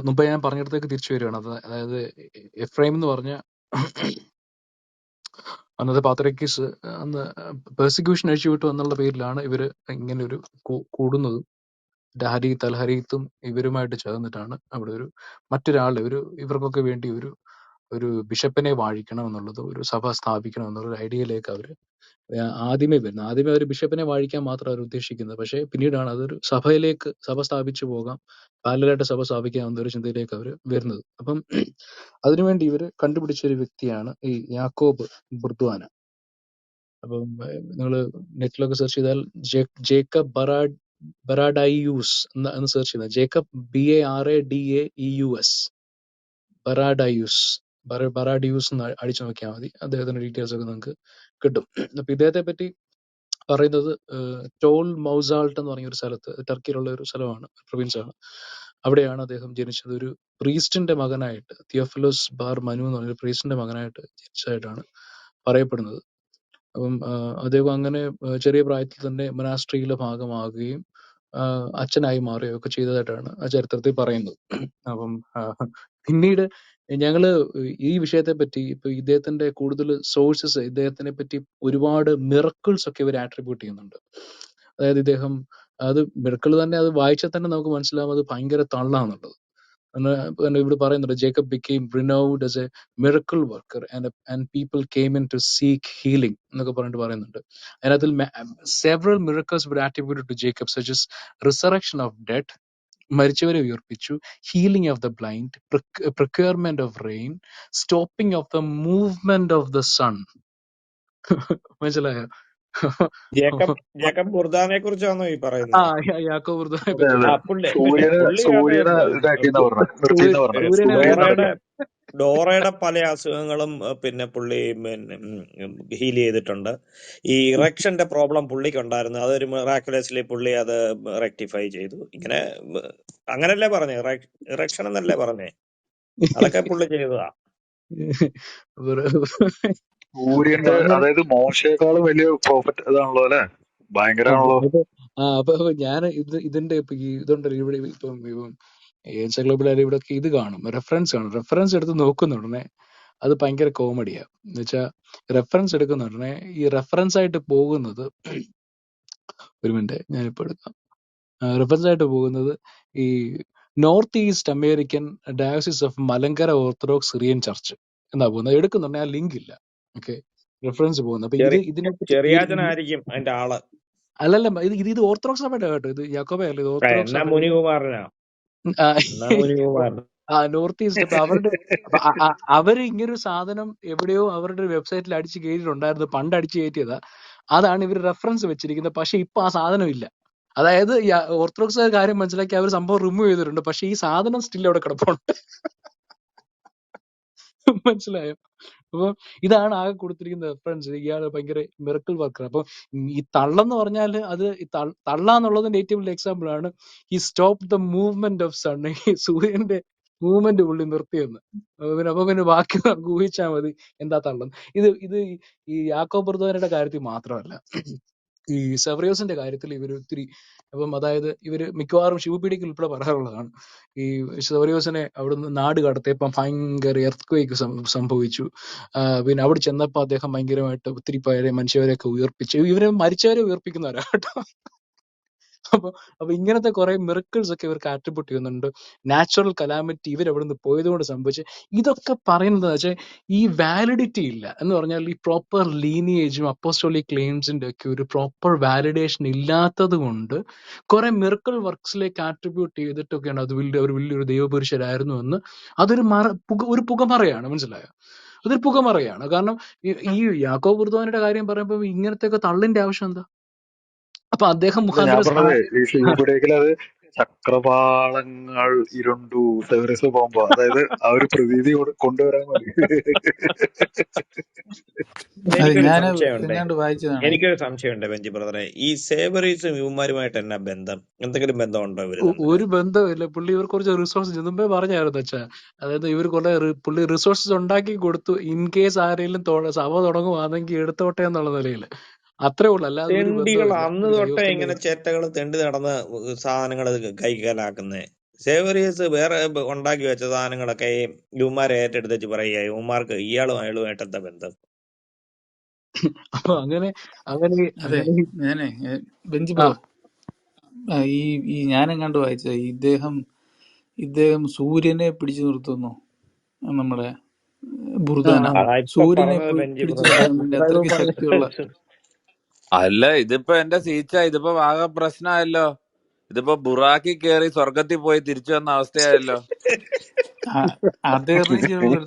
മുമ്പ് ഞാൻ പറഞ്ഞിടത്തേക്ക് തിരിച്ചു വരികയാണ്. അതായത് എഫ്രൈം എന്ന് പറഞ്ഞ അന്നത്തെ പാത്രിക്കീസ് അന്ന് പെർസിക്യൂഷൻ അഴിച്ചുവിട്ടു എന്നുള്ള പേരിലാണ് ഇവര് ഇങ്ങനെ ഒരു കൂടുന്നതും തൽഹരീത്തും ഇവരുമായിട്ട് ചേർന്നിട്ടാണ് അവിടെ ഒരു മറ്റൊരാളെ ഇവർക്കൊക്കെ വേണ്ടി ഒരു ബിഷപ്പിനെ വാഴിക്കണം എന്നുള്ളത്, ഒരു സഭ സ്ഥാപിക്കണം എന്നുള്ള ഒരു ഐഡിയയിലേക്ക് അവർ ആദ്യമേ വരുന്നത്. ആദ്യമേ ഒരു ബിഷപ്പിനെ വാഴിക്കാൻ മാത്രം അവർ ഉദ്ദേശിക്കുന്നത്. പക്ഷേ പിന്നീടാണ് അതൊരു സഭ സ്ഥാപിച്ചു പോകാം, പാരലലായിട്ട് സഭ സ്ഥാപിക്കാം എന്നൊരു ചിന്തയിലേക്ക് അവർ വരുന്നത്. അപ്പം അതിനുവേണ്ടി ഇവർ കണ്ടുപിടിച്ച ഒരു വ്യക്തിയാണ് ഈ യാക്കോബ് ബുർദ്വാന. അപ്പം നിങ്ങൾ നെറ്റിലൊക്കെ സെർച്ച് ചെയ്താൽ ജേക്കബ് ബറാഡായിയൂസ് എന്ന് സെർച്ച് ചെയ്താൽ ജേക്കബ് BARADAEUS ബറാഡിയൂസ് എന്ന് അടിച്ചു നോക്കിയാൽ മതി. അദ്ദേഹത്തിന്റെ ഡീറ്റെയിൽസ് ഒക്കെ നിങ്ങൾക്ക് കിട്ടും. അപ്പൊ ഇദ്ദേഹത്തെ പറ്റി പറയുന്നത് ടോൾ മൗസാൾട്ട് എന്ന് പറഞ്ഞ ഒരു സ്ഥലത്ത്, ടർക്കിയിലുള്ള ഒരു സ്ഥലമാണ്, പ്രൊവിൻസ് ആണ്. അവിടെയാണ് അദ്ദേഹം ജനിച്ചത്. ഒരു പ്രീസ്റ്റിന്റെ മകനായിട്ട്, തിയോഫിലോസ് ബാർ മനു എന്ന് പറഞ്ഞ ഒരു പ്രീസ്റ്റിന്റെ മകനായിട്ട് ജനിച്ചതായിട്ടാണ് പറയപ്പെടുന്നത്. അപ്പം അദ്ദേഹം അങ്ങനെ ചെറിയ പ്രായത്തിൽ തന്നെ മൊനാസ്ട്രിയിലെ ഭാഗമാകുകയും അച്ഛനായി മാറുകയും ഒക്കെ ചെയ്തതായിട്ടാണ് ആ ചരിത്രത്തിൽ പറയുന്നത്. അപ്പം പിന്നീട് ഞങ്ങള് ഈ വിഷയത്തെ പറ്റി ഇപ്പൊ ഇദ്ദേഹത്തിന്റെ കൂടുതൽ സോഴ്സസ്, ഇദ്ദേഹത്തിനെ പറ്റി ഒരുപാട് മിറക്കിൾസ് ഒക്കെ ഇവർ ആട്രിബ്യൂട്ട് ചെയ്യുന്നുണ്ട്. അതായത് ഇദ്ദേഹം അത് മിറക്കിൾ തന്നെ, അത് വായിച്ചാൽ തന്നെ നമുക്ക് മനസ്സിലാവും അത് ഭയങ്കര തള്ളാന്നുള്ളത്. ഇവിടെ പറയുന്നുണ്ട് Jacob became renowned as a miracle worker and people came in to seek healing എന്നൊക്കെ പറഞ്ഞിട്ട് പറയുന്നുണ്ട്. അതിനകത്തിൽ several miracles were attributed to Jacob, such as resurrection of dead, മരിച്ചവരെ ഉയർപ്പിച്ചു, healing of the blind, procurement of rain, stopping of the movement of the sun. മനസ്സിലായോ? Jacob ബുർദാനെ കുറിച്ചാണോ ഈ ആ പറയുന്നത്? യാക്കോബ് ബുർദാനെ അതെ പറ്റി അതെ. പുള്ളിയാണ് സൂര്യനെ ഇതാക്കിയെന്നാ പറഞ്ഞത്, നിർത്തിയെന്നാ പറഞ്ഞത്. സൂര്യനെ സൂര്യൻ ഡോറയുടെ പല അസുഖങ്ങളും പിന്നെ പുള്ളി ഹീൽ ചെയ്തിട്ടുണ്ട്. ഈ ഇറക്ഷന്റെ പ്രോബ്ലം പുള്ളിക്ക് ഉണ്ടായിരുന്നു, അതൊരു മിറാക്കുലസ്ലി പുള്ളി അത് റെക്ടിഫൈ ചെയ്തു. ഇങ്ങനെ അങ്ങനല്ലേ പറഞ്ഞേ? ഇറക്ഷൻ എന്നല്ലേ പറഞ്ഞേ? അതൊക്കെ പുള്ളി ചെയ്തതാ. സൂര്യന്റെ, അപ്പൊ അതായത് മോശയെക്കാളും വലിയ പ്രോഫറ്റ് ഇതാണല്ലോ അല്ലെ, ഭയങ്കരാണല്ലോ. അപ്പൊ ഞാൻ ഇതിന്റെ ഇപ്പൊ ഈ ഇതുണ്ടല്ലോ ഇവിടെ ഇപ്പം എൻസൈക്ലോപീഡിയ ഇവിടെ ഇത് കാണും, റെഫറൻസ് എടുത്ത് നോക്കുന്ന ഉടനെ അത് ഭയങ്കര കോമഡിയാ. എന്ന് വെച്ചാൽ റെഫറൻസ് എടുക്കുന്ന ഉടനെ ഈ റെഫറൻസ് ആയിട്ട് പോകുന്നത്, ഒരു മിനിറ്റ് ഞാനിപ്പോ എടുക്കാം, റെഫറൻസ് ആയിട്ട് പോകുന്നത് ഈ north east American diocese of Malankara orthodox Syrian church എന്നാ പോകുന്നത്. എടുക്കുന്നുണ്ടെ ആ ലിങ്ക് ഇല്ല. ഓക്കെ, റെഫറൻസ് പോകുന്നത്. അപ്പൊ ഇതിനെപ്പറ്റി ചെറിയാച്ചനായിരിക്കും അതിന്റെ ആള്. അല്ലല്ല, ഇത് ഓർത്തഡോക്സ് സഭയുടെ കേട്ടോ, ഇത് യാക്കോബ അല്ല, ഇത് ഓർത്തഡോക്സ് എന്നാ സഭയുടെ. മുനികുമാരനാ? North east. അപ്പൊ അവര് ഇങ്ങനൊരു സാധനം എവിടെയോ അവരുടെ വെബ്സൈറ്റിൽ അടിച്ചു കയറ്റിയിട്ടുണ്ടായിരുന്നു, പണ്ട് അടിച്ചു കയറ്റിയതാ. അതാണ് ഇവർ റെഫറൻസ് വെച്ചിരിക്കുന്നത്. പക്ഷെ ഇപ്പൊ ആ സാധനം ഇല്ല. അതായത് ഓർത്തഡോക്സ് കാര്യം മനസ്സിലാക്കി അവർ സംഭവം റിമൂവ് ചെയ്തിട്ടുണ്ട്, പക്ഷെ ഈ സാധനം സ്റ്റിൽ അവിടെ കിടപ്പുണ്ട്. മനസ്സിലായോ? അപ്പൊ ഇതാണ് ആകെ കൊടുത്തിരിക്കുന്ന റെഫറൻസ്. ഇയാള് ഭയങ്കര മിറക്കിൾ വർക്കർ. അപ്പൊ ഈ തള്ളെന്ന് പറഞ്ഞാല് അത് തള്ളാന്നുള്ളതിന്റെ ഏറ്റവും വലിയ എക്സാമ്പിൾ ആണ് ഈ stop the movement of sun. ഈ സൂര്യന്റെ മൂവ്മെന്റ് പുള്ളി നിർത്തിയെന്ന്. അപ്പൊ പിന്നെ ബാക്കി നമുക്ക് ഊഹിച്ചാൽ മതി എന്താ തള്ളുന്നത്. ഇത് ഈ യാക്കോബ് ബർദോനയുടെ കാര്യത്തിൽ മാത്രമല്ല, ഈ സെവറിയോസിന്റെ കാര്യത്തിൽ ഇവർ ഒത്തിരി, അപ്പം അതായത് ഇവര് മിക്കവാറും ശിവപീഡികയിൽ ഉൾപ്പെടെ പറയാറുള്ളതാണ്, ഈ സെവറിയോസിനെ അവിടുന്ന് നാട് കടത്തിയപ്പം ഭയങ്കര എർത്ത്ക്വേക്ക് സംഭവിച്ചു. പിന്നെ അവിടെ ചെന്നപ്പോ അദ്ദേഹം ഭയങ്കരമായിട്ട് ഒത്തിരി പേരെ മനുഷ്യരെയൊക്കെ ഉയർപ്പിച്ചു. ഇവരെ മരിച്ചവരെ ഉയർപ്പിക്കുന്നവരാ കേട്ടോ. അപ്പൊ ഇങ്ങനത്തെ കുറെ മിറക്കിൾസ് ഒക്കെ ഇവർക്ക് ആട്രിബ്യൂട്ട് ചെയ്യുന്നുണ്ട്. നാച്ചുറൽ കലാമിറ്റി ഇവർ അവിടെ നിന്ന് പോയതുകൊണ്ട് സംഭവിച്ചു. ഇതൊക്കെ പറയുന്നത് വെച്ചാൽ ഈ വാലിഡിറ്റി ഇല്ല എന്ന് പറഞ്ഞാൽ, ഈ പ്രോപ്പർ ലീനിയേജും അപ്പോസ്റ്റോളിക് ക്ലെയിംസിന്റെ ഒക്കെ ഒരു പ്രോപ്പർ വാലിഡേഷൻ ഇല്ലാത്തത് കൊണ്ട് കുറെ മിറക്കിൾ വർക്ക്സിലേക്ക് ആട്രിബ്യൂട്ട് ചെയ്തിട്ടൊക്കെയാണ് അത് ഒരു വലിയൊരു ദൈവപുരുഷരായിരുന്നു എന്ന്. അതൊരു ഒരു പുകമറയാണ്. മനസ്സിലായോ? അതൊരു പുകമറയാണ്. കാരണം ഈ യാക്കോബ് ബുർദോനയുടെ കാര്യം പറയുമ്പോൾ ഇങ്ങനത്തെ ഒക്കെ തള്ളിന്റെ ആവശ്യം എന്താ? അപ്പൊ അദ്ദേഹം ഞാൻ മുഖാന്തരം പറഞ്ഞത് ഈ ശിവപുടേക്കിൽ അത് ചക്രവാളങ്ങൾ ഇരുണ്ടു സെവറസ് പോകുമ്പോ, അതായത് ആ ഒരു പ്രതീതി കൊണ്ടുവരാൻ വേണ്ടി. അത് എനിക്കൊരു ഞാൻ സംശയമുണ്ട് എങ്ങാണ്ട് വായിച്ചതാണ്. എനിക്കൊരു സംശയമുണ്ട് ബെഞ്ചി ബ്രദറെ. ഈ സേവറീസും ഇവന്മാരുമായിട്ട് എന്നാ ബന്ധം? എന്തെങ്കിലും ബന്ധമുണ്ടോ ഇവര് തമ്മില്? ഒരു ബന്ധമില്ല. പുള്ളി ഇവർ കുറച്ച് റിസോഴ്സസ് മുമ്പേ പറഞ്ഞായിരുന്നു അച്ഛാ. അതായത് ഇവർ കുറെ പുള്ളി റിസോഴ്സസ് ഉണ്ടാക്കി കൊടുത്തു. ഇൻ കേസ് ആരെങ്കിലും സഭ തുടങ്ങുവാണെങ്കിൽ എടുത്തോട്ടെ എന്നുള്ള നിലയിൽ. അത്രേ ഉള്ളു, അല്ലാതെ ഒരു തെണ്ടികൾ ബന്ധമില്ല. അന്ന് ഒരു തൊട്ടേ ദൈവത്തിന്റെ ഇങ്ങനെ ചെറ്റകൾ തെണ്ടി നടന്ന് സാധനങ്ങൾ കൈക്കലാക്കുന്നേ. സേവറീസ് വേറെ ഉണ്ടാക്കി വെച്ച സാധനങ്ങളൊക്കെ ഈ ഇവന്മാരെ ഏറ്റെടുത്ത് പറയുക ഇവന്മാർക്ക് ഇയാളും അയാളുമായിട്ട് എന്താ ബന്ധം? അപ്പൊ അങ്ങനെ അങ്ങനെ അതെ, അങ്ങനെ ഞാനേ ബെഞ്ച് ആ ബ്രോ, ഈ ഈ ഞാനെങ്ങാണ്ട് വായിച്ചത് ഇദ്ദേഹം സൂര്യനെ പിടിച്ചു നിർത്തുന്നു. നമ്മുടെ ആ ബുർദാന അതാ ഇപ്പൊ സൂര്യനെ പറഞ്ഞത് ബെഞ്ചി പിടിച്ചു ബ്രദറെ. നിർത്താൻ വേണ്ടി ബൈബിൾ അത്രയ്ക്ക് പറഞ്ഞ ശക്തിയുള്ള. അല്ല, ഇതിപ്പോ എന്റെ സീച്ച, ഇതിപ്പോ ആകെ പ്രശ്നമായല്ലോ. ഇതിപ്പോ ബുറാക്കി കേറി സ്വർഗത്തിൽ പോയി തിരിച്ചു വന്ന അവസ്ഥയായല്ലോ. അദ്ദേഹത്തിന് ചിലപ്പോൾ